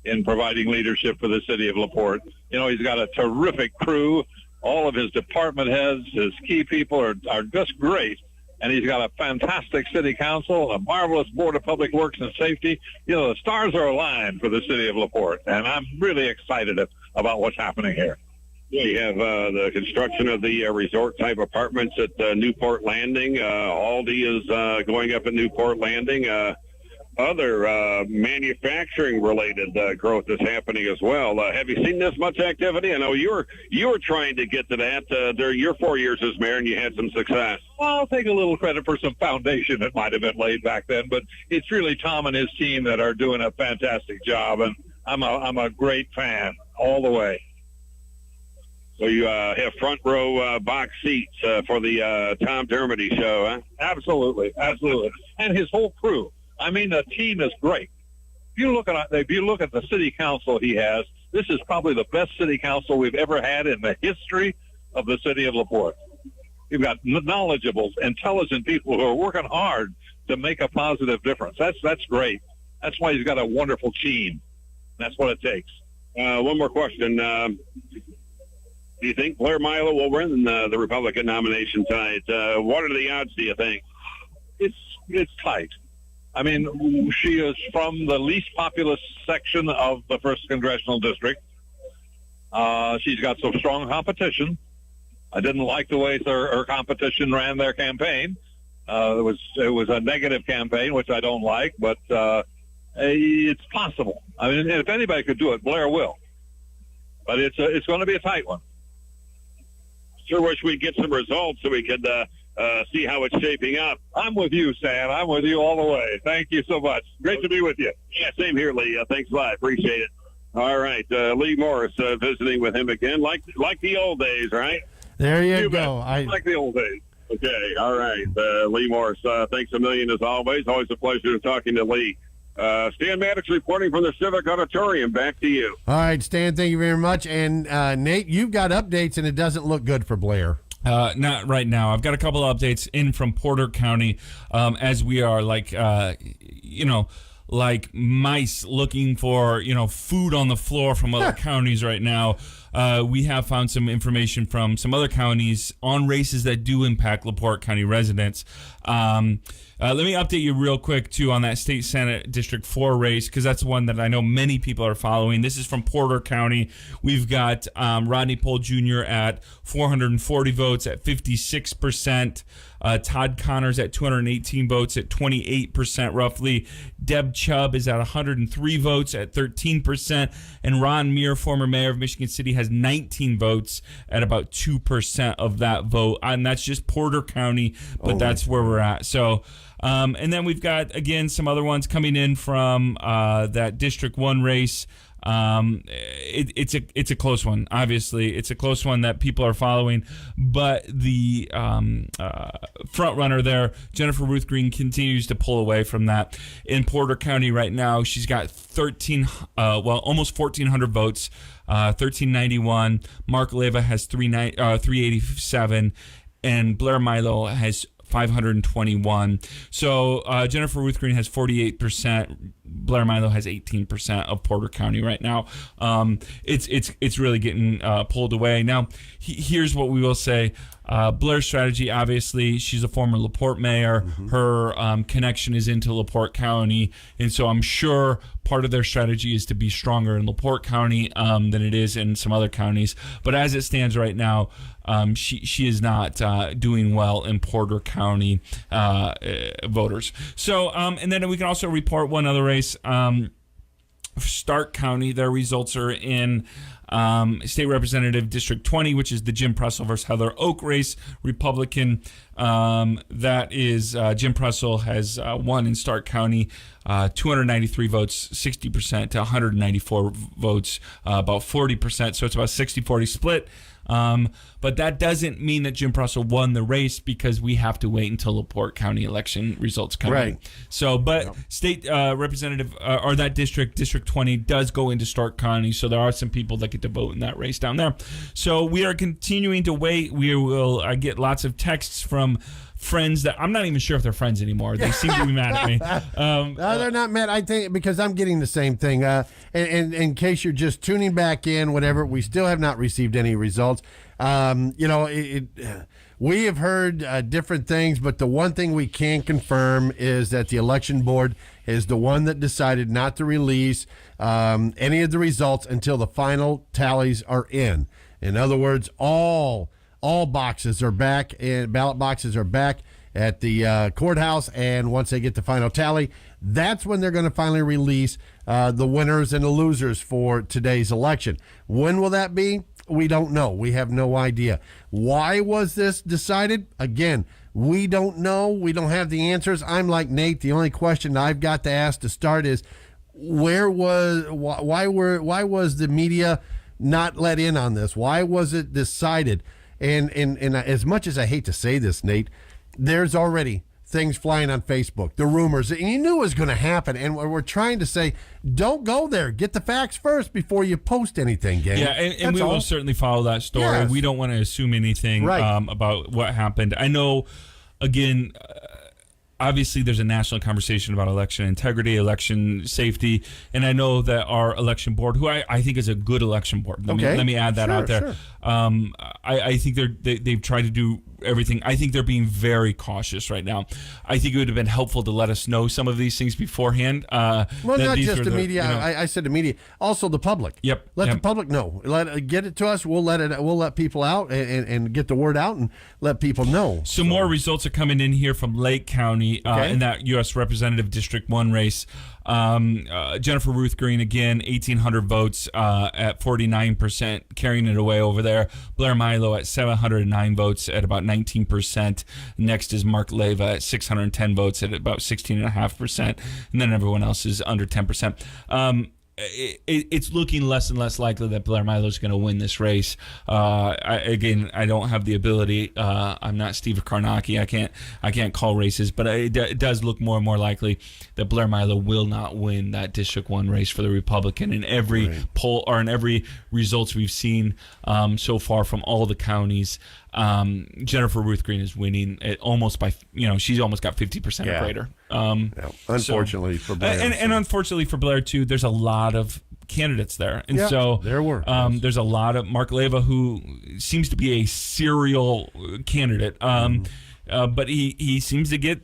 in providing leadership for the city of LaPorte. He's got a terrific crew. All of his department heads, his key people are just great. And he's got a fantastic city council, a marvelous board of public works and safety. The stars are aligned for the city of LaPorte, and I'm really excited about what's happening here. You have the construction of the resort-type apartments at Newport Landing. Aldi is going up at Newport Landing. Other manufacturing-related growth is happening as well. Have you seen this much activity? I know you were trying to get to that during your 4 years as mayor, and you had some success. Well, I'll take a little credit for some foundation that might have been laid back then, but it's really Tom and his team that are doing a fantastic job, and I'm a great fan all the way. So you have front row box seats for the Tom Dermody show, huh? Absolutely, absolutely, and his whole crew. I mean, the team is great. If you look at the city council he has, this is probably the best city council we've ever had in the history of the city of LaPorte. You've got knowledgeable, intelligent people who are working hard to make a positive difference. That's great. That's why he's got a wonderful team. That's what it takes. One more question. Do you think Blair Milo will win the Republican nomination tonight? What are the odds, do you think? It's tight. I mean, she is from the least populous section of the 1st Congressional District. She's got some strong competition. I didn't like the way her competition ran their campaign. It was a negative campaign, which I don't like, but it's possible. I mean, if anybody could do it, Blair will. But it's going to be a tight one. Sure wish we'd get some results so we could see how it's shaping up. I'm with you, Sam. I'm with you all the way. Thank you so much. Great to be with you. Yeah, same here, Lee. Thanks a lot. Appreciate it. All right, Lee Morris visiting with him again, like the old days, right? There you go. Like the old days. Okay, all right. Lee Morris, thanks a million as always. Always a pleasure talking to Lee. Stan Maddux reporting from the Civic Auditorium. Back to you. All right, Stan, thank you very much. And Nate, you've got updates, and it doesn't look good for Blair. Not right now. I've got a couple of updates in from Porter County as we are like mice looking for, food on the floor from other counties right now. We have found some information from some other counties on races that do impact LaPorte County residents. Let me update you real quick, too, on that State Senate District 4 race, because that's one that I know many people are following. This is from Porter County. We've got Rodney Pohl Jr. at 440 votes at 56%. Todd Connors at 218 votes at 28% roughly. Deb Chubb is at 103 votes at 13%. And Ron Muir, former mayor of Michigan City, has 19 votes at about 2% of that vote. And that's just Porter County, but that's where we're at. So, and then we've got, again, some other ones coming in from that District 1 race. It's a close one. Obviously, it's a close one that people are following. But the front runner there, Jennifer Ruth Green, continues to pull away from that. In Porter County right now, she's got almost 1,400 votes, 1,391. Mark Leyva has 387, and Blair Milo has 521. So Jennifer Ruth Green has 48%. Blair Milo has 18% of Porter County right now. It's really getting pulled away. Now, here's what we will say. Blair's strategy, obviously, she's a former LaPorte mayor. Her connection is into LaPorte County, and so I'm sure part of their strategy is to be stronger in LaPorte County than it is in some other counties. But as it stands right now, she is not doing well in Porter County voters. So, and then we can also report one other race. Stark County, their results are in State Representative District 20, which is the Jim Pressel versus Heather Oak race, Republican. That is Jim Pressel has won in Stark County, 293 votes, 60% to 194 votes, about 40%. So it's about 60-40 split. But that doesn't mean that Jim Pressel won the race, because we have to wait until LaPorte County election results come in. So, but state representative or that District 20 does go into Stark County, so there are some people that get to vote in that race down there. So we are continuing to wait. We will get lots of texts from friends that I'm not even sure if they're friends anymore. They seem to be mad at me. No, they're not mad. I think because I'm getting the same thing. And in case you're just tuning back in, whatever, we still have not received any results. We have heard different things, but the one thing we can confirm is that the election board is the one that decided not to release any of the results until the final tallies are in. In other words, all boxes are back, and ballot boxes are back at the courthouse, and once they get the final tally, that's when they're going to finally release the winners and the losers for today's election. When will that be? We don't know. We have no idea. Why was this decided? Again, we don't know. We don't have the answers. I'm like Nate. The only question I've got to ask to start is, why was the media not let in on this? Why was it decided? And as much as I hate to say this, Nate, there's already things flying on Facebook, the rumors, and you knew it was going to happen. And we're trying to say, don't go there. Get the facts first before you post anything, gang. Yeah, and we will certainly follow that story. Yes. We don't want to assume anything about what happened. I know, again, obviously there's a national conversation about election integrity, election safety, and I know that our election board, who I think is a good election board, let me add that out there. Sure. I think they've tried to do everything. I think they're being very cautious right now. I think it would have been helpful to let us know some of these things beforehand. Well, not just the media. I said the media, also the public. Yep. Let the public know. Get it to us. We'll let people out and get the word out and let people know. Some more results are coming in here from Lake County in that U.S. Representative District 1 race. Jennifer Ruth Green, again, 1,800 votes at 49%, carrying it away over there. Blair Milo at 709 votes at about 19%. Next is Mark Leyva at 610 votes at about 16.5%. And then everyone else is under 10%. It's looking less and less likely that Blair Milo is going to win this race. I don't have the ability. I'm not Steve Karnacki. I can't call races, but it does look more and more likely that Blair Milo will not win that District 1 race for the Republican. In every poll or in every results we've seen so far from all the counties, Jennifer Ruth Green is winning it almost by, she's almost got 50% or greater. Unfortunately for Blair. And unfortunately for Blair, too, there's a lot of candidates there. And there were. There's a lot of Mark Leyva, who seems to be a serial candidate. But he seems to get,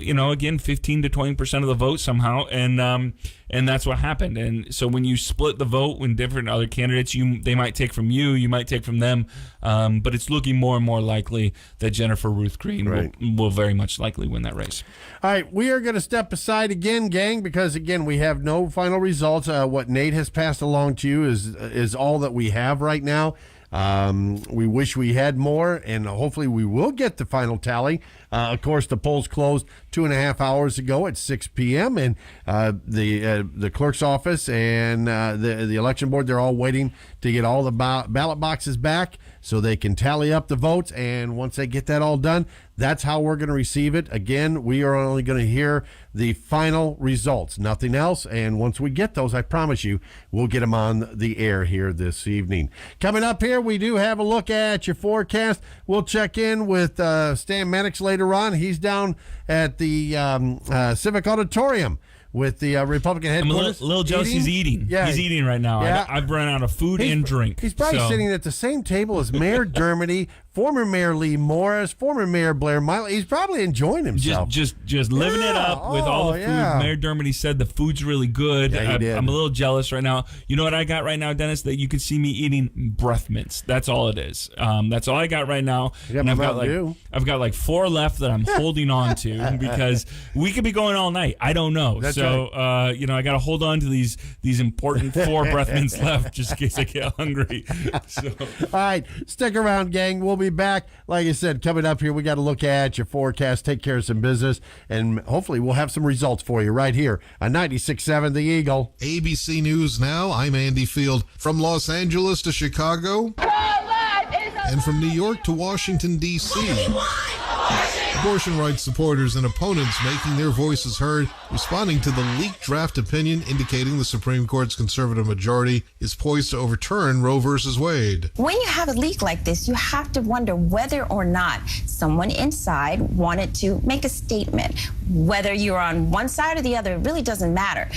again, 15 to 20% of the vote somehow, and that's what happened. And so when you split the vote when different other candidates, they might take from you might take from them, but it's looking more and more likely that Jennifer Ruth Green will very much likely win that race. All right, we are going to step aside again, gang, because again we have no final results. What Nate has passed along to you is all that we have right now. We wish we had more, and hopefully we will get the final tally. Of course, the polls closed 2.5 hours ago at 6 p.m., and the clerk's office and the election board, they're all waiting to get all the ballot boxes back so they can tally up the votes. And once they get that all done, that's how we're going to receive it. Again, we are only going to hear the final results, nothing else. And once we get those, I promise you, we'll get them on the air here this evening. Coming up here, we do have a look at your forecast. We'll check in with Stan Maddux later on. He's down at the Civic Auditorium with the Republican headquarters. I'm a little jealous he's eating. Yeah. He's eating right now. Yeah. I've run out of food and drink. He's probably sitting at the same table as Mayor Dermody, former Mayor Lee Morris, former Mayor Blair Miley. He's probably enjoying himself. Just living it up with all the food. Yeah. Mayor Dermody said the food's really good. Yeah, he did. I'm a little jealous right now. You know what I got right now, Dennis? That you could see me eating breath mints. That's all it is. That's all I got right now. And I've got like 4 left that I'm holding on to because we could be going all night. I don't know. That's so right. I got to hold on to these important 4 breath mints left just in case I get hungry. So. All right, stick around, gang. We'll be back. Like I said, coming up here, we got to look at your forecast, take care of some business, and hopefully we'll have some results for you right here on 96.7 The Eagle. ABC News Now, I'm Andy Field. From Los Angeles to Chicago, and from New York to Washington, D.C. Abortion rights supporters and opponents making their voices heard, responding to the leaked draft opinion indicating the Supreme Court's conservative majority is poised to overturn Roe v. Wade. When you have a leak like this, you have to wonder whether or not someone inside wanted to make a statement. Whether you're on one side or the other, it really doesn't matter.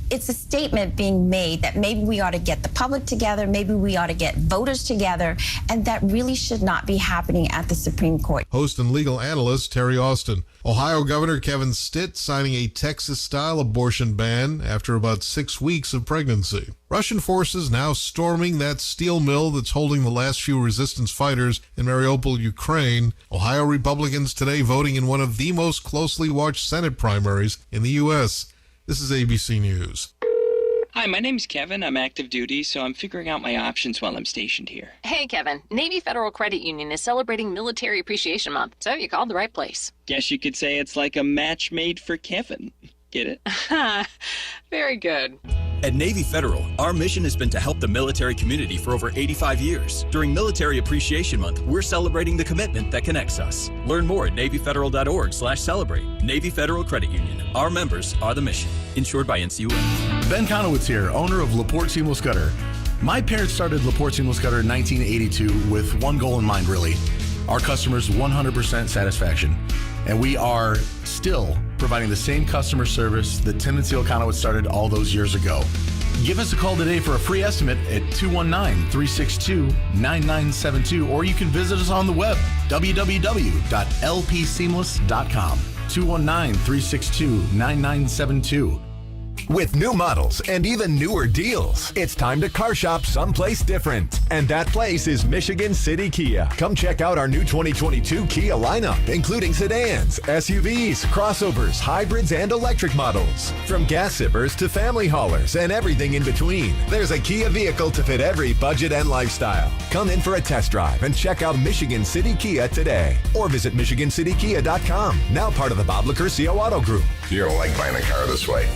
It's a statement being made that maybe we ought to get the public together, maybe we ought to get voters together, and that really should not be happening at the Supreme Court. Host and legal analyst Terry Austin. Ohio Governor Kevin Stitt signing a Texas-style abortion ban after about 6 weeks of pregnancy. Russian forces now storming that steel mill that's holding the last few resistance fighters in Mariupol, Ukraine. Ohio Republicans today voting in one of the most closely watched Senate primaries in the U.S. This is ABC News. Hi, my name's Kevin. I'm active duty, so I'm figuring out my options while I'm stationed here. Hey, Kevin. Navy Federal Credit Union is celebrating Military Appreciation Month, so you called the right place. Guess you could say it's like a match made for Kevin. Get it? Very good. At Navy Federal, our mission has been to help the military community for over 85 years. During Military Appreciation Month, we're celebrating the commitment that connects us. Learn more at NavyFederal.org/celebrate. Navy Federal Credit Union. Our members are the mission. Insured by NCUA. Ben Conowitz here, owner of LaPorte Seamless Gutter. My parents started LaPorte Seamless Gutter in 1982 with one goal in mind, really. Our customers' 100% satisfaction. And we are still providing the same customer service that Tim and Seal Conowitz started all those years ago. Give us a call today for a free estimate at 219-362-9972, or you can visit us on the web, www.lpseamless.com. 219-362-9972. With new models and even newer deals, it's time to car shop someplace different. And that place is Michigan City Kia. Come check out our new 2022 Kia lineup, including sedans, SUVs, crossovers, hybrids, and electric models. From gas sippers to family haulers and everything in between, there's a Kia vehicle to fit every budget and lifestyle. Come in for a test drive and check out Michigan City Kia today. Or visit MichiganCityKia.com, now part of the Bob Lacurcio Auto Group. You don't like buying a car this way.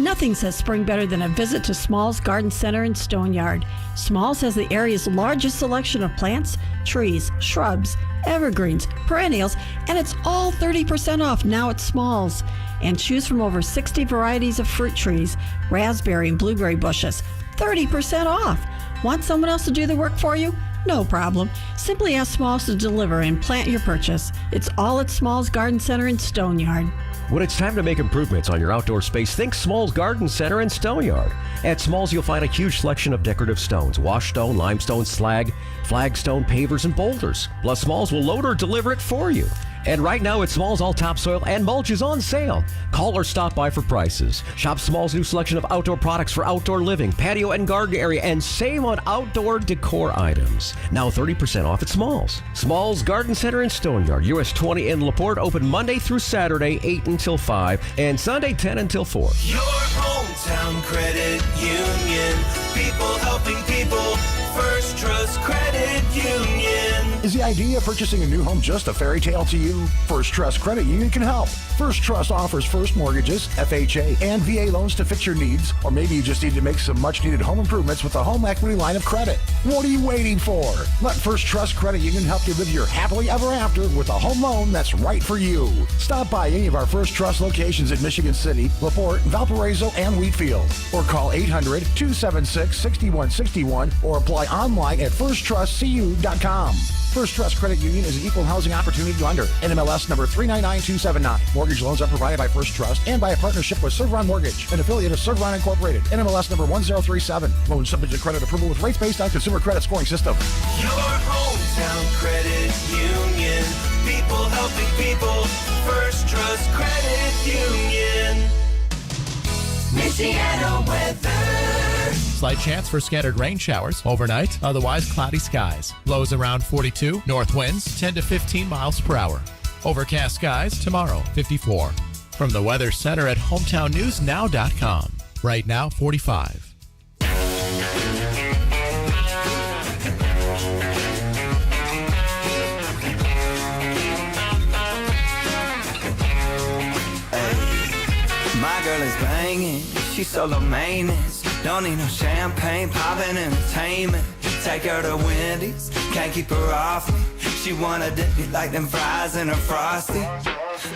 Nothing says spring better than a visit to Smalls Garden Center in Stoneyard. Smalls has the area's largest selection of plants, trees, shrubs, evergreens, perennials, and it's all 30% off now at Smalls. And choose from over 60 varieties of fruit trees, raspberry and blueberry bushes. 30% off. Want someone else to do the work for you? No problem. Simply ask Smalls to deliver and plant your purchase. It's all at Smalls Garden Center in Stoneyard. When it's time to make improvements on your outdoor space, think Smalls Garden Center in Stoneyard. At Smalls, you'll find a huge selection of decorative stones, wash stone, limestone, slag, flagstone, pavers, and boulders. Plus, Smalls will load or deliver it for you. And right now at Smalls, all topsoil and mulch is on sale. Call or stop by for prices. Shop Smalls' new selection of outdoor products for outdoor living, patio and garden area, and save on outdoor decor items. Now 30% off at Smalls. Smalls Garden Center in Stoneyard, US 20 in LaPorte, open Monday through Saturday, 8 until 5, and Sunday, 10 until 4. Your hometown credit union. People helping people. First Trust Credit Union. Is the idea of purchasing a new home just a fairy tale to you? First Trust Credit Union can help. First Trust offers first mortgages, FHA, and VA loans to fit your needs, or maybe you just need to make some much-needed home improvements with a home equity line of credit. What are you waiting for? Let First Trust Credit Union help you live your happily ever after with a home loan that's right for you. Stop by any of our First Trust locations in Michigan City, LaPorte, Valparaiso, and Wheatfield, or call 800-276-6161 or apply online at firsttrustcu.com. First Trust Credit Union is an equal housing opportunity lender. NMLS number 399279. Mortgage loans are provided by First Trust and by a partnership with Servron Mortgage, an affiliate of Servron Incorporated. NMLS number 1037. Loans subject to credit approval with rates based on consumer credit scoring system. Your hometown credit union. People helping people. First Trust Credit Union. Michiana weather. Slight chance for scattered rain showers overnight, otherwise cloudy skies. Lows around 42, north winds 10 to 15 miles per hour. Overcast skies tomorrow, 54. From the Weather Center at HometownNewsNow.com. Right now, 45. My girl is banging, she's solo maintenance. Don't need no champagne, poppin' entertainment. Take her to Wendy's, can't keep her off me. She wanna dip me like them fries in a Frosty.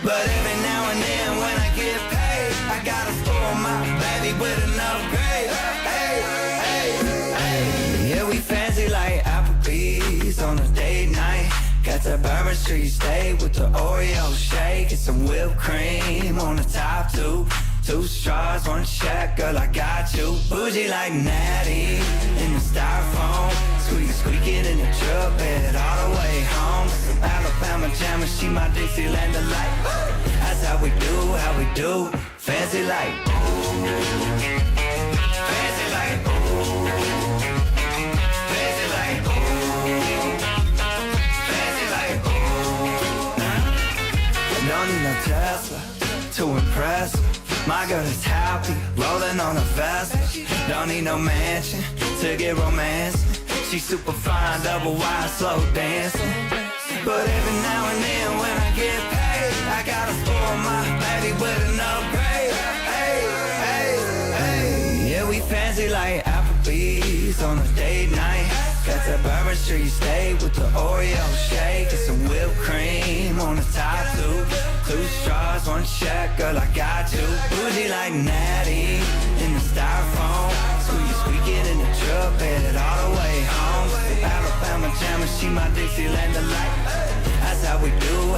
But every now and then when I get paid, I gotta spoil my baby with an upgrade. Hey, hey, hey. Yeah, we fancy like Applebee's on a date night. Got that Bourbon Street steak with the Oreo shake and some whipped cream on the top two. 2 straws, 1 check, girl, I got you. Bougie like Natty in the styrofoam. Squeaking in the truck bed all the way home. Some Alabama jammer, she my Dixieland delight. That's how we do, fancy like. Fancy like, fancy like, fancy like. Don't need no Tesla to impress her. My girl is happy, rolling on a Vespa. Don't need no mansion to get romance. She's super fine, double wide, slow dancing. But every now and then when I get paid, I gotta spoil my baby with an upgrade. Hey, hey, hey. Yeah, we fancy like Applebee's on a date night. Got that Bourbon Street steak with the Oreo shake and some whipped cream on the top two. 2 straws, 1 check, girl, I got you. Bougie like Natty in the styrofoam. Squeaking in the truck bed all the way home. Alabama jammer, she my Dixieland delight. That's how we do,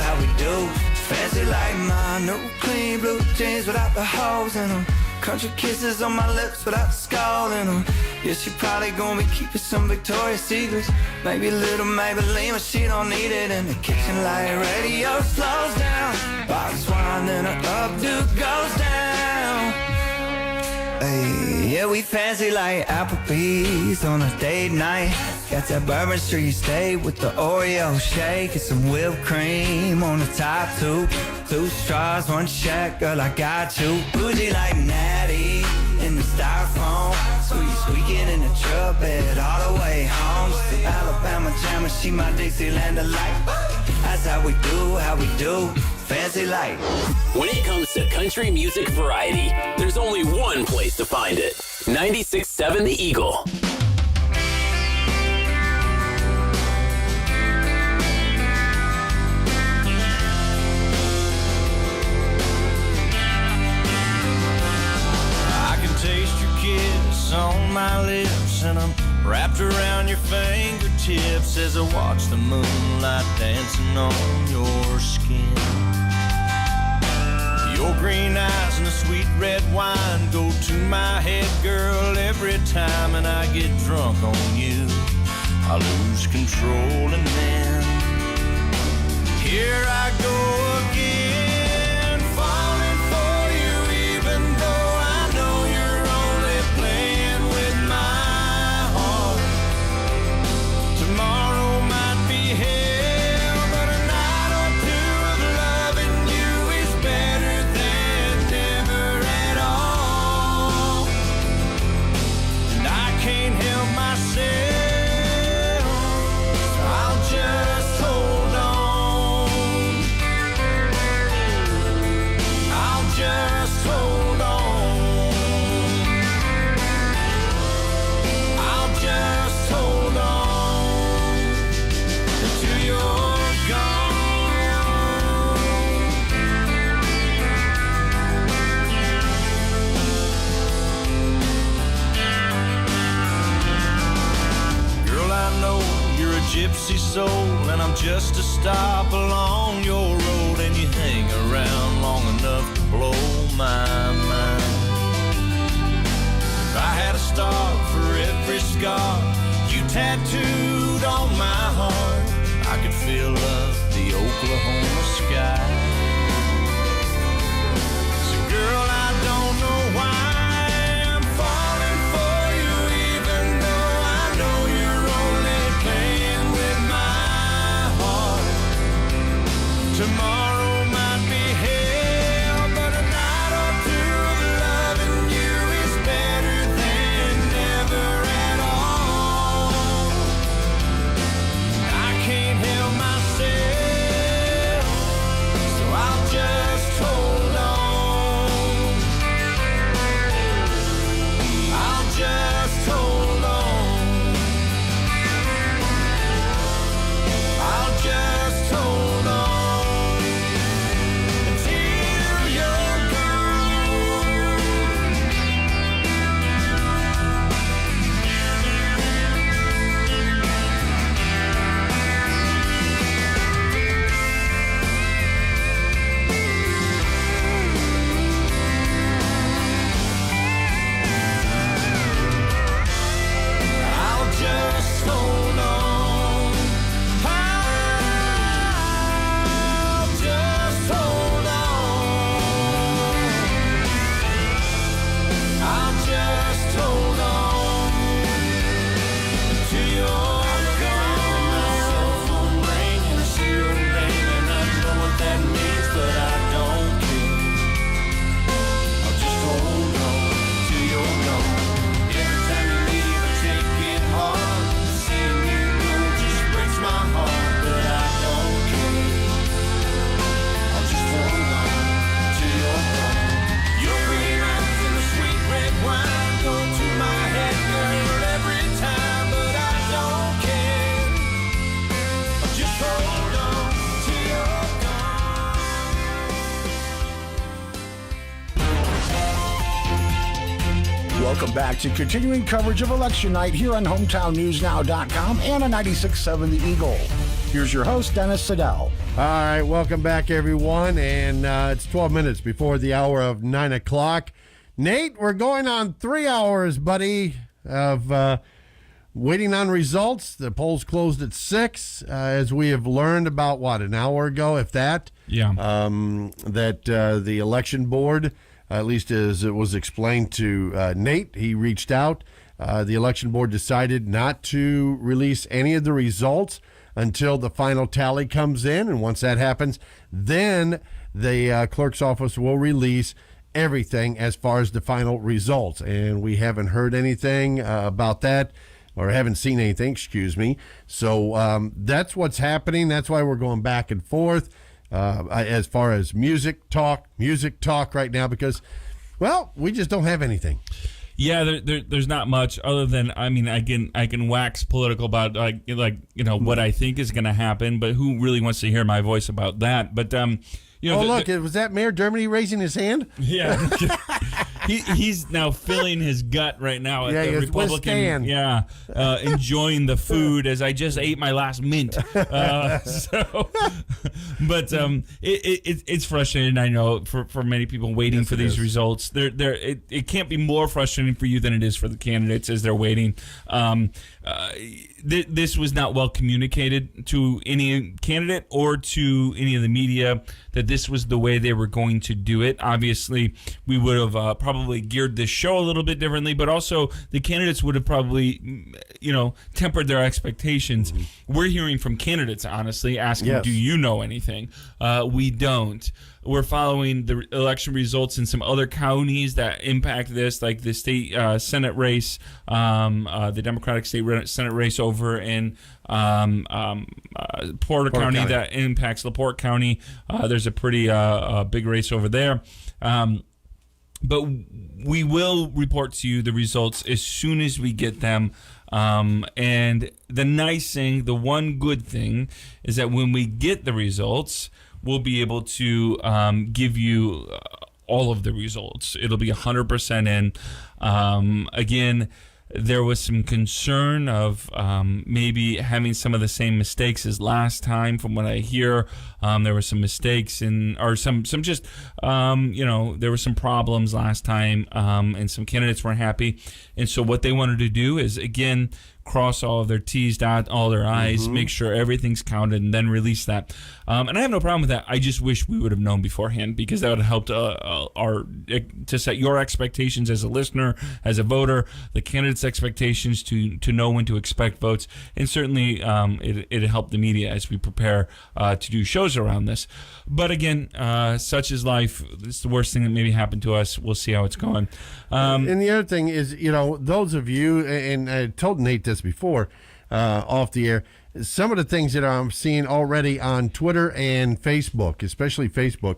fancy like my new clean blue jeans without the holes in them. Country kisses on my lips without the skull in them. Yeah, she probably gonna be keeping some Victoria's Secrets. Maybe a little Maybelline, but she don't need it. In the kitchen light radio slows down. Box wine, then her updo goes down. Hey, yeah, we fancy like Applebee's on a date night. Got that Bourbon Street steak with the Oreo shake and some whipped cream on the top two. 2 straws, 1 check, girl, I got you. Bougie like Natty in the styrofoam. Squeaking in the truck bed all the way home. Alabama jammer, she my Dixieland delight. That's how we do, fancy like. When it comes to country music variety, there's only one place to find it. 96.7 The Eagle. On my lips and I'm wrapped around your fingertips as I watch the moonlight dancing on your skin. Your green eyes and the sweet red wine go to my head, girl, every time, and I get drunk on you. I lose control and then here I go again, falling for you even though I know you're only playing with my heart. Tomorrow might be hell, but a night or two of loving you is better than never at all. And I can't help myself, empty soul, and I'm just a stop along your road, and you hang around long enough to blow my mind. If I had a star for every scar you tattooed on my heart, I could fill up the Oklahoma sky. So girl, I don't know why I'm falling for you, even though I know you're only playing with my heart. Tomorrow might be hell, but a night or two of loving you is better than never at all. I can't help myself, so I'll just hold on. I'll just hold on. I'll just hold on until you're gone. I'll just hold on. I'll just hold on. I'll just hold on until you're gone. My cell phone rang and I see your name, and I know what that means, but I don't care. I'll just hold on till you're gone. Every time you leave, I take it hard. Seeing you go just breaks my heart, but I don't care. I'll just hold on till you're gone. Your green eyes and the sweet red wine go to my head, girl, every time, but I don't care. I'll just hold on till you're Welcome back to continuing coverage of election night here on HometownNewsNow.com and on 96.7 The Eagle. Here's your host, Dennis Siddall. All right, welcome back, everyone. And it's 12 minutes before the hour of 9 o'clock. Nate, we're going on 3 hours, buddy, of waiting on results. The polls closed at 6, as we have learned about, an hour ago, if that? Yeah. That the election board, at least as it was explained to Nate, he reached out. The election board decided not to release any of the results until the final tally comes in. And once that happens, then the clerk's office will release everything as far as the final results. And we haven't heard anything about that, or haven't seen anything, excuse me. So that's what's happening. That's why we're going back and forth as far as music talk right now, because, well, we just don't have anything. Yeah, there's not much other than, I mean, I can wax political about what I think is going to happen, but who really wants to hear my voice about that? But was that Mayor Dermody raising his hand? Yeah. He's now filling his gut right now at the Republican. Yeah, enjoying the food as I just ate my last mint. It's frustrating. I know for many people waiting for these results. It can't be more frustrating for you than it is for the candidates as they're waiting. This was not well communicated to any candidate or to any of the media that this was the way they were going to do it. Obviously, we would have probably geared this show a little bit differently, but also the candidates would have probably, tempered their expectations. Mm-hmm. We're hearing from candidates, honestly, asking, do you know anything? We don't. We're following the election results in some other counties that impact this, like the state Senate race, the Democratic state Senate race over in LaPorte County that impacts LaPorte County. There's a pretty big race over there. But we will report to you the results as soon as we get them. And the nice thing, the one good thing, is that when we get the results, we'll be able to give you all of the results. It'll be 100% in. Again, there was some concern of maybe having some of the same mistakes as last time. From what I hear, there were some mistakes or some just there were some problems last time, and some candidates weren't happy. And so what they wanted to do is, again, cross all of their T's, dot all their I's, make sure everything's counted, and then release that. And I have no problem with that. I just wish we would have known beforehand, because that would have helped to set your expectations as a listener, as a voter, the candidates' expectations to know when to expect votes, and certainly it helped the media as we prepare to do shows around this. But again, such is life. It's the worst thing that maybe happened to us. We'll see how it's going. And the other thing is, those of you, and I told Nate this before off the air, some of the things that I'm seeing already on Twitter and Facebook, especially Facebook,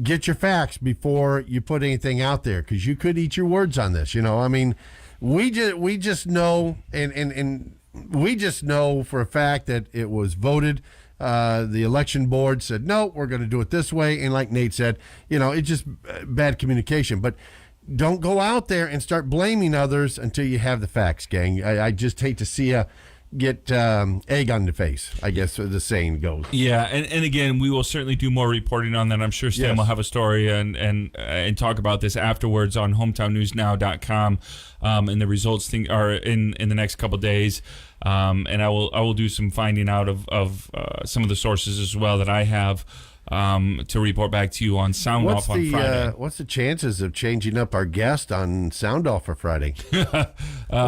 get your facts before you put anything out there, because you could eat your words on this. I mean, we just know, and we just know for a fact that it was voted. The election board said, no, we're going to do it this way. And like Nate said, it's just bad communication. But don't go out there and start blaming others until you have the facts, gang. I just hate to see you get egg on the face, I guess the saying goes. Yeah, and again, we will certainly do more reporting on that. I'm sure Stan will have a story and talk about this afterwards on hometownnewsnow.com, and the results are in the next couple of days. And I will do some finding out of some of the sources as well that I have to report back to you on Sound Off on Friday. What's the chances of changing up our guest on Sound Off for Friday? What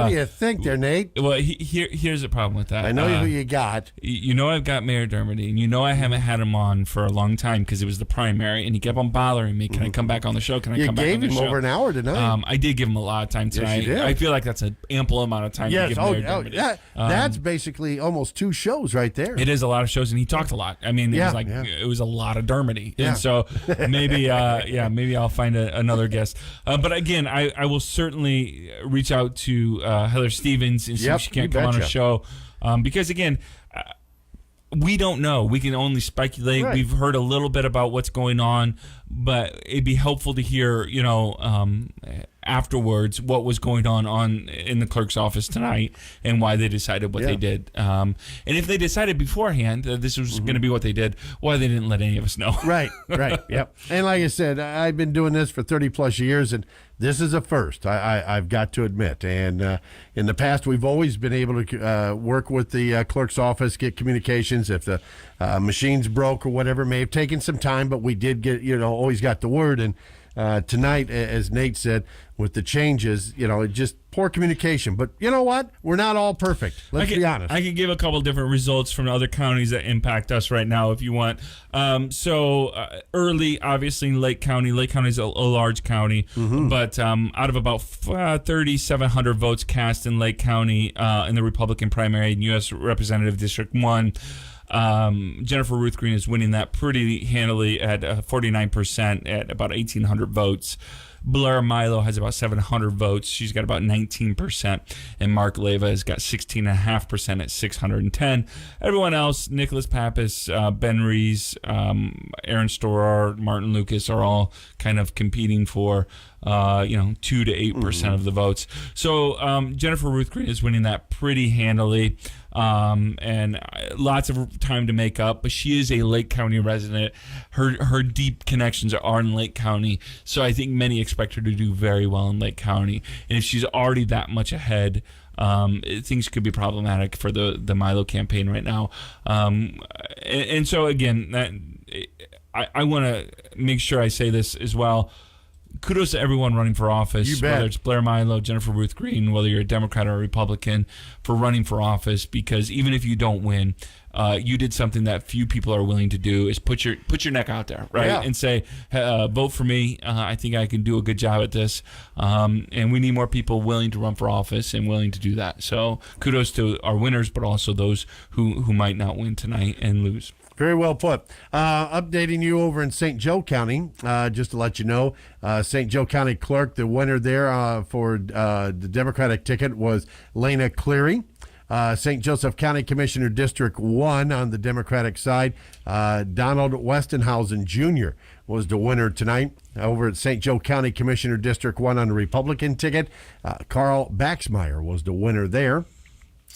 do you think there, Nate? Well, here's the problem with that. I know who you got. I've got Mayor Dermody, and I haven't had him on for a long time because it was the primary, and he kept on bothering me. Can I come back on the show? Can I come back on the show? You gave him over an hour tonight. I did give him a lot of time tonight. Yes, you did. I feel like that's an ample amount of time to give Mayor Dermody. Yeah. That's basically almost 2 shows right there. It is a lot of shows, and he talked a lot. I mean, it was a lot of Dermody. Yeah. And so maybe I'll find another guest. But again, I will certainly reach out to Heather Stevens and see if she can't come on a show. Because again, we don't know. We can only speculate. Right. We've heard a little bit about what's going on, but it'd be helpful to hear, afterwards what was going on in the clerk's office tonight and why they decided what they did. And if they decided beforehand that this was going to be what they did, why they didn't let any of us know. Right. Yep. And like I said, I've been doing this for 30 plus years, and this is a first, I've got to admit. And in the past, we've always been able to work with the clerk's office, get communications. If the machines broke or whatever, it may have taken some time, but we did get, always got the word. And tonight, as Nate said, with the changes, just poor communication. But you know what? We're not all perfect. Let's be honest. I can give a couple different results from other counties that impact us right now if you want. Early, obviously, in Lake County. Lake County is a large county, but out of about 3,700 votes cast in Lake County in the Republican primary in U.S. Representative District 1, Jennifer Ruth Green is winning that pretty handily at 49% at about 1,800 votes. Blair Milo has about 700 votes. She's got about 19%. And Mark Leva has got 16.5% at 610. Everyone else, Nicholas Pappas, Ben Rees, Aaron Storer, Martin Lucas are all kind of competing for 2 to 8% of the votes. So Jennifer Ruth Green is winning that pretty handily. And lots of time to make up, but she is a Lake County resident. Her deep connections are in Lake County, so I think many expect her to do very well in Lake County. And if she's already that much ahead, things could be problematic for the Milo campaign right now. And so again, I want to make sure I say this as well. Kudos to everyone running for office, whether it's Blair Milo, Jennifer Ruth Green, whether you're a Democrat or a Republican, for running for office, because even if you don't win, you did something that few people are willing to do, is put your neck out there, right? Yeah. And say, vote for me. I think I can do a good job at this. And we need more people willing to run for office and willing to do that. So kudos to our winners, but also those who might not win tonight and lose. Very well put. Updating you over in St. Joe County, just to let you know, St. Joe County Clerk, the winner there for the Democratic ticket was Lena Cleary. St. Joseph County Commissioner District 1 on the Democratic side. Donald Westenhausen Jr. was the winner tonight. Over at St. Joe County Commissioner District 1 on the Republican ticket, Carl Baxmeyer was the winner there.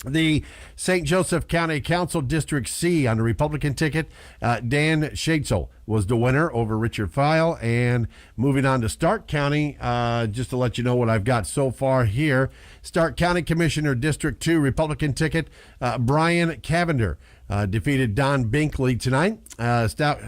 The St. Joseph County Council District C on the Republican ticket, Dan Shadesel was the winner over Richard File. And moving on to Stark County, just to let you know what I've got so far here. Stark County Commissioner District 2 Republican ticket, Brian Cavender defeated Don Binkley tonight.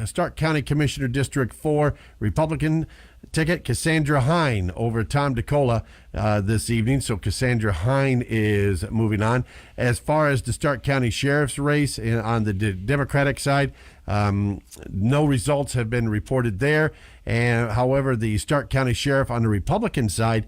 Stark County Commissioner District 4 Republican ticket, Cassandra Hine over Tom DeCola this evening. So Cassandra Hine is moving on. As far as the Stark County Sheriff's race on the Democratic side, no results have been reported there. And however, the Stark County Sheriff on the Republican side,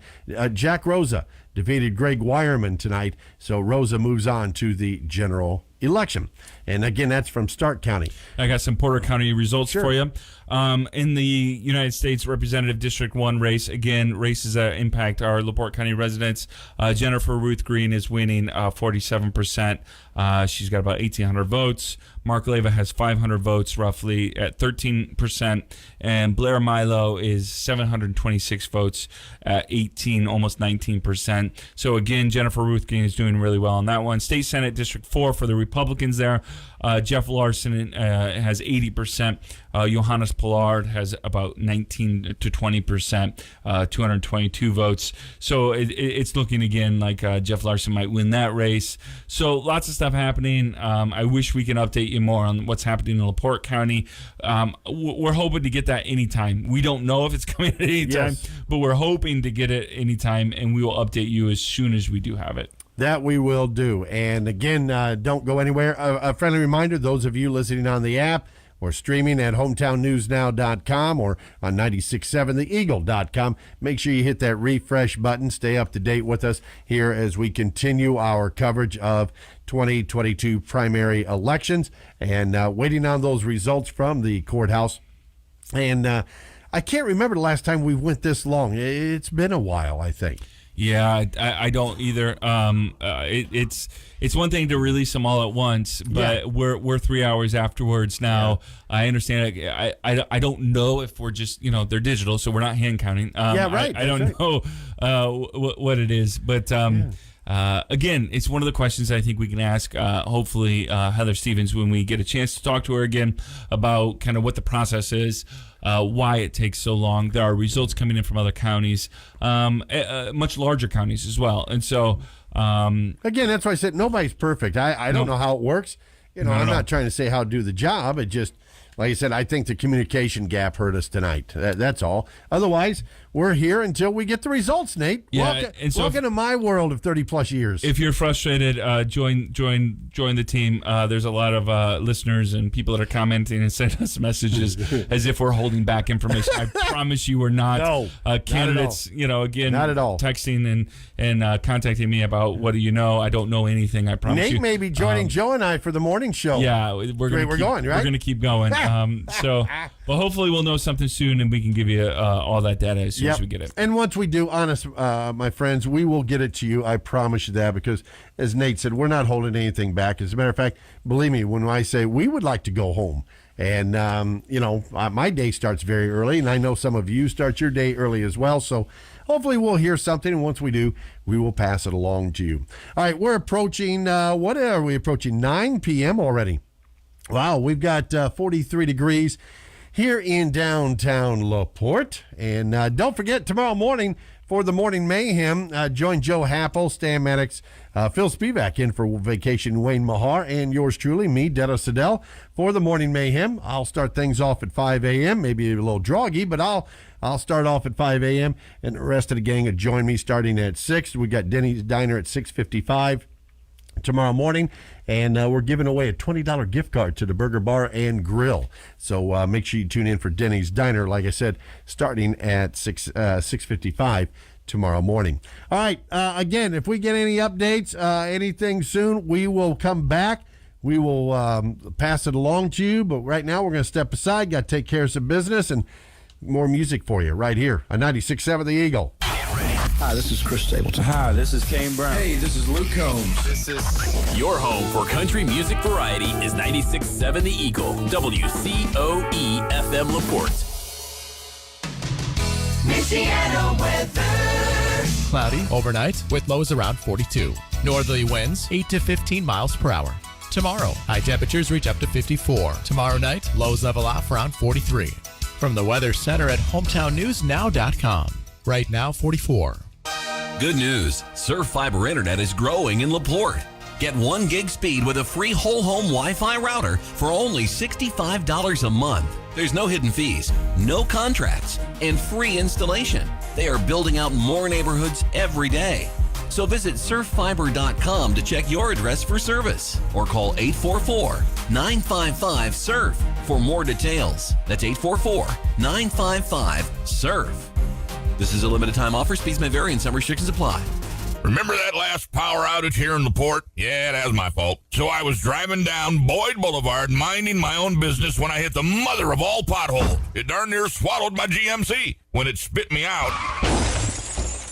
Jack Rosa, defeated Greg Wireman tonight. So Rosa moves on to the general election. And again, that's from Stark County. I got some Porter County results for you. In the United States Representative District 1 race, again, races that impact our LaPorte County residents. Jennifer Ruth Green is winning 47%. She's got about 1,800 votes. Mark Leva has 500 votes, roughly, at 13%. And Blair Milo is 726 votes at 18, almost 19%. So, again, Jennifer Ruth Green is doing really well on that one. State Senate District 4 for the Republicans there. Jeff Larson has 80%. Johannes Pollard has about 19 to 20%, 222 votes. So it's looking again like Jeff Larson might win that race. So lots of stuff happening. I wish we can update you more on what's happening in LaPorte County. We're hoping to get that anytime. We don't know if it's coming at any time, but we're hoping to get it anytime, and we will update you as soon as we do have it. That we will do. And again, don't go anywhere. A friendly reminder, those of you listening on the app or streaming at hometownnewsnow.com or on 967theeagle.com, make sure you hit that refresh button. Stay up to date with us here as we continue our coverage of 2022 primary elections and waiting on those results from the courthouse. And I can't remember the last time we went this long. It's been a while, I think. Yeah, I don't either. It's one thing to release them all at once, but we're 3 hours afterwards now. Yeah. I understand. I don't know if we're just they're digital, so we're not hand counting. I don't know what it is, but again, it's one of the questions I think we can ask. Hopefully, Heather Stevens when we get a chance to talk to her again about kind of what the process is. Why it takes so long. There are results coming in from other counties, much larger counties as well. And so, again, that's why I said nobody's perfect. I don't know how it works. I'm not trying to say how to do the job. It just, like I said, I think the communication gap hurt us tonight. That's all. Otherwise, we're here until we get the results, Nate. Yeah, welcome to my world of 30 plus years. If you're frustrated, join the team. There's a lot of listeners and people that are commenting and sending us messages as if we're holding back information. I promise you we're not. No, candidates, not at all. Again, not at all. Texting and contacting me about what do you know? I don't know anything. I promise you. Nate may be joining Joe and I for the morning show. Yeah, we're going, right? We're going to keep going. But hopefully we'll know something soon and we can give you all that data as soon as we get it. And once we do, honest, my friends, we will get it to you. I promise you that, because as Nate said, we're not holding anything back. As a matter of fact, believe me, when I say we would like to go home, and my day starts very early, and I know some of you start your day early as well. So hopefully we'll hear something, and once we do, we will pass it along to you. All right, we're approaching, what are we approaching? 9 p.m. already. Wow, we've got 43 degrees here in downtown LaPorte. And don't forget, tomorrow morning for the Morning Mayhem, join Joe Happel, Stan Maddux, Phil Spivak in for vacation, Wayne Mahar, and yours truly, me, Dennis Siddall, for the Morning Mayhem. I'll start things off at 5 a.m., maybe a little droggy, but I'll start off at 5 a.m., and the rest of the gang will join me starting at 6. We got Denny's Diner at 6:55. Tomorrow morning, and we're giving away a $20 gift card to the Burger Bar and Grill. So make sure you tune in for Denny's Diner, like I said, starting at 6:55 tomorrow morning. All right, again, if we get any updates, anything soon, we will come back. We will pass it along to you, but right now we're going to step aside, got to take care of some business, and more music for you right here on 96.7 The Eagle. Hi, Hi, this is Chris Stapleton. Hi, this is Kane Brown. Hey, this is Luke Combs. This is... Your home for country music variety is 96.7 The Eagle, WCOE FM LaPorte. Michiana weather. Cloudy overnight with lows around 42. Northerly winds 8 to 15 miles per hour. Tomorrow, high temperatures reach up to 54. Tomorrow night, lows level off around 43. From the Weather Center at HometownNewsNow.com. Right now, 44. Good news. Surf Fiber Internet is growing in LaPorte. Get 1 gig speed with a free whole home Wi-Fi router for only $65 a month. There's no hidden fees, no contracts, and free installation. They are building out more neighborhoods every day. So visit surffiber.com to check your address for service or call 844-955-SURF for more details. That's 844-955-SURF. This is a limited time offer. Speeds may vary and some restrictions apply. Remember that last power outage here in LaPorte? Yeah, that was my fault. So I was driving down Boyd Boulevard, minding my own business, when I hit the mother of all potholes. It darn near swallowed my GMC when it spit me out.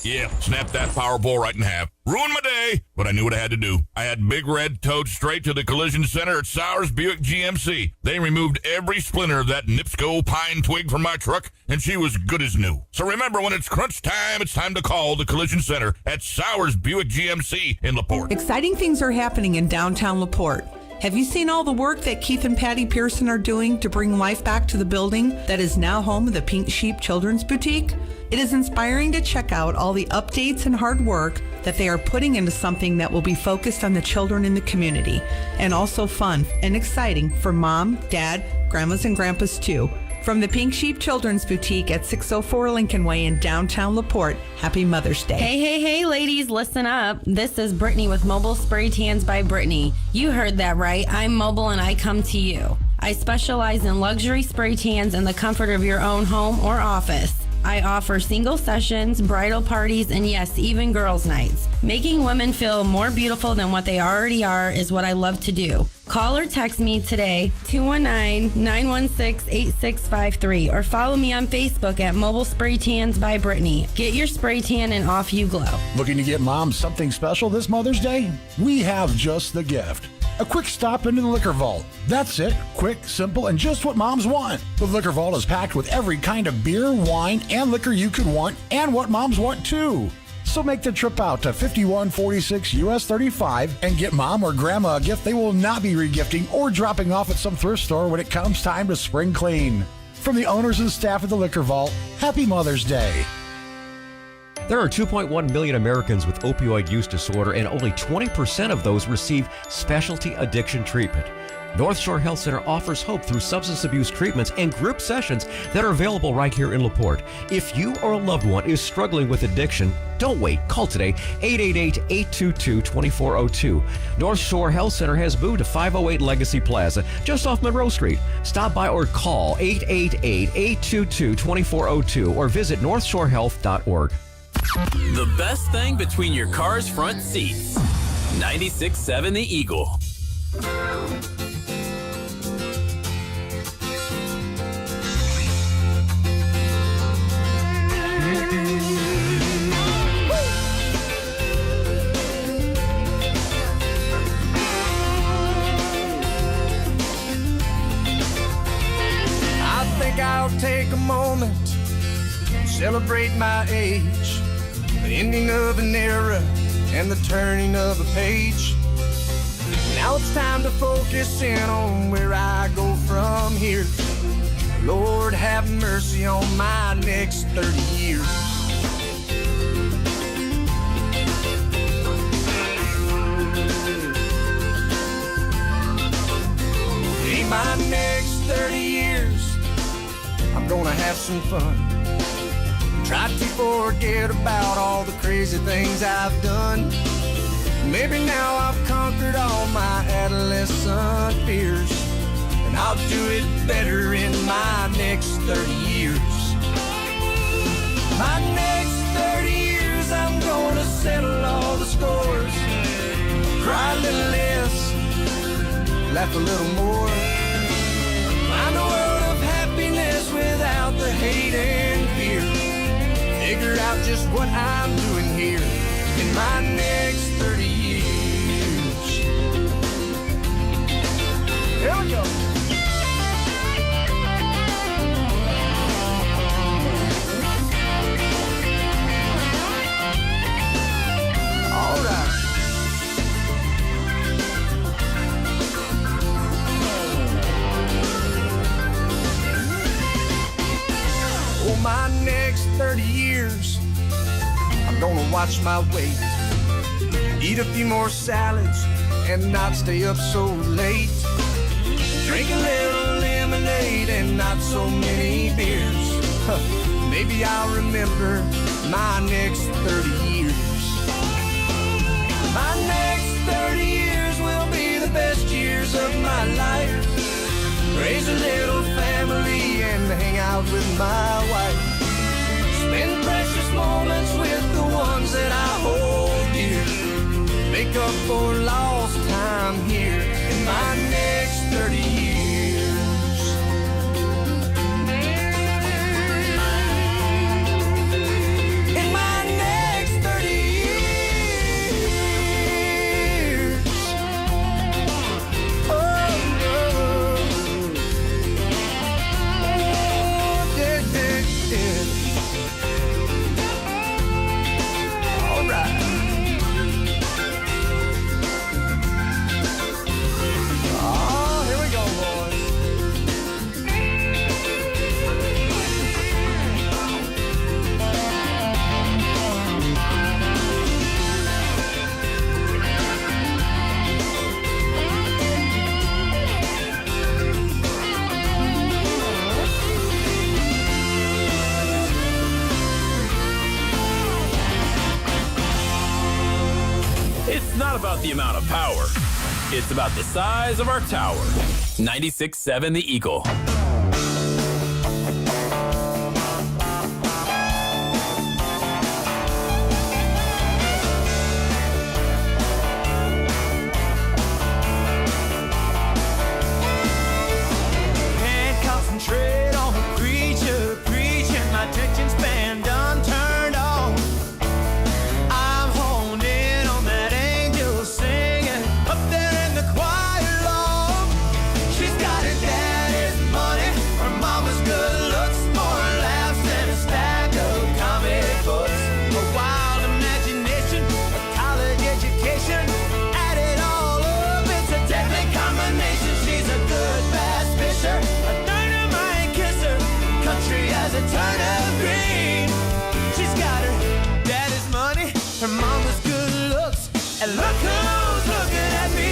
Yeah, snapped that power pole right in half. Ruined my day, but I knew what I had to do. I had Big Red towed straight to the collision center at Sowers Buick GMC. They removed every splinter of that Nipsco pine twig from my truck, and she was good as new. So remember, when it's crunch time, it's time to call the collision center at Sowers Buick GMC in LaPorte. Exciting things are happening in downtown LaPorte. Have you seen all the work that Keith and Patty Pearson are doing to bring life back to the building that is now home of the Pink Sheep Children's Boutique? It is inspiring to check out all the updates and hard work that they are putting into something that will be focused on the children in the community, and also fun and exciting for mom, dad, grandmas, and grandpas too. From the Pink Sheep Children's Boutique at 604 Lincoln Way in downtown LaPorte, happy Mother's Day. Hey, ladies, listen up. This is Brittany with Mobile Spray Tans by Brittany. You heard that right. I'm mobile and I come to you. I specialize in luxury spray tans in the comfort of your own home or office. I offer single sessions, bridal parties, and yes, even girls' nights. Making women feel more beautiful than what they already are is what I love to do. Call or text me today, 219-916-8653, or follow me on Facebook at Mobile Spray Tans by Brittany. Get your spray tan and off you glow. Looking to get mom something special this Mother's Day? We have just the gift. A quick stop into the liquor vault. That's it. Quick, simple, and just what moms want. The liquor vault is packed with every kind of beer, wine, and liquor you could want, and what moms want too. So make the trip out to 5146 US 35 and get mom or grandma a gift they will not be regifting or dropping off at some thrift store when it comes time to spring clean. From the owners and staff of the liquor vault, happy Mother's Day. There are 2.1 million Americans with opioid use disorder, and only 20% of those receive specialty addiction treatment. North Shore Health Center offers hope through substance abuse treatments and group sessions that are available right here in LaPorte. If you or a loved one is struggling with addiction, don't wait. Call today, 888-822-2402. North Shore Health Center has moved to 508 Legacy Plaza, just off Monroe Street. Stop by or call 888-822-2402 or visit northshorehealth.org. The best thing between your car's front seats. 96.7 The Eagle. I think I'll take a moment, celebrate my age, the ending of an era and the turning of a page. Now it's time to focus in on where I go from here. Lord, have mercy on my next 30 years. In my next 30 years, I'm gonna have some fun. Try to forget about all the crazy things I've done. Maybe now I've conquered all my adolescent fears, and I'll do it better in my next 30 years. My next 30 years, I'm gonna settle all the scores. Cry a little less, laugh a little more. Find a world of happiness without the hate and fear. Figure out just what I'm doing my next 30 years. Here we go. All right. Oh, my next 30 years, I'm gonna watch my weight, eat a few more salads, and not stay up so late. Drink a little lemonade and not so many beers. Maybe I'll remember my next 30 years. My next 30 years will be the best years of my life. Raise a little family and hang out with my wife. Spend precious moments with the ones that I hold dear. Make up for lost time here in my next 30 years. In my next 30 years. Oh, no. All right. Oh, here we go, boys. It's not about the amount of power. It's about the size of our tower. 96.7 The Eagle. Can't concentrate on the preacher preaching. My attention span done turned on. I'm honed in on that angel singing up there in the choir loft. She's got her daddy's money, her mama's good looks, more laughs than a stack of comic books. A wild imagination, a college education, add it all up, it's a deadly combination. She's a good bass fisher, a dynamite kisser, country as a turnip green. She's got her daddy's money, her mama's good looks, and look who's looking at me.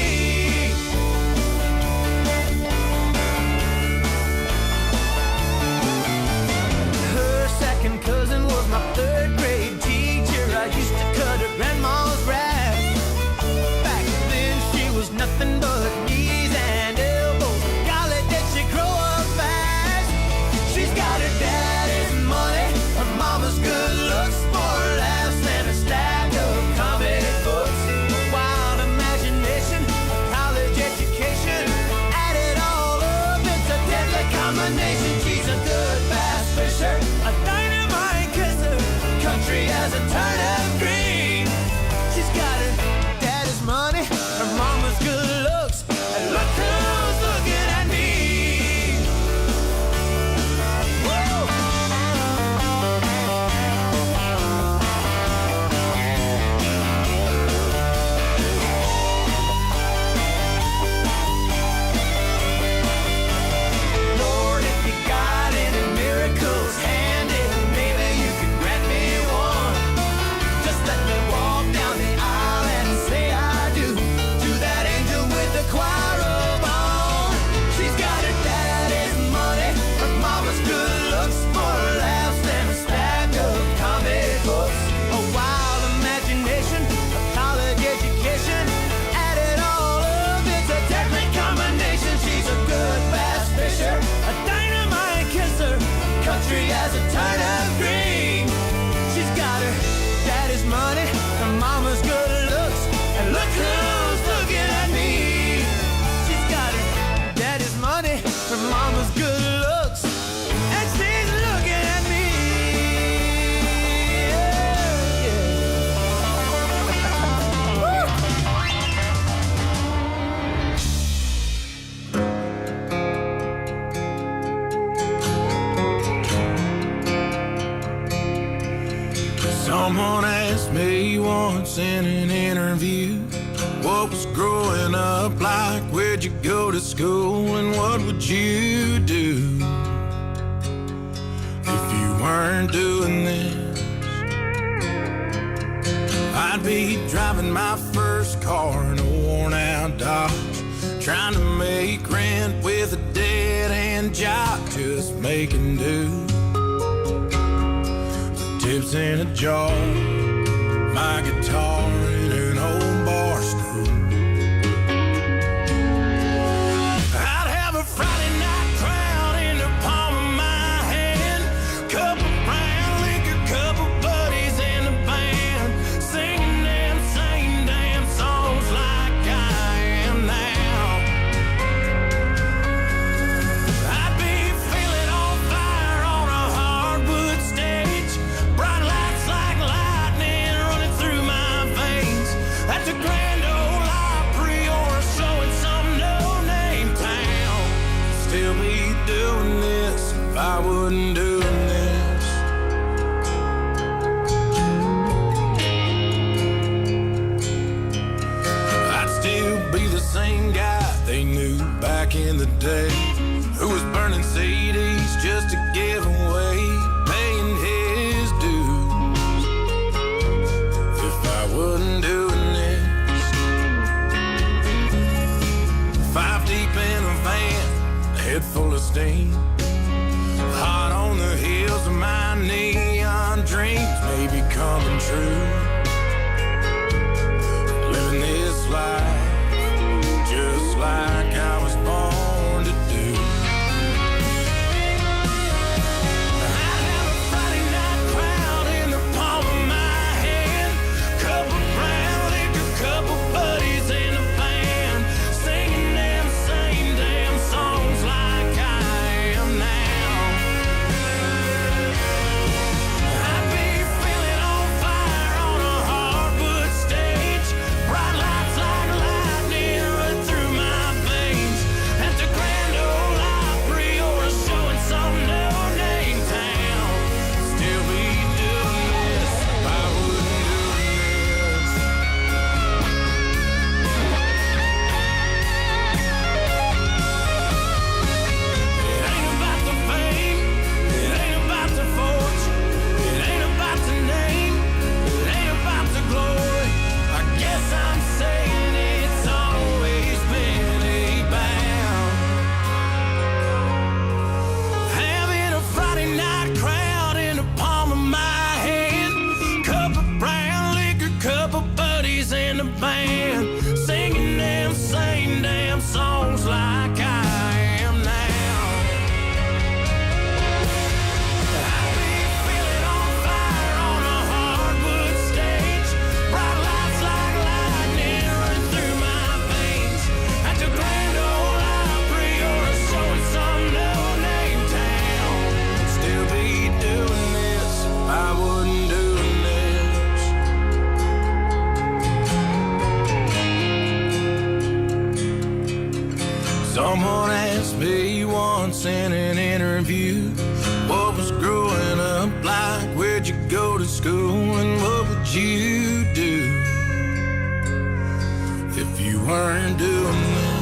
Her second cousin was my third grade teacher. I used to cut her grandma's grass. Back then she was nothing but knees and elbows. Golly, did she grow up fast? She's got her daddy's money, her mama's good looks, more laughs than a stack of comic books. Wild imagination, college education, add it all up, it's a deadly combination. She's a good bass fisher, a dynamite kisser, country as a turnip green. She's got her daddy's money, her mama's good looks, and look who's looking at me. Woo! Lord, if you Someone asked me once in an interview, what was growing up like, where'd you go to school, and what would you do if you weren't doing this? I'd be driving my first car in a worn out Dodge, trying to make rent with a dead-end job, just making do. Tips in a jar, my guitar in an old bar stool. I'd have a Friday night crowd in the palm of my hand, couple brown liquor, couple buddies in the band, singing them same damn songs like I am now. I'd be feeling on fire on a hardwood stage, bright lights like lightning running through my veins, at the Grand Ole Opry or a show in some no-name town. Still be doing this if I wasn't doing this. I'd still be the same guy they knew back in the day, who was burning CDs just to give away, paying his dues. If I wasn't doing this, 5 deep in a van, head full of steam, hot on the heels of my neon dreams, maybe coming true. Living this life just like I was born to do. I'd have a Friday night crowd in the palm of my hand, couple brown liquor, couple buddies in the band, singing them same damn songs like I am now. I'd be feeling on fire on a hardwood stage, bright lights like lightning run through my veins, at the Grand Ole Opry or a show in some no-name town. Still be doing this if I wasn't doing this. It ain't about the fame, it ain't about the fortune, it ain't about the name, it ain't about the glory. I guess I'm saying it's always been A-bound. Having a Friday night crowd in the palm of my hand, cup of brown liquor, couple buddies in the band, singing them same damn songs like I am now. I'd be feeling on fire on a hardwood stage, bright lights like lightning run through my veins, at the Grand Ole Opry or a show in some no-name town. Still be doing this if I wasn't doing this. Someone asked me once in an interview, what was growing up like, where'd you go to school, and what would you do if you weren't doing this?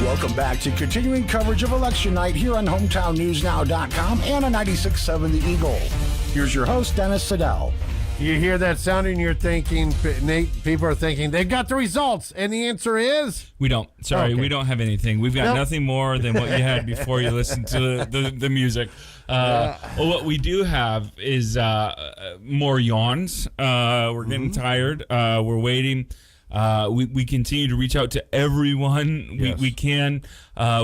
Welcome back to continuing coverage of election night here on HometownNewsNow.com and on 96.7 The Eagle. Here's your host, Dennis Siddall. You hear that sound and you're thinking, Nate, people are thinking, they've got the results. And the answer is? We don't. Sorry, Okay. we don't have anything. We've got Nope. nothing more than what you had before you listened to the music. Well, what we do have is more yawns. We're getting tired. We're waiting. We continue to reach out to everyone we can.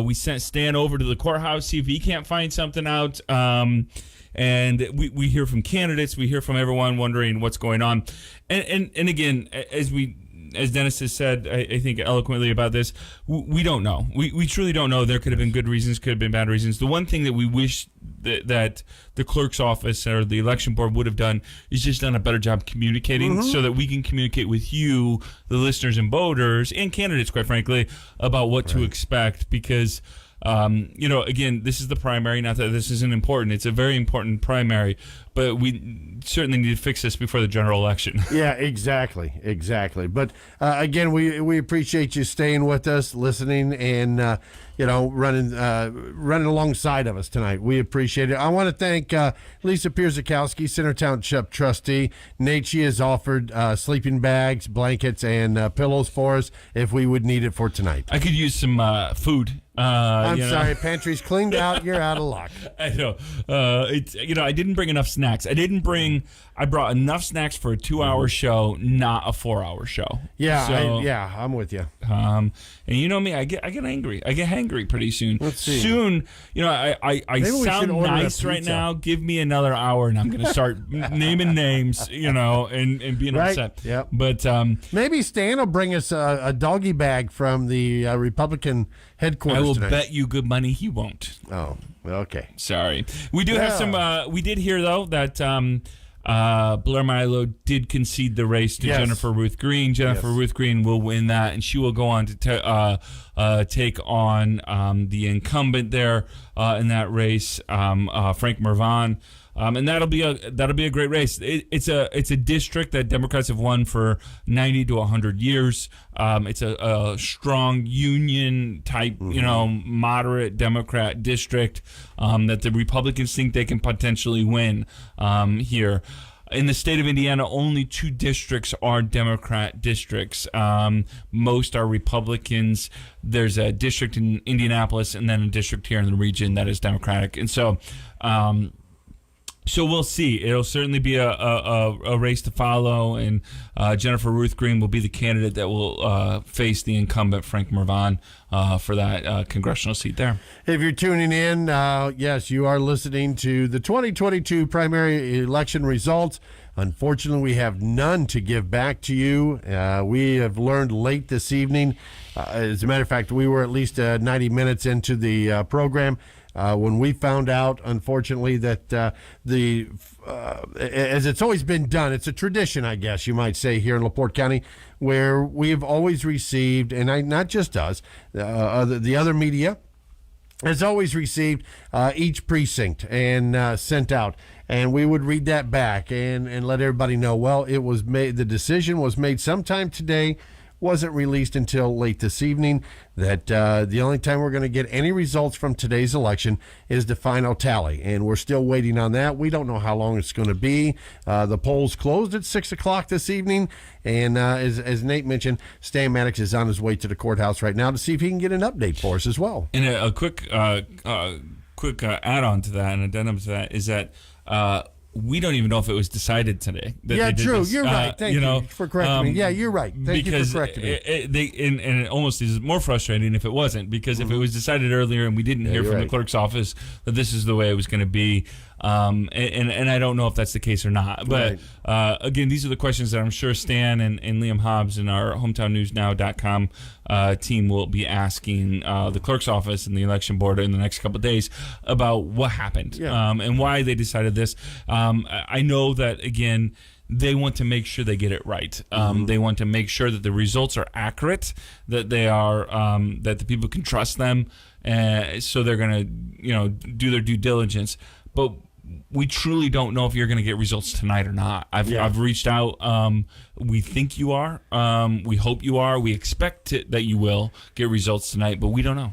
We sent Stan over to the courthouse, see if he can't find something out. And we hear from candidates, we hear from everyone wondering what's going on. And again, as Dennis has said, I think eloquently about this, we don't know. We truly don't know. There could have been good reasons, could have been bad reasons. The one thing that we wish that the clerk's office or the election board would have done is just done a better job communicating so that we can communicate with you, the listeners and voters, and candidates, quite frankly, about what to expect. Because again, this is the primary. Not that this isn't important. It's a very important primary, but we certainly need to fix this before the general election. Yeah, exactly. But again, we appreciate you staying with us, listening, and running alongside of us tonight. We appreciate it. I want to thank Lisa Pierzakowski, Center Township trustee. Nate, she has offered sleeping bags, blankets, and pillows for us if we would need it for tonight. I could use some food. I'm sorry, pantry's cleaned out. You're out of luck. I know. I didn't bring enough snacks. I brought enough snacks for a 2-hour show, not a 4-hour show. Yeah, So, I'm with you. And you know me, I get angry. I get hangry pretty soon. Let's see. Soon, I sound nice right now. Give me another hour, and I'm going to start naming names, and being Right. upset. Yep. But maybe Stan will bring us a doggy bag from the Republican headquarters. I will tonight. bet you good money he won't. Oh, okay. Sorry. We do have some. We did hear though that Blair Milo did concede the race to Yes. Jennifer Ruth Green. Jennifer Yes. Ruth Green will win that, and she will go on to take on the incumbent there in that race, Frank Mervan. And that'll be a great race. It's a district that Democrats have won for 90 to 100 years. It's a strong union type, moderate Democrat district that the Republicans think they can potentially win here. In the state of Indiana, only 2 districts are Democrat districts. Most are Republicans. There's a district in Indianapolis and then a district here in the region that is Democratic. And so we'll see. It'll certainly be a race to follow, and Jennifer Ruth Green will be the candidate that will face the incumbent Frank Mervan for that congressional seat there. If you're tuning in, yes, you are listening to the 2022 primary election results. Unfortunately, we have none to give back to you. We have learned late this evening. As a matter of fact, we were at least 90 minutes into the program when we found out, unfortunately, that as it's always been done, it's a tradition, I guess you might say, here in LaPorte County, where we've always received, and not just us, the other media has always received each precinct and sent out. And we would read that back and let everybody know, well, it was made, the decision was made sometime today, wasn't released until late this evening, that the only time we're going to get any results from today's election is the final tally. And we're still waiting on that. We don't know how long it's going to be. The polls closed at 6 o'clock this evening. And as Nate mentioned, Stan Maddux is on his way to the courthouse right now to see if he can get an update for us as well. And a quick add-on to that, and addendum to that, is that we don't even know if it was decided today. Yeah, true. You're right. Thank you for correcting me. Yeah, you're right. Thank you for correcting me. And it almost is more frustrating if it wasn't, because if it was decided earlier and we didn't hear from the clerk's office that this is the way it was going to be, and I don't know if that's the case or not. But again, these are the questions that I'm sure Stan and Liam Hobbs and our HometownNewsNow.com team will be asking the clerk's office and the election board in the next couple of days about what happened and why they decided this. I know that, again, they want to make sure they get it right. They want to make sure that the results are accurate, that they are that the people can trust them, so they're going to do their due diligence. But we truly don't know if you're going to get results tonight or not. I've reached out. We think you are. We hope you are. We expect that you will get results tonight, but we don't know.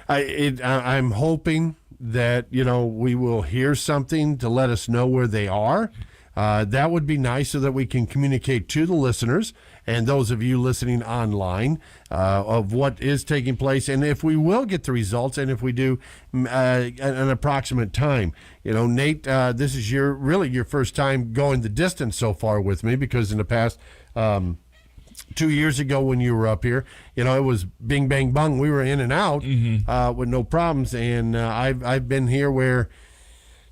I'm hoping that we will hear something to let us know where they are. That would be nice so that we can communicate to the listeners and those of you listening online of what is taking place, and if we will get the results, and if we do, an approximate time. Nate, this is your first time going the distance so far with me, because in the past 2 years ago when you were up here, it was bing, bang, bung. We were in and out with no problems, and I've been here where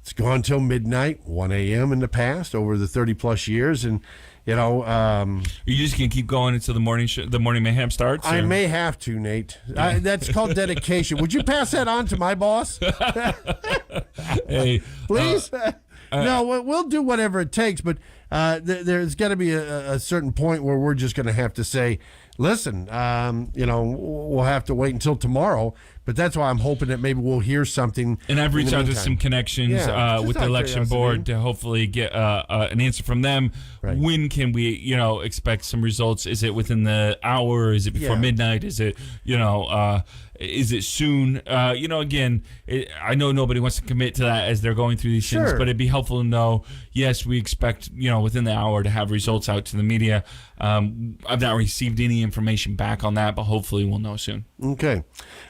it's gone till midnight, 1 a.m. in the past over the 30-plus years, and Are you just gonna keep going until the morning mayhem starts? I may have to, Nate. That's called dedication. Would you pass that on to my boss? Hey, please. No, we'll do whatever it takes, but there's got to be a certain point where we're just going to have to say, listen, we'll have to wait until tomorrow. But that's why I'm hoping that maybe we'll hear something. And I've reached out to some connections with the election board to hopefully get an answer from them. Right. When can we, expect some results? Is it within the hour? Is it before midnight? Is it, is it soon? Again, I know nobody wants to commit to that as they're going through these things, but it'd be helpful to know, yes, we expect, within the hour to have results out to the media. I've not received any information back on that, but hopefully we'll know soon. Okay.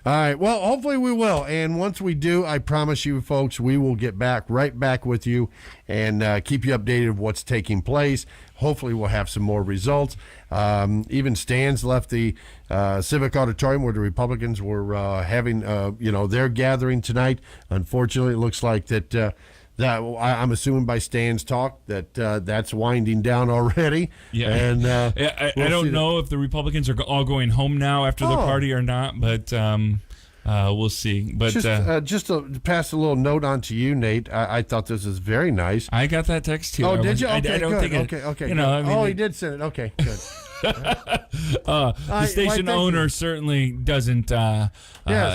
All right. Well, hopefully we will. And once we do, I promise you, folks, we will get right back with you and keep you updated of what's taking place. Hopefully we'll have some more results. Even Stan's left the Civic Auditorium where the Republicans were having, their gathering tonight. Unfortunately, it looks like that I'm assuming by Stan's talk that that's winding down already. Yeah, and I don't know if the Republicans are all going home now after the party or not, but we'll see. But just to pass a little note on to you, Nate. I thought this was very nice. I got that text too. Oh, did you? Okay, I don't good. think Okay. He did send it. Okay, good. The station owner certainly doesn't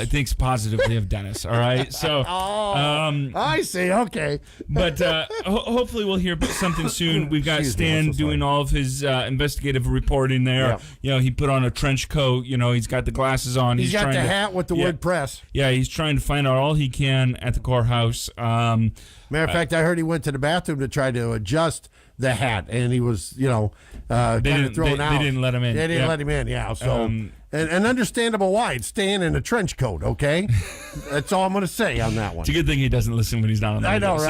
thinks positively of Dennis. All right, so I see. Okay, but hopefully we'll hear something soon. We've got Stan doing all of his investigative reporting there. Yeah. He put on a trench coat. He's got the glasses on. He's got the hat with the word press. Yeah, he's trying to find out all he can at the courthouse. Matter of fact, I heard he went to the bathroom to try to adjust the hat, and he was, kind of thrown out. They didn't let him in. They didn't let him in, yeah. So, and understandable why. It's staying in a trench coat, okay? That's all I'm going to say on that one. It's a good thing he doesn't listen when he's not on the radio. I know,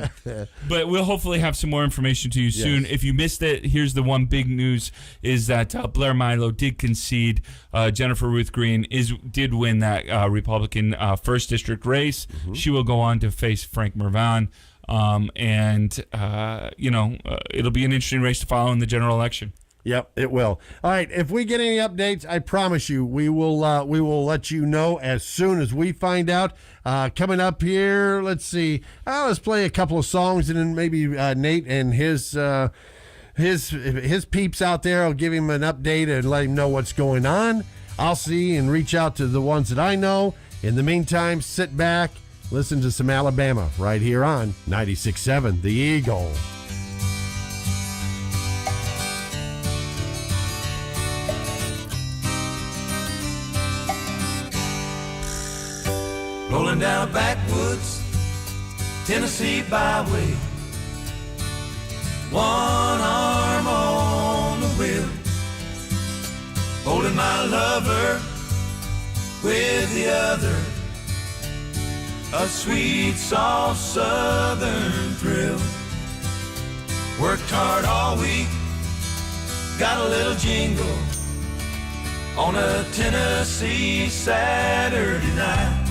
right? So, but we'll hopefully have some more information to you soon. If you missed it, here's the one big news is that Blair Milo did concede. Jennifer Ruth Green did win that Republican 1st District race. Mm-hmm. She will go on to face Frank Mervan. It'll be an interesting race to follow in the general election. Yep, it will. All right, if we get any updates, I promise you we will let you know as soon as we find out. Coming up here, let's see. Let's play a couple of songs, and then maybe Nate and his peeps out there will give him an update and let him know what's going on. I'll see and reach out to the ones that I know. In the meantime, sit back. Listen to some Alabama right here on 96.7 The Eagle. Rolling down a backwoods Tennessee byway, one arm on the wheel, holding my lover with the other. A sweet, soft southern thrill. Worked hard all week, got a little jingle on a Tennessee Saturday night.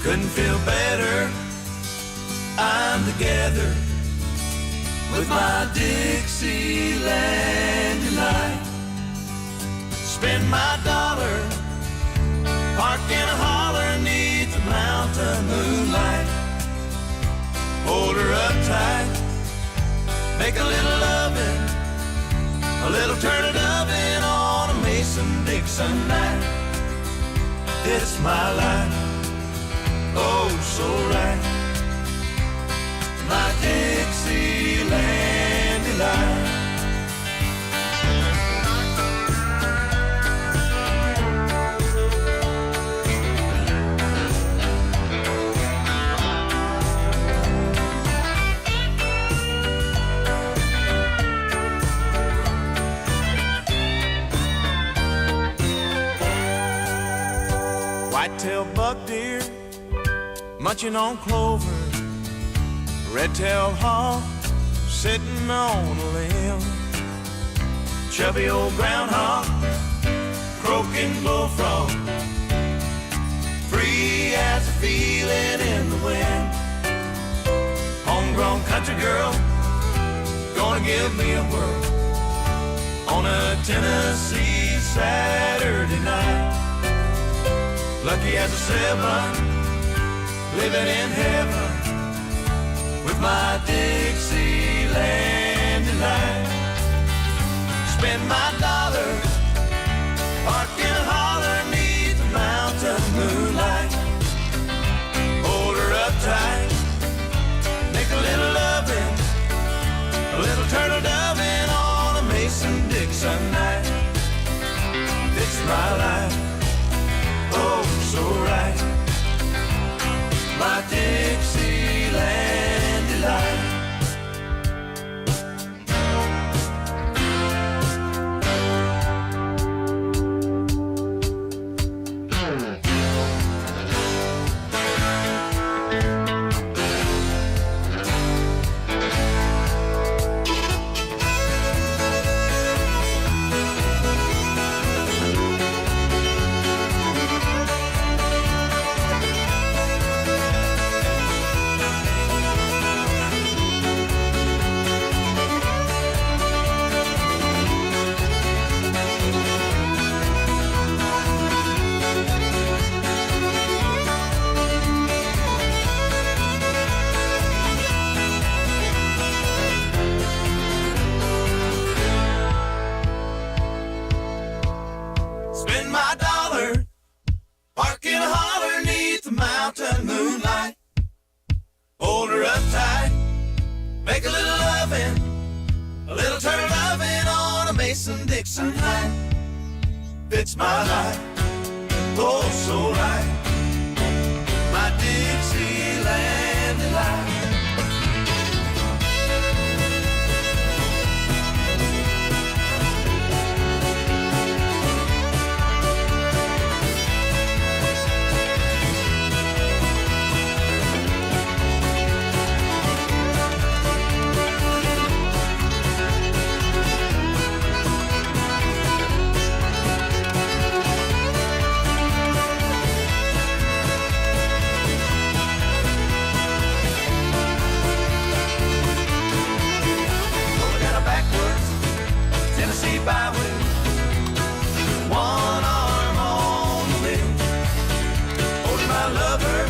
Couldn't feel better, I'm together with my Dixieland delight. Spend my dollar, park in a holler neath the mountain moonlight. Hold her up tight, make a little lovin', a little turning oven on a Mason-Dixon night. It's my life, oh so right, my Dixieland delight. White-tailed buck deer munching on clover, red-tailed hawk sitting on a limb, chubby old groundhog croaking bullfrog, free as a feeling in the wind. Homegrown country girl gonna give me a whirl on a Tennessee Saturday night. Lucky as a 7, living in heaven with my Dixieland delight. Spend my dollar, my life, oh, so right. My Dixieland delight. Spend my dollar, park in a holler neath the mountain moonlight. Hold her up tight, make a little loving, a little turn loving on a Mason-Dixon night. Fits my life, oh so right. My Dixieland delight. Byway, one arm on the wheel, holding my lover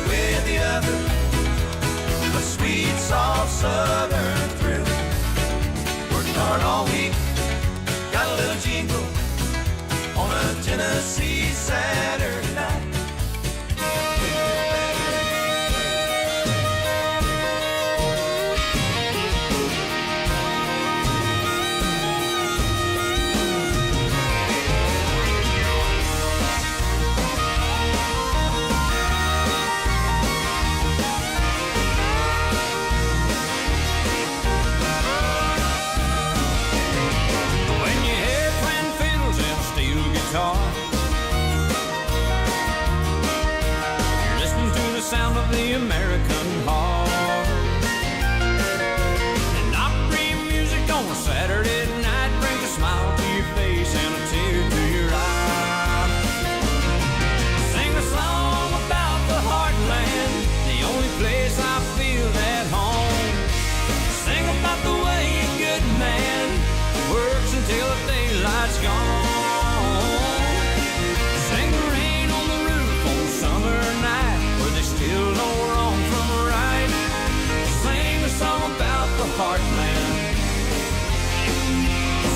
with the other, a sweet, soft southern thrill. Working hard all week, got a little jingle on a Tennessee Saturday night. You're listening to the sound of the American heart. And opry music on a Saturday night brings a smile to your face and a tear to your eye. Sing a song about the heartland, the only place I feel at home. Sing about the way a good man works until the daylight's gone. Still know wrong from right. Sing a song about the heartland.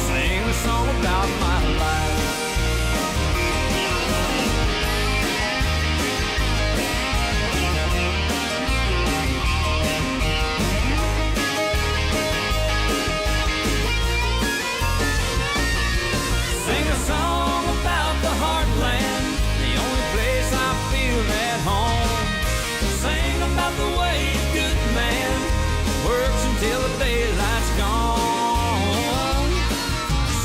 Sing a song about my life. Sing a song about the heartland, the only place I feel at home. Sing about the way a good man works until the daylight's gone.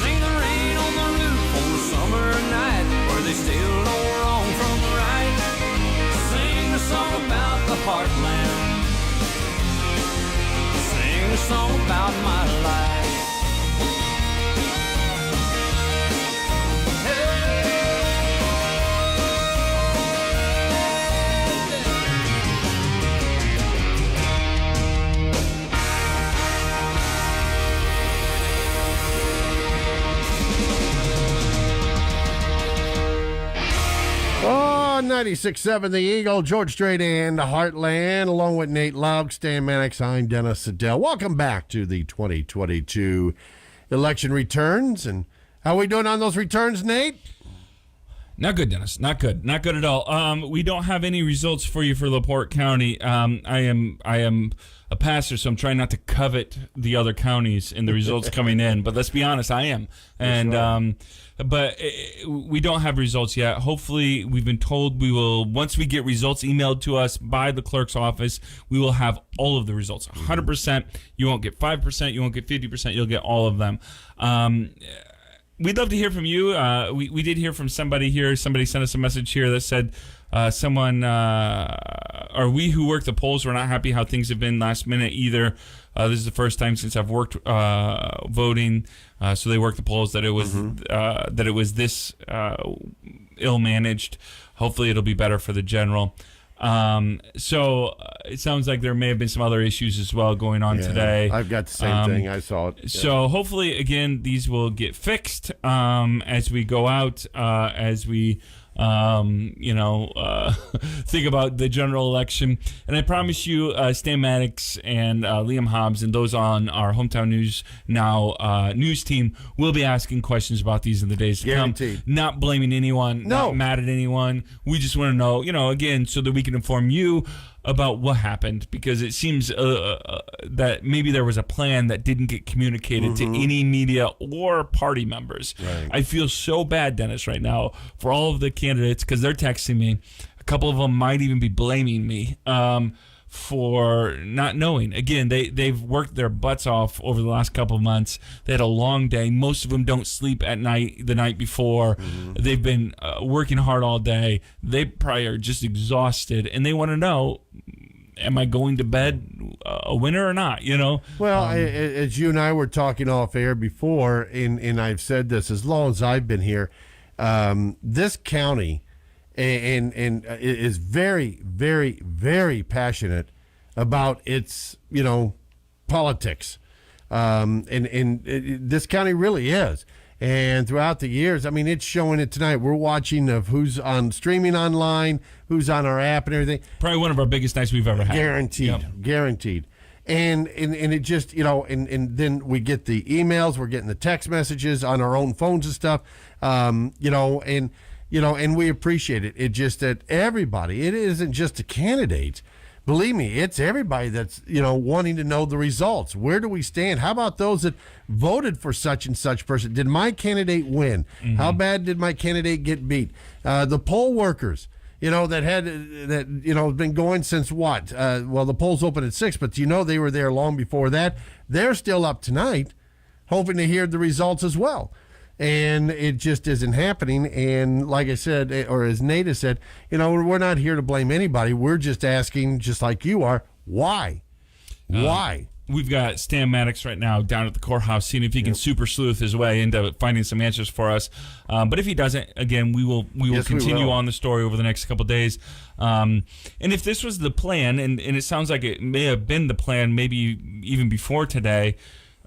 Sing the rain on the roof on the summer night where they still know wrong from right. Sing a song about the heartland. Sing a song about my life. On 96.7 The Eagle, George Strait and Heartland, along with Nate Loucks, Dan Maddux, I'm Dennis Siddall. Welcome back to the 2022 election returns. And how are we doing on those returns, Nate? Not good, Dennis. Not good. Not good at all. We don't have any results for you for LaPorte County. I am a pastor, so I'm trying not to covet the other counties and the results coming in. But let's be honest, I am. And but we don't have results yet. Hopefully, we've been told we will, once we get results emailed to us by the clerk's office, we will have all of the results. 100%. You won't get 5%. You won't get 50%. You'll get all of them. We'd love to hear from you. We did hear from somebody here. Somebody sent us a message here that said or we who work the polls were not happy how things have been last minute either. This is the first time since I've worked voting. So they worked the polls that it was this ill managed. Hopefully it'll be better for the general. So it sounds like there may have been some other issues as well going on today. I've got the same thing. I saw it. Yeah. So hopefully, again, these will get fixed as we go out, as we think about the general election. And I promise you, Stan Maddux and Liam Hobbs and those on our Hometown News Now news team will be asking questions about these in the days to come. Not blaming anyone, not mad at anyone. We just want to know, again, so that we can inform you about what happened, because it seems that maybe there was a plan that didn't get communicated to any media or party members. Right. I feel so bad, Dennis, right now for all of the candidates, because they're texting me. A couple of them might even be blaming me for not knowing. Again, they've worked their butts off over the last couple of months. They had a long day. Most of them don't sleep at night the night before. They've been working hard all day. They probably are just exhausted, and they want to know, am I going to bed a winner or not? Well, as you and I were talking off air before, and I've said this as long as I've been here, this county and is very, very, very passionate about its politics, and this county really is. And throughout the years, it's showing it tonight. We're watching of who's on streaming online, who's on our app and everything. Probably one of our biggest nights we've ever had. Guaranteed. And it just, and then we get the emails, we're getting the text messages on our own phones and stuff, and we appreciate it. It just that everybody, it isn't just the candidates. Believe me, it's everybody that's, wanting to know the results. Where do we stand? How about those that voted for such and such person? Did my candidate win? How bad did my candidate get beat? The poll workers, that been going since what? The polls open at 6, but they were there long before that. They're still up tonight, hoping to hear the results as well. And it just isn't happening. And like I said, or as Nada said, we're not here to blame anybody. We're just asking, just like you are, why? Why? We've got Stan Maddux right now down at the courthouse, seeing if he can super sleuth his way into finding some answers for us. But if he doesn't, again, we will continue on the story over the next couple of days. And if this was the plan, and it sounds like it may have been the plan, maybe even before today.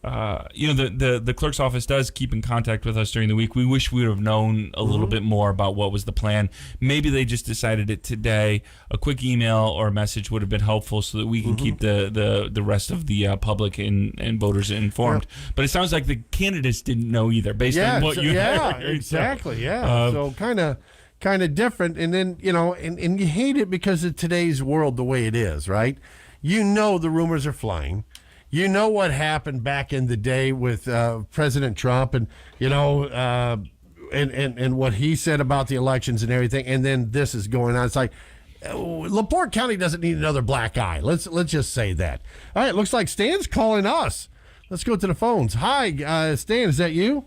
The clerk's office does keep in contact with us during the week. We wish we would have known a little bit more about what was the plan. Maybe they just decided it today. A quick email or a message would have been helpful so that we can keep the rest of the public and voters informed. But it sounds like the candidates didn't know either, based on what you heard. Exactly. So kind of different. And then and you hate it because of today's world the way it is, right? The rumors are flying. What happened back in the day with President Trump and, and what he said about the elections and everything. And then this is going on. It's like LaPorte County doesn't need another black eye. Let's just say that. All right. Looks like Stan's calling us. Let's go to the phones. Hi, Stan. Is that you?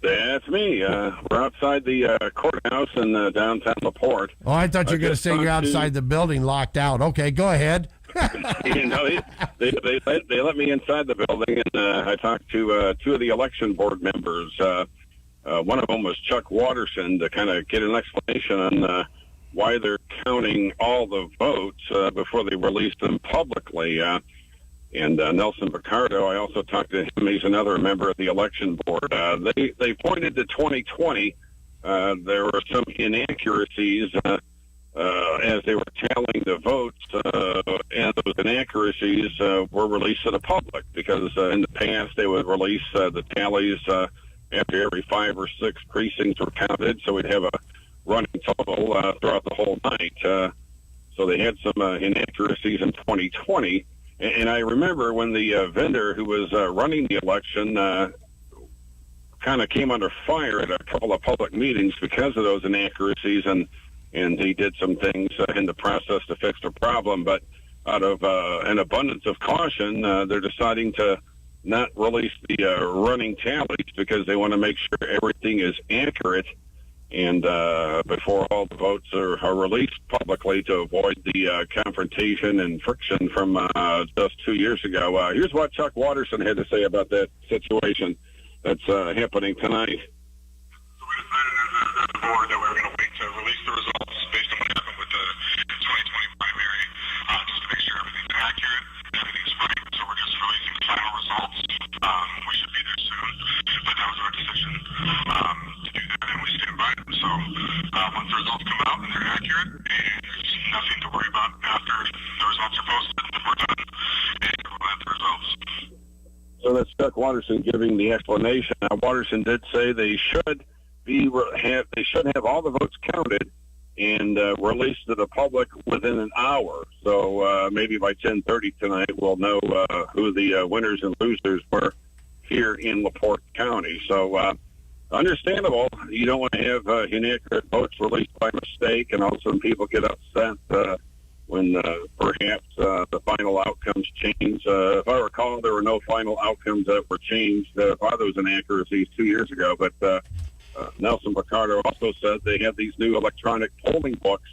That's me. We're outside the courthouse in downtown LaPorte. Oh, I thought you were going to say you're outside the building locked out. Okay, go ahead. They let me inside the building, and I talked to two of the election board members. One of them was Chuck Watterson, to kind of get an explanation on why they're counting all the votes before they release them publicly. And Nelson Picardo, I also talked to him. He's another member of the election board. They pointed to 2020. There were some inaccuracies as they were tallying the votes, and those inaccuracies were released to the public because in the past they would release the tallies after every 5 or 6 precincts were counted, so we'd have running total throughout the whole night. So they had some inaccuracies in 2020. And I remember when the vendor who was running the election kind of came under fire at a couple of public meetings because of those inaccuracies, and he did some things in the process to fix the problem. But out of an abundance of caution, they're deciding to not release the running tallies because they want to make sure everything is accurate and before all the votes are released publicly to avoid the confrontation and friction from just 2 years ago. Here's what Chuck Watterson had to say about that situation that's happening tonight. So we decided as a board that we were going to wait to release the results based on what happened with the 2020 primary, just to make sure everything's accurate, everything's right. So we're just releasing the final results. We should be there soon, but that was our decision to do that, and we stand by it. So once the results come out and they're accurate, and there's nothing to worry about after the results are posted, we're done, and we'll have the results. So that's Chuck Watterson giving the explanation. Now, Watterson did say they should have all the votes counted and released to the public within an hour. So maybe by 10:30 tonight, we'll know who the winners and losers were here in LaPorte County. So understandable. You don't want to have inaccurate votes released by mistake, and also people get upset when perhaps the final outcomes change. If I recall, there were no final outcomes that were changed by those inaccuracies 2 years ago. But Nelson Picardo also said they have these new electronic polling books,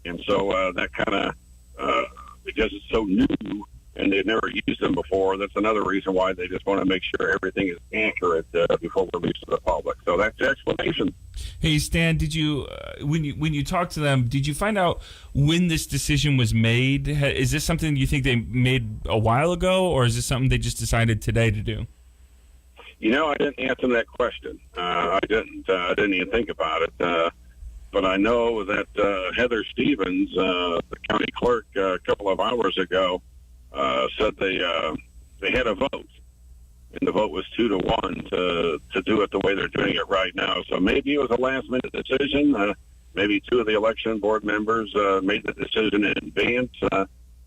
and so that kind of, because it's so new and they've never used them before, that's another reason why they just want to make sure everything is accurate before release to the public. So that's the explanation. Hey Stan, did you when you talked to them, did you find out when this decision was made? Is this something you think they made a while ago, or is this something they just decided today to do? You know, I didn't answer that question. I didn't even think about it. But I know that Heather Stevens, the county clerk, a couple of hours ago, said they had a vote, and the vote was 2-1 to do it the way they're doing it right now. So maybe it was a last-minute decision. Maybe two of the election board members made the decision in advance.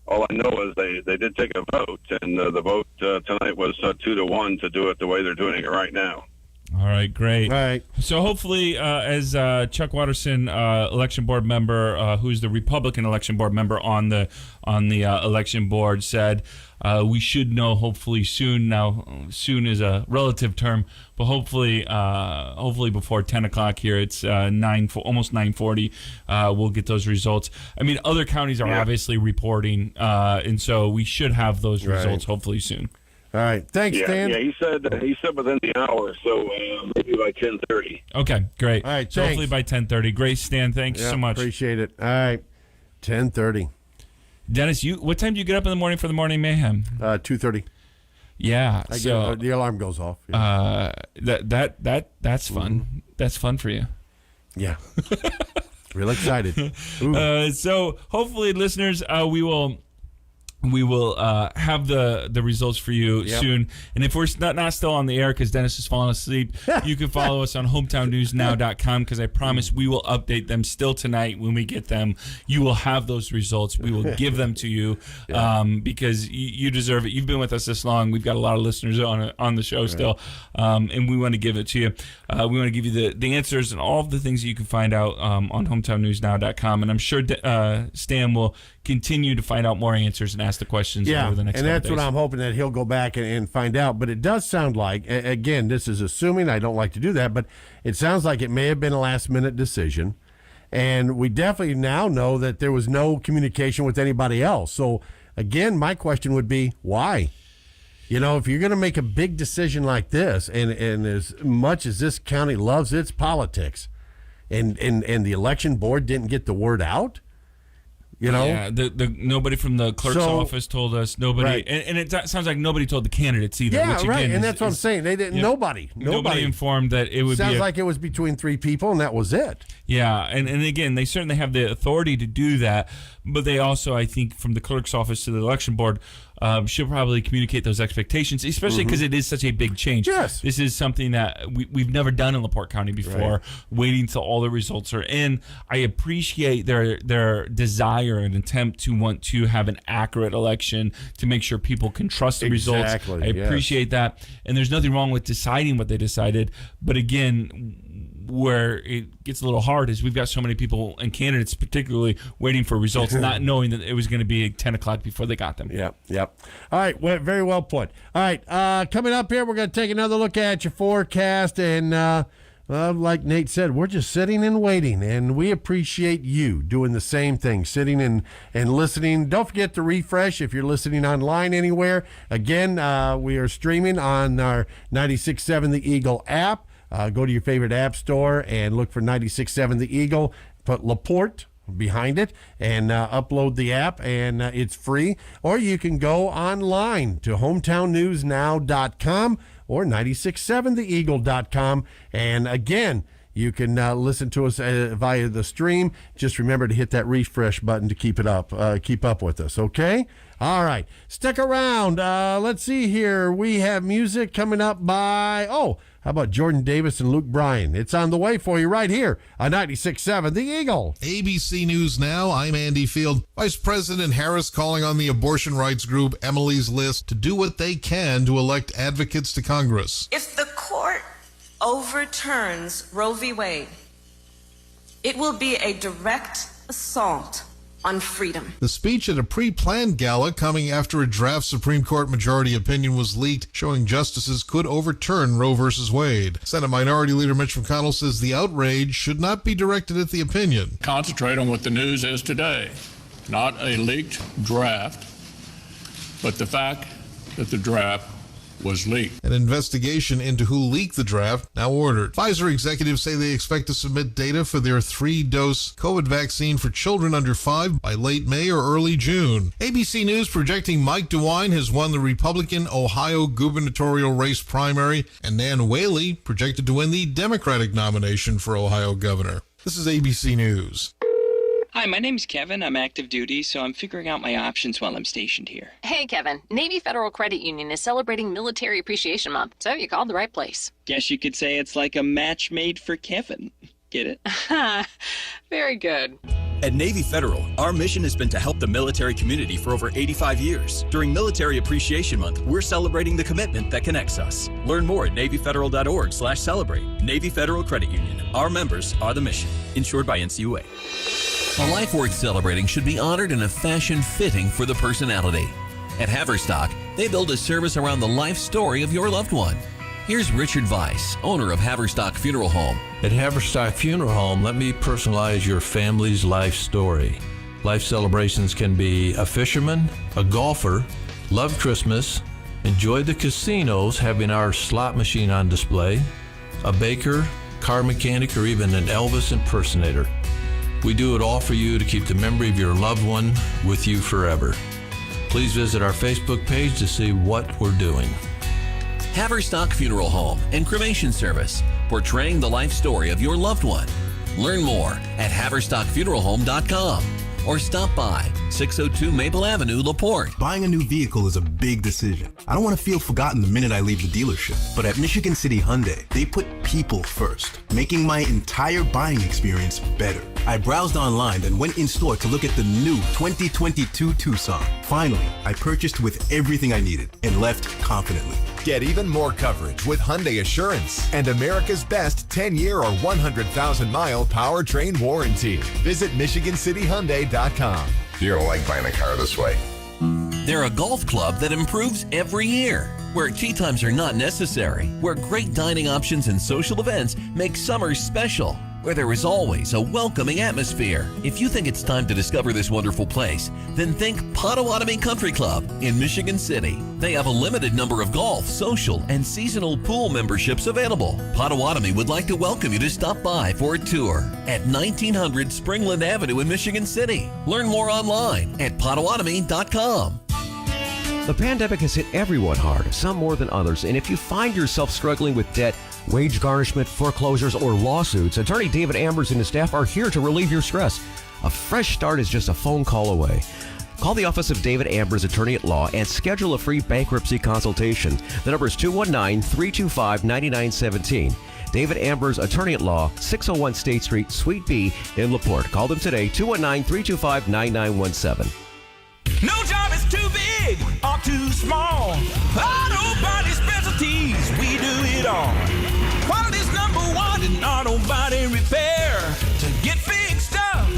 All I know is they did take a vote, and the vote tonight was 2-1 to do it the way they're doing it right now. All right, great. All right. So hopefully, as Chuck Watterson, election board member, who's the Republican election board member on the election board, said, we should know hopefully soon. Now, soon is a relative term, but hopefully before 10 o'clock here, it's almost 9:40. We'll get those results. I mean, other counties are obviously reporting, and so we should have those results hopefully soon. All right. Thanks, Stan. Yeah, he said within the hour, so maybe by 10:30. Okay, great. All right, so hopefully by 10:30. Great, Stan. Thanks so much. Appreciate it. All right, 10:30. Dennis, what time do you get up in the morning for the morning mayhem? 2:30. Yeah, the alarm goes off. Yeah. That's fun. That's fun for you. Yeah. Real excited. So hopefully, listeners, we will have the results for you soon. And if we're not still on the air because Dennis has fallen asleep, you can follow us on hometownnewsnow.com, because I promise we will update them still tonight when we get them. You will have those results. We will give them to you because you deserve it. You've been with us this long. We've got a lot of listeners on the show still, and we want to give it to you. We want to give you the answers and all of the things that you can find out on hometownnewsnow.com. And I'm sure Stan will continue to find out more answers and ask the questions over the next couple and that's days. what I'm hoping, that he'll go back and find out. But it does sound like, again, this is assuming, I don't like to do that, but it sounds like it may have been a last-minute decision. And we definitely now know that there was no communication with anybody else. So, again, my question would be, why? You know, if you're going to make a big decision like this, and as much as this county loves its politics, and the election board didn't get the word out, you know, yeah, the nobody from the clerk's office told us. Nobody, and it sounds like nobody told the candidates either. Yeah, which again right, and that's what I'm saying. They didn't. Nobody informed that it would. Sounds like it was between three people, and that was it. Yeah, and again, they certainly have the authority to do that, but they also, I think, from the clerk's office to the election board, she'll probably communicate those expectations, especially because it is such a big change. Yes. This is something that we've never done in LaPorte County before, Right. waiting till all the results are in. I appreciate their desire and attempt to want to have an accurate election to make sure people can trust the results. Exactly, I yes. appreciate that. And there's nothing wrong with deciding what they decided. But again, where it gets a little hard is we've got so many people and candidates particularly waiting for results, not knowing that it was going to be 10 o'clock before they got them. Yep. All right, very well put. All right, coming up here, we're going to take another look at your forecast. And like Nate said, we're just sitting and waiting. And we appreciate you doing the same thing, sitting and listening. Don't forget to refresh if you're listening online anywhere. Again, we are streaming on our 96.7 The Eagle app. Go to your favorite app store and look for 96.7 The Eagle. Put LaPorte behind it and upload the app, and it's free. Or you can go online to hometownnewsnow.com or 967theeagle.com. And again, you can listen to us via the stream. Just remember to hit that refresh button to keep up with us, okay? All right. Stick around. Let's see here. We have music coming up by, how about Jordan Davis and Luke Bryan? It's on the way for you right here on 96.7 The Eagle. ABC News Now, I'm Andy Field. Vice President Harris calling on the abortion rights group Emily's List to do what they can to elect advocates to Congress. If the court overturns Roe v. Wade, it will be a direct assault on freedom. The speech at a pre-planned gala coming after a draft Supreme Court majority opinion was leaked showing justices could overturn Roe v. Wade. Senate Minority Leader Mitch McConnell says the outrage should not be directed at the opinion. Concentrate on what the news is today, not a leaked draft, but the fact that the draft was leaked. An investigation into who leaked the draft now ordered. Pfizer executives say they expect to submit data for their 3-dose COVID vaccine for children under 5 by late May or early June. ABC News projecting Mike DeWine has won the Republican Ohio gubernatorial race primary, and Nan Whaley projected to win the Democratic nomination for Ohio governor. This is ABC News. Hi, my name's Kevin. I'm active duty, so I'm figuring out my options while I'm stationed here. Hey, Kevin. Navy Federal Credit Union is celebrating Military Appreciation Month, so you called the right place. Guess you could say it's like a match made for Kevin. Get it? Very good. At Navy Federal, our mission has been to help the military community for over 85 years. During Military Appreciation Month, we're celebrating the commitment that connects us. Learn more at NavyFederal.org/celebrate. Navy Federal Credit Union. Our members are the mission. Insured by NCUA. A life worth celebrating should be honored in a fashion fitting for the personality. At Haverstock, they build a service around the life story of your loved one. Here's Richard Weiss, owner of Haverstock Funeral Home. At Haverstock Funeral Home, let me personalize your family's life story. Life celebrations can be a fisherman, a golfer, love Christmas, enjoy the casinos having our slot machine on display, a baker, car mechanic, or even an Elvis impersonator. We do it all for you to keep the memory of your loved one with you forever. Please visit our Facebook page to see what we're doing. Haverstock Funeral Home and Cremation Service, portraying the life story of your loved one. Learn more at haverstockfuneralhome.com or stop by 602 Maple Avenue, LaPorte. Buying a new vehicle is a big decision. I don't want to feel forgotten the minute I leave the dealership. But at Michigan City Hyundai, they put people first, making my entire buying experience better. I browsed online and went in store to look at the new 2022 Tucson. Finally, I purchased with everything I needed and left confidently. Get even more coverage with Hyundai Assurance and America's best 10-year or 100,000-mile powertrain warranty. Visit MichiganCityHyundai.com. You don't like buying a car this way. They're a golf club that improves every year, where tee times are not necessary, where great dining options and social events make summers special, where there is always a welcoming atmosphere. If you think it's time to discover this wonderful place, then think Potawatomi Country Club in Michigan City. They have a limited number of golf, social, and seasonal pool memberships available. Potawatomi would like to welcome you to stop by for a tour at 1900 Springland Avenue in Michigan City. Learn more online at Potawatomi.com. The pandemic has hit everyone hard, some more than others, and if you find yourself struggling with debt, wage garnishment, foreclosures, or lawsuits, Attorney David Ambers and his staff are here to relieve your stress. A fresh start is just a phone call away. Call the office of David Amber's attorney at law and schedule a free bankruptcy consultation. The number is 219-325-9917. David Amber's attorney at law, 601 State Street, Suite B in LaPorte. Call them today, 219-325-9917. No job is too big or too small. Auto body specialties, we do it all. Quality's number one in auto body repair. To get fixed up,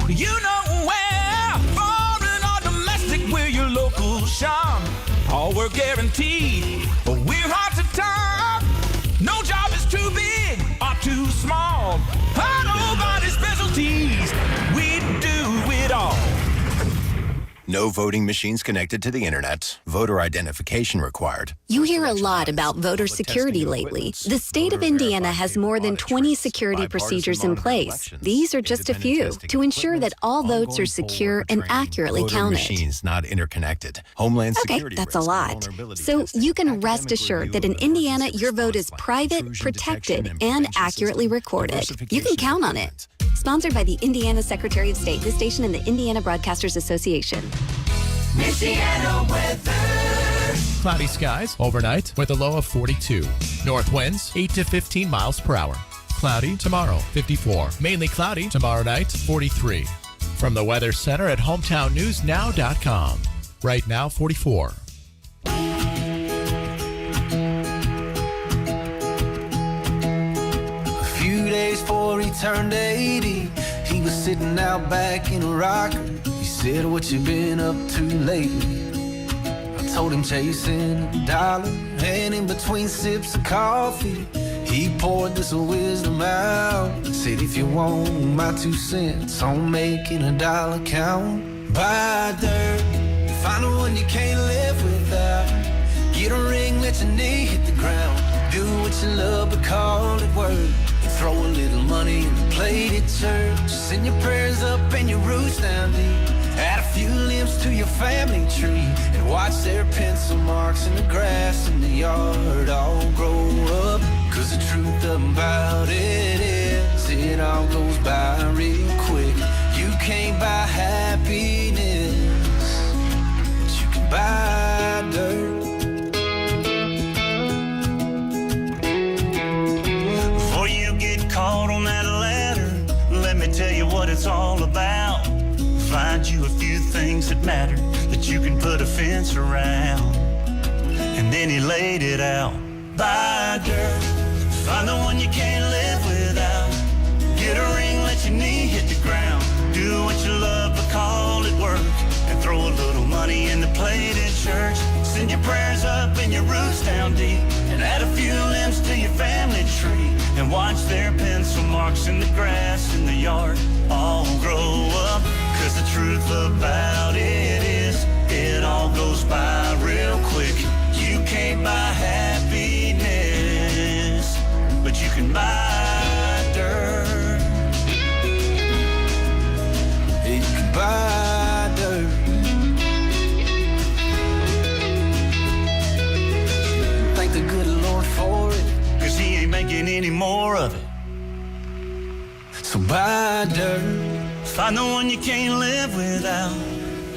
you know where. Foreign or domestic, we're your local shop. All work guaranteed, but we're hard to top. No job is too big or too small. Auto body specialties, we do it all. No voting machines connected to the internet. Voter identification required. You hear a lot about voter security lately. The state of Indiana has more than 20 security procedures in place. These are just a few to ensure that all votes are secure and accurately counted. Machines not interconnected. Homeland security. Okay, that's a lot. So you can rest assured that in Indiana, your vote is private, protected, and accurately recorded. You can count on it. Sponsored by the Indiana Secretary of State, this station and the Indiana Broadcasters Association. Michiana weather. Cloudy skies overnight with a low of 42. North winds 8 to 15 miles per hour. Cloudy tomorrow, 54. Mainly cloudy tomorrow night, 43. From the Weather Center at HometownNewsNow.com. Right now, 44. A few days before he turned 80, he was sitting out back in a rocker. He said, "What you been up to lately?" I told him chasing a dollar, and in between sips of coffee, he poured this wisdom out. Said, "If you want my 2 cents on making a dollar count, buy dirt, find the one you can't live without. Get a ring, let your knee hit the ground. Do what you love, but call it work. Throw a little money in the plate at church. Send your prayers up and your roots down deep. Add a few limbs to your family tree, and watch their pencil marks in the grass in the yard all grow up. Cause the truth about it is, it all goes by real quick. You can't buy happiness, but you can buy dirt. Before you get caught on that ladder, let me tell you what it's all about. Find you a few things that matter, that you can put a fence around. And then he laid it out. Buy dirt, find the one you can't live without. Get a ring, let your knee hit the ground. Do what you love, but call it work. And throw a little money in the plate at church. Send your prayers up and your roots down deep. And add a few limbs to your family tree. And watch their pencil marks in the grass in the yard all grow up. Cause the truth about it is, it all goes by real quick. You can't buy happiness, but you can buy dirt. You can buy dirt. Thank the good Lord for it, cause he ain't making any more of it. So buy dirt, find the one you can't live without.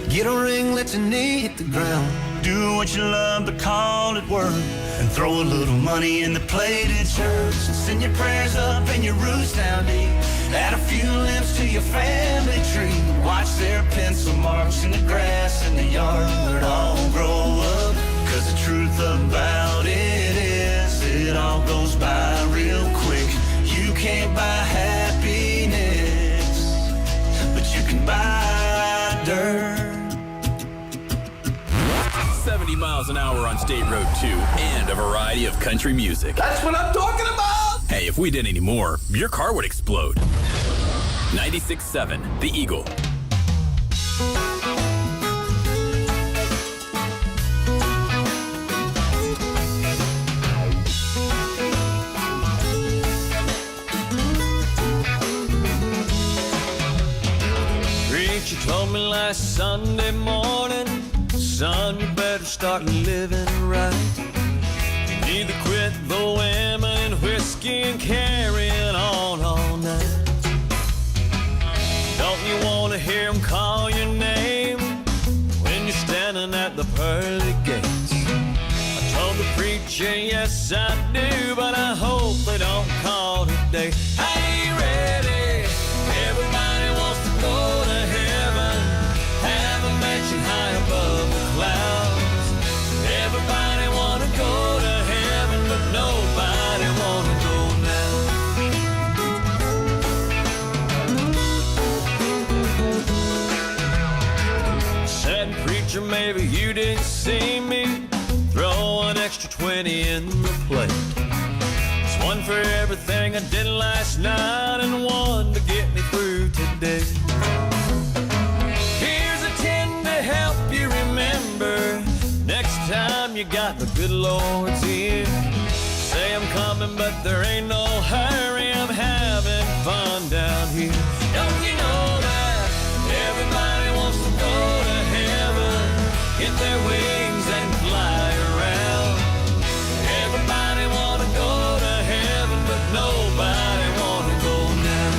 Get a ring, let your knee hit the ground. Do what you love, but call it work. And throw a little money in the plate at church. And send your prayers up and your roots down deep. Add a few limbs to your family tree. Watch their pencil marks in the grass in the yard all grow up. Cause the truth about it is, it all goes by real quick. You can't buy happiness, but you can buy dirt. 70 miles an hour on State Road 2 and a variety of country music. That's what I'm talking about! Hey, if we did any more, your car would explode. 96.7, The Eagle. Preacher told me last Sunday morning, son, you better start living right. You need to quit the women and whiskey and carrying on all night. Don't you want to hear them call your name? election, yes I do, but I hope they don't call today. I ain't ready. Everybody wants to go to heaven, have a mansion high above the clouds. Everybody want to go to heaven, but nobody want to go now. Said preacher, maybe you didn't see me. Throw an extra 20 in the plate. It's one for everything I did last night and one to get me through today. Here's a 10 to help you remember. Next time you got the good Lord's ear. Say I'm coming, but there ain't no hurry. I'm having fun down here. Don't you know that everybody wants to go to heaven? Get their wings and fly around. Everybody want to go to heaven, but nobody want to go now.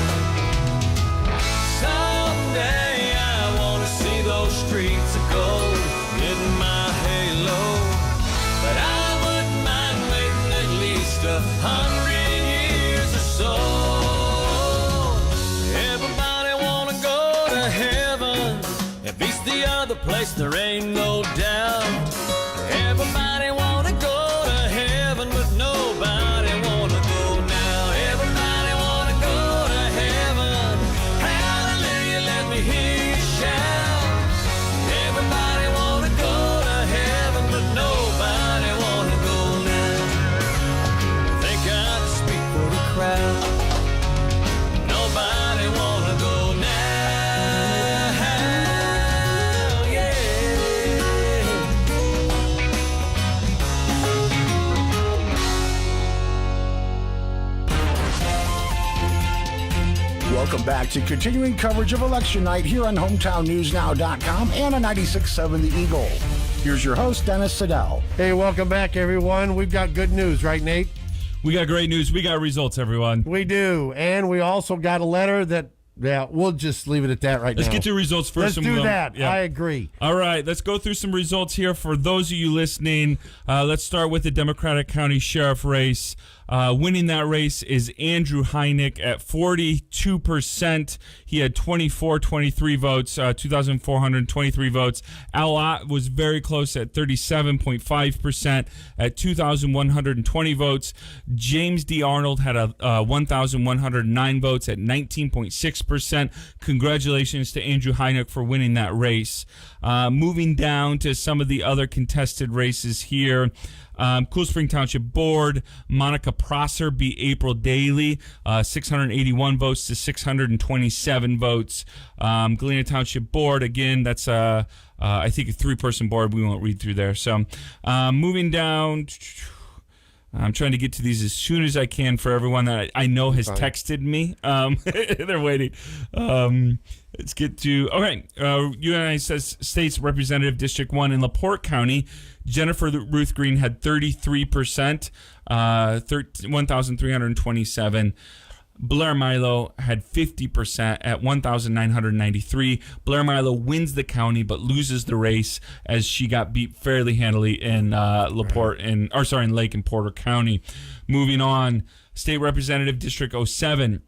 Someday I want to see those streets of gold in my halo, but I wouldn't mind waiting at least 100 years or so. Everybody want to go to heaven. It beats the other place, there ain't no doubt. Everybody want to go to heaven, but nobody want to go now. Everybody want to go to heaven. Hallelujah, let me hear you shout. Everybody want to go to heaven, but nobody want to go now. Think I can speak for the crowd. Nobody want to go now. Welcome back to continuing coverage of election night here on HometownNewsNow.com and on 96.7 The Eagle. Here's your host, Dennis Siddall. Hey, welcome back, everyone. We've got good news, right, Nate? We got great news. We got results, everyone. We do. And we also got a letter that, yeah, we'll just leave it at that right now. Let's get to results first. Let's do that. Yeah. I agree. All right, let's go through some results here for those of you listening. Let's start with the Democratic County Sheriff race. Winning that race is Andrew Hynek at 42%. He had 23 votes, 2,423 votes. Al Ott was very close at 37.5% at 2,120 votes. James D. Arnold had 1,109 votes at 19.6%. Congratulations to Andrew Hynek for winning that race. Moving down to some of the other contested races here. Cool Spring Township Board, Monica Prosser beat April Daly, 681 votes to 627 votes. Galena Township Board, again, that's I think a 3-person board. We won't read through there. So moving down, I'm trying to get to these as soon as I can for everyone that I know has texted me. They're waiting. Let's get to, okay, United States Representative District 1 in LaPorte County. Jennifer Ruth Green had 33%, 1,327. Blair Milo had 50% at 1,993. Blair Milo wins the county but loses the race as she got beat fairly handily in in Lake and Porter County. Moving on, State Representative District 07.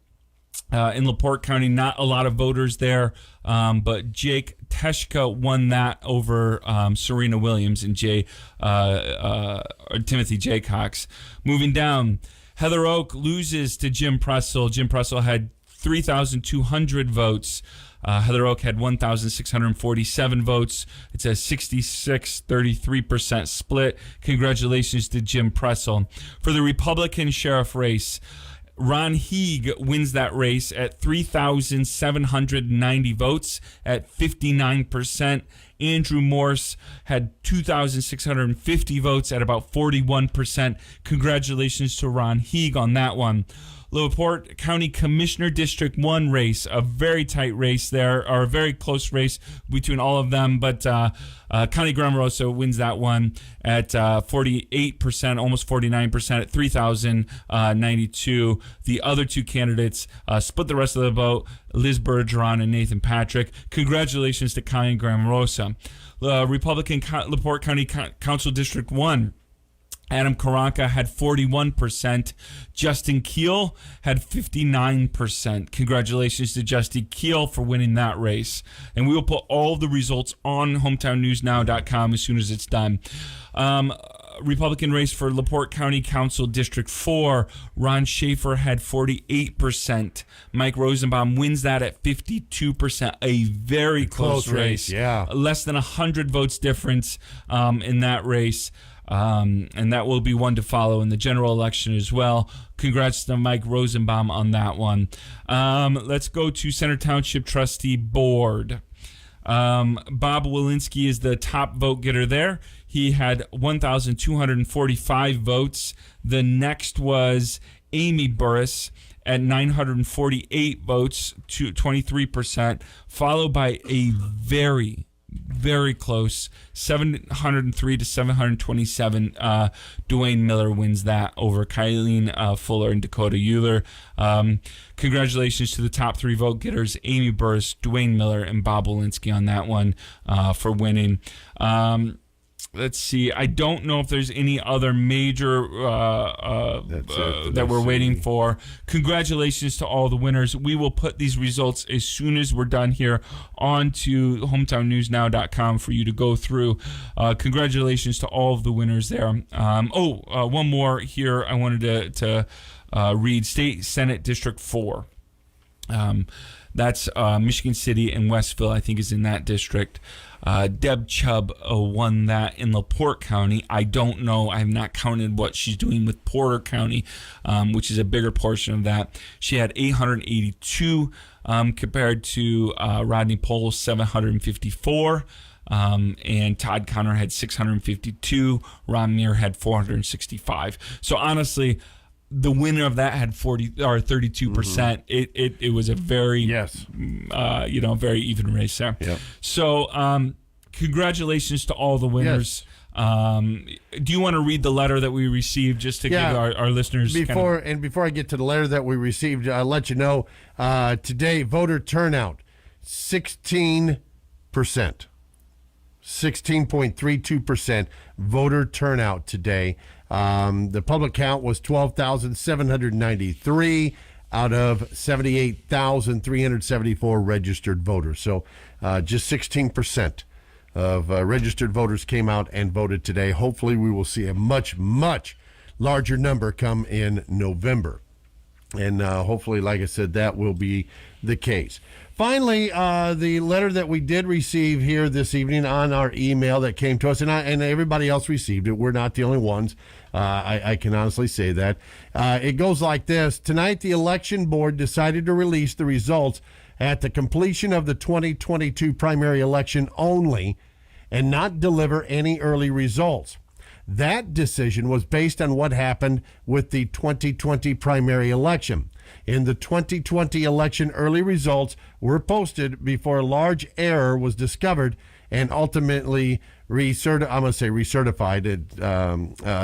In LaPorte County, not a lot of voters there, but Jake Teshka won that over Serena Williams and Timothy Jaycox. Moving down, Heather Oak loses to Jim Pressel. Jim Pressel had 3,200 votes. Heather Oak had 1,647 votes. It's a 66-33% split. Congratulations to Jim Pressel. For the Republican sheriff race, Ron Heeg wins that race at 3,790 votes at 59%. Andrew Morse had 2,650 votes at about 41%. Congratulations to Ron Heeg on that one. LaPorte County Commissioner District 1 race, a very tight race there, or a very close race between all of them, but Connie Grammarosa wins that one at 48%, almost 49% at 3,092. The other two candidates split the rest of the vote, Liz Bergeron and Nathan Patrick. Congratulations to Connie Grammarosa. Republican LaPorte County Council District 1. Adam Karanka had 41%. Justin Keel had 59%. Congratulations to Justin Keel for winning that race. And we will put all the results on hometownnewsnow.com as soon as it's done. Republican race for LaPorte County Council District 4. Ron Schaefer had 48%. Mike Rosenbaum wins that at 52%. A very close race. Yeah. Less than 100 votes difference in that race. And that will be one to follow in the general election as well. Congrats to Mike Rosenbaum on that one. Let's go to Center Township Trustee Board. Bob Walensky is the top vote getter there. He had 1,245 votes. The next was Amy Burris at 948 votes, to 23%, followed by a very, very close 703 to 727. Dwayne Miller wins that over Kylene Fuller and Dakota Euler. Congratulations to the top three vote getters, Amy Burris, Dwayne Miller, and Bob Walensky on that one for winning. Let's see. I don't know if there's any other major that we're waiting for. Congratulations to all the winners. We will put these results as soon as we're done here onto hometownnewsnow.com for you to go through. Congratulations to all of the winners there. One more here. I wanted to read State Senate District 4. That's Michigan City and Westville, I think, is in that district. Deb Chubb won that in LaPorte County. I don't know. I have not counted what she's doing with Porter County, which is a bigger portion of that. She had 882 compared to Rodney Pohl's 754. And Todd Connor had 652. Ron Muir had 465. So honestly, the winner of that had 32%. It was a very very even race there. Yep. So congratulations to all the winners. Yes. Do you want to read the letter that we received just to give our listeners before I get to the letter that we received? I'll let you know today voter turnout 16%. 16.32% voter turnout today. The public count was 12,793 out of 78,374 registered voters. So just 16% of registered voters came out and voted today. Hopefully we will see a much, much larger number come in November. And hopefully, like I said, that will be the case. Finally, the letter that we did receive here this evening on our email that came to us, and everybody else received it. We're not the only ones. I can honestly say that. It goes like this. Tonight, the election board decided to release the results at the completion of the 2022 primary election only and not deliver any early results. That decision was based on what happened with the 2020 primary election. In the 2020 election, early results were posted before a large error was discovered and ultimately recertified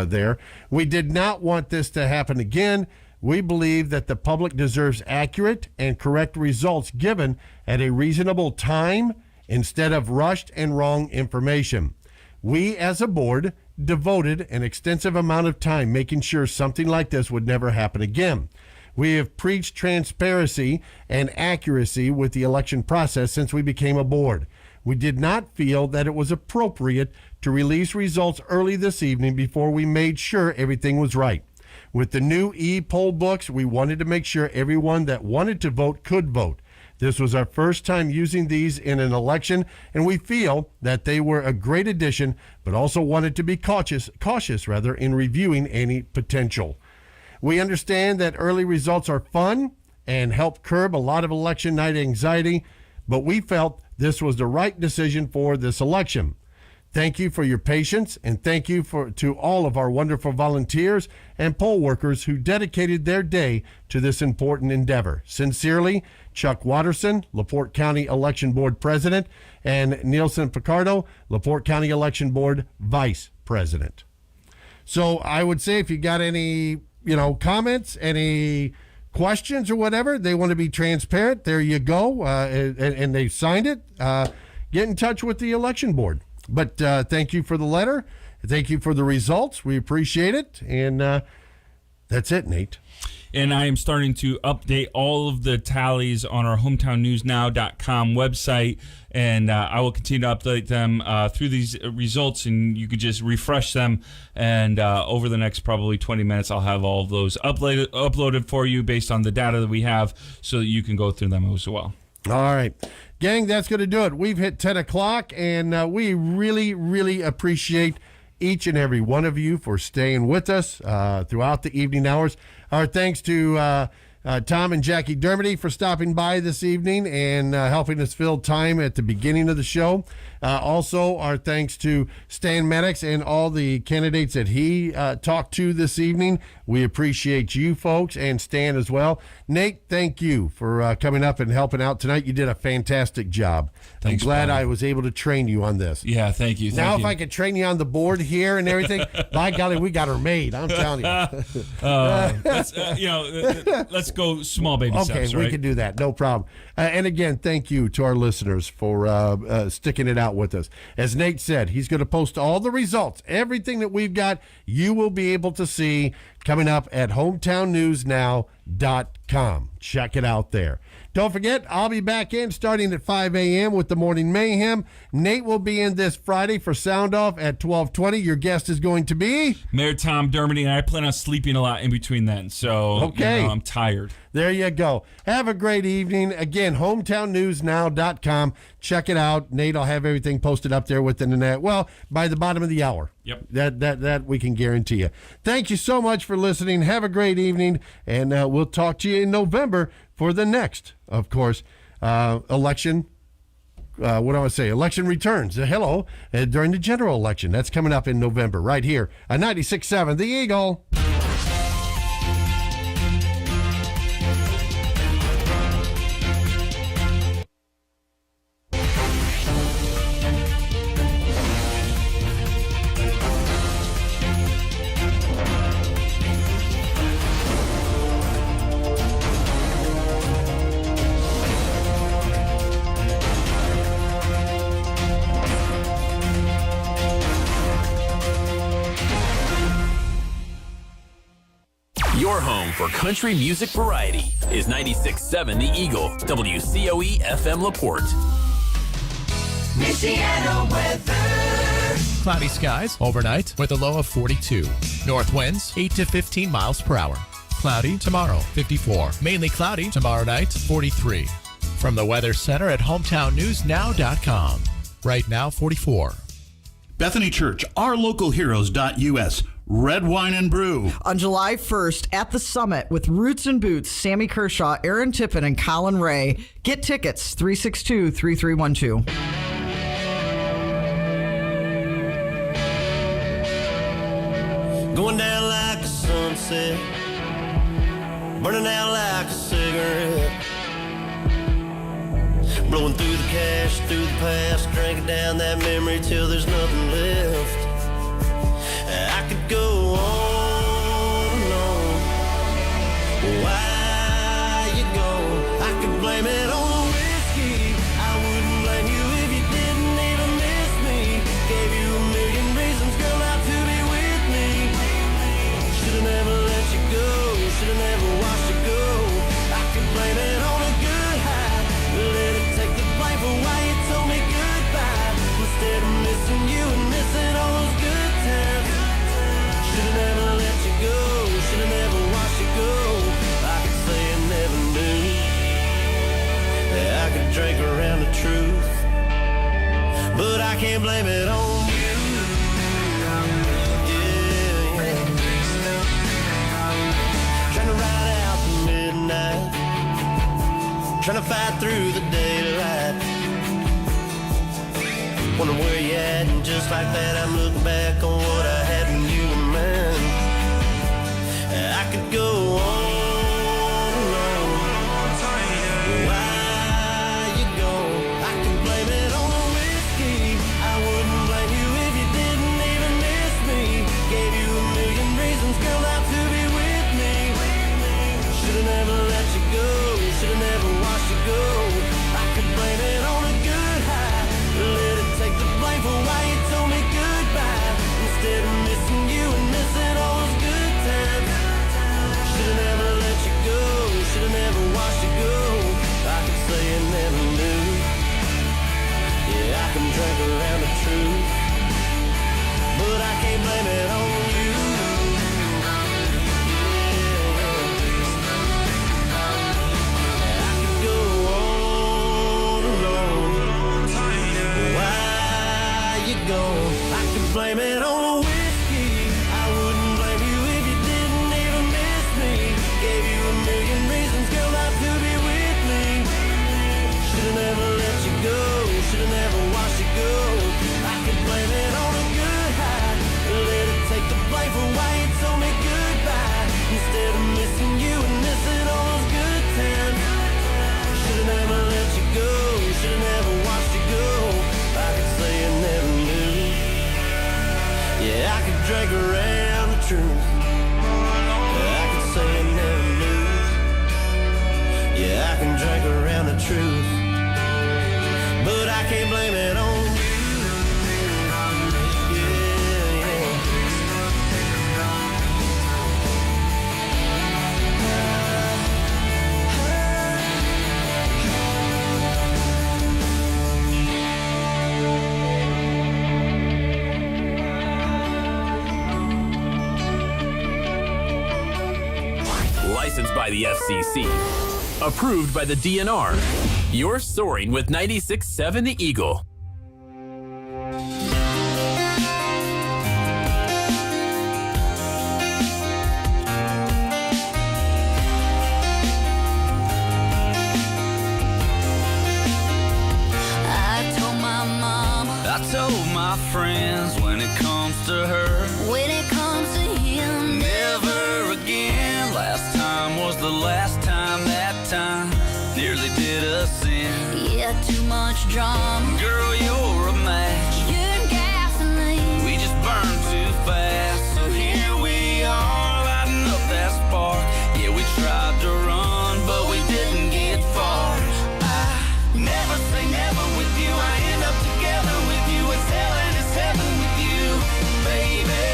there. We did not want this to happen again. We believe that the public deserves accurate and correct results given at a reasonable time instead of rushed and wrong information. We, as a board, devoted an extensive amount of time making sure something like this would never happen again. We have preached transparency and accuracy with the election process since we became a board. We did not feel that it was appropriate to release results early this evening before we made sure everything was right. With the new e-poll books, we wanted to make sure everyone that wanted to vote could vote. This was our first time using these in an election, and we feel that they were a great addition, but also wanted to be cautious in reviewing any potential. We understand that early results are fun and help curb a lot of election night anxiety, but we felt this was the right decision for this election. Thank you for your patience, and thank you to all of our wonderful volunteers and poll workers who dedicated their day to this important endeavor. Sincerely, Chuck Watterson, LaPorte County Election Board President, and Nielsen Picardo, LaPorte County Election Board Vice President. So I would say if you got any, comments, any questions or whatever, they want to be transparent, there you go, and they signed it, get in touch with the election board. But thank you for the letter, thank you for the results. We appreciate it. And that's it, Nate. And I am starting to update all of the tallies on our hometownnewsnow.com website, and I will continue to update them through these results, and you could just refresh them, and over the next probably 20 minutes, I'll have all of those uploaded for you based on the data that we have, so that you can go through them as well. All right. Gang, that's going to do it. We've hit 10 o'clock, and we really, really appreciate each and every one of you for staying with us throughout the evening hours. Our thanks to Tom and Jackie Dermody for stopping by this evening and helping us fill time at the beginning of the show. Also, our thanks to Stan Maddux and all the candidates that he talked to this evening. We appreciate you folks and Stan as well. Nate, thank you for coming up and helping out tonight. You did a fantastic job. Thanks, I'm glad buddy. I was able to train you on this. Yeah, thank you. If I could train you on the board here and everything, by golly, we got her made. I'm telling you. Let's go small baby steps, right? We can do that. No problem. And again, thank you to our listeners for sticking it out with us. As Nate said, he's going to post all the results. Everything that we've got, you will be able to see coming up at hometownnewsnow.com. Check it out there. Don't forget, I'll be back in starting at 5 a.m. with the Morning Mayhem. Nate will be in this Friday for Sound Off at 12:20. Your guest is going to be Mayor Tom Dermody, and I plan on sleeping a lot in between then. So okay. I'm tired. There you go. Have a great evening. Again, hometownnewsnow.com. Check it out. Nate, I'll have everything posted up there within the net. Well, by the bottom of the hour. Yep. That we can guarantee you. Thank you so much for listening. Have a great evening, and we'll talk to you in November for the next, of course, election. What do I want to say? Election returns. Hello, during the general election. That's coming up in November, right here on 96.7 The Eagle. Your home for country music variety is 96.7 The Eagle, WCOE FM LaPorte. Michiana weather. Cloudy skies overnight with a low of 42. North winds 8 to 15 miles per hour. Cloudy tomorrow, 54. Mainly cloudy tomorrow night, 43. From the Weather Center at hometownnewsnow.com. Right now, 44. Bethany Church, ourlocalheroes.us. Red Wine and Brew. On July 1st at the Summit with Roots and Boots, Sammy Kershaw, Aaron Tippin, and Colin Ray. Get tickets, 362-3312. Going down like a sunset, burning out like a cigarette. Blowing through the cash, through the past, drinking down that memory till there's nothing left. I could go on and on. Why you gone? I could blame it on the whiskey. I wouldn't blame you if you didn't even miss me. Gave you a million reasons, girl, not to be with me. Should've never let you go. Should've never watched you go. I could blame it on a good high. Let it take the blame for why you told me goodbye. Instead of missing you and missing all those good times. Should've never let you go. Should've never watched you go. I could say I never knew. I could drink around the truth, but I can't blame it on you. Trying to ride out the midnight, trying to fight through the daylight. Wonder where you at, and just like that I'm looking back on what I had when you were mine. I could go on and on. Why you gone? I can blame it on the whiskey. I wouldn't blame you if you didn't even miss me. Gave you a million reasons, girl, not to be with me. Should've never let you go. Should've never watched you go. I could blame it on a good high. Let it take the blame for why you told me goodbye. Instead gone. I could blame it on the whiskey. I wouldn't blame you if you didn't even miss me. Gave you a million reasons, girl, not to be with me. Should've never let you go, should've never watched you go. I could blame it on a good high. Let it take the blame for why you told me goodbye. Instead of missing you and missing all those good times. Should've never let you go, should've never watched you go. I could say I never knew. Yeah, I could drag around the truth. I could say I never knew. Yeah, I can drag around the truth. But I can't blame it on you. Licensed by the FCC. Approved by the DNR. You're soaring with 96.7 The Eagle. I told my mama, I told my friends, when it comes to her, when it comes to him, never again. Last time was the last time, that time nearly did us in. Yeah, too much drama. Girl, you're a match. You're gasoline. We just burn too fast. So here we are, lighting up that spark. Yeah, we tried to run, but we didn't get far. I never say never with you. I end up together with you. It's hell and it's heaven with you, baby.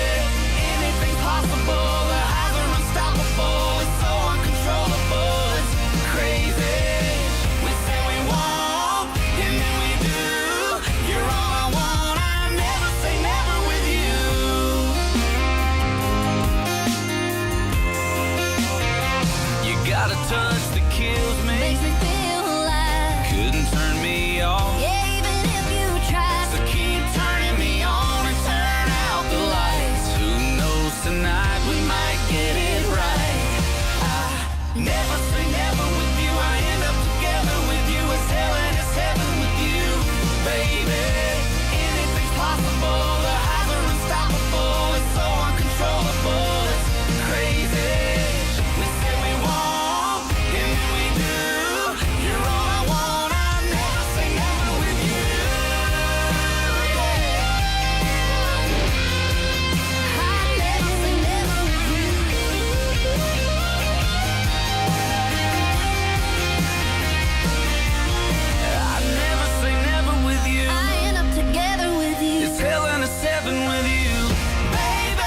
Anything's possible. The highs are unstoppable. It's so uncontrollable. It's crazy. We say we won't, and then we do. You're all I want. I never say never with you. You got a touch that kills me. Makes me feel alive. Couldn't turn me off. Yeah, even if you tried. So keep turning me on and turn out the lights. Who knows, tonight we might get it right. I never say never with you. I end up together with you. It's hell and it's heaven with you, baby. Anything's possible. The highs are unstoppable. It's so uncontrollable. It's crazy. We say we won't, and then we do. You're all I want. I never say never with you. I never say never with you. I never say never with you. I end up together with you. It's hell and it's heaven with you, baby.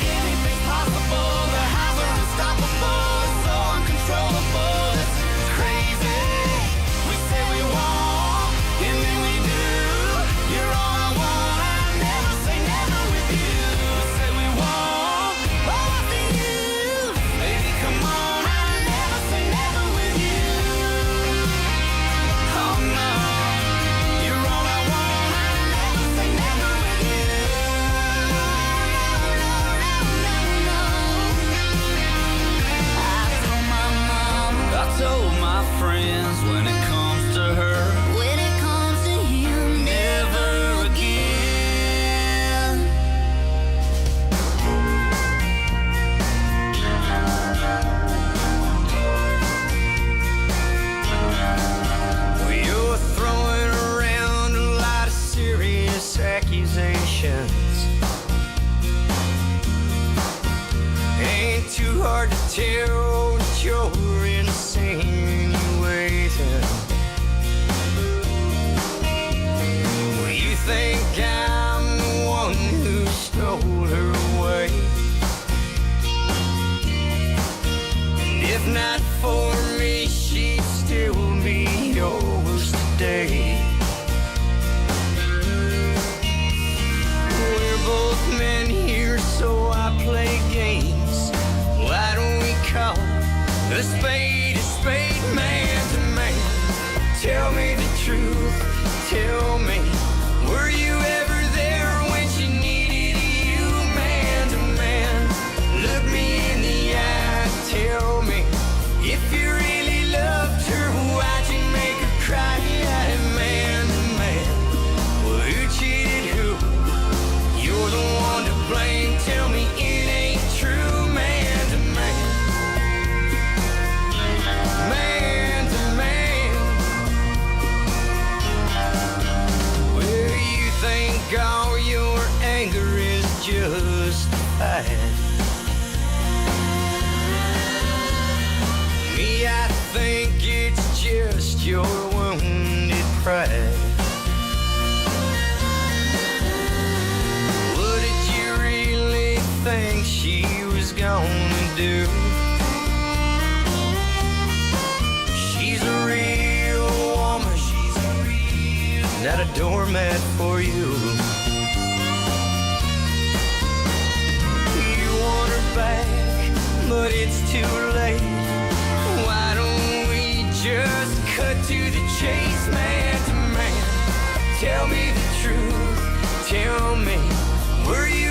Anything's possible. The highs are unstoppable. It's so uncontrollable. It's crazy. We say we won't, and then we do. You're all I want. I never say never with you. We say we won't, but after you, baby, come on. I never say never with you. Oh no, you're all I want. I never say never with you. No. I told my friends, when it comes to her, when it comes to him, never again. Well, you're throwing around a lot of serious accusations. Ain't too hard to tell that you're insinuating. Well, you think I'm the one who stole her away. And if not for me, she'd still be yours today. We're both men here, so I play games. Why don't we call a spade, man to man? Tell me the truth, tell me, were you ever there? bad. Me, I think it's just your wounded pride. What did you really think she was gonna do? She's a real woman, not a doormat for you. You want her back, but it's too late. Why don't we just cut to the chase, man to man? Tell me the truth, tell me, were you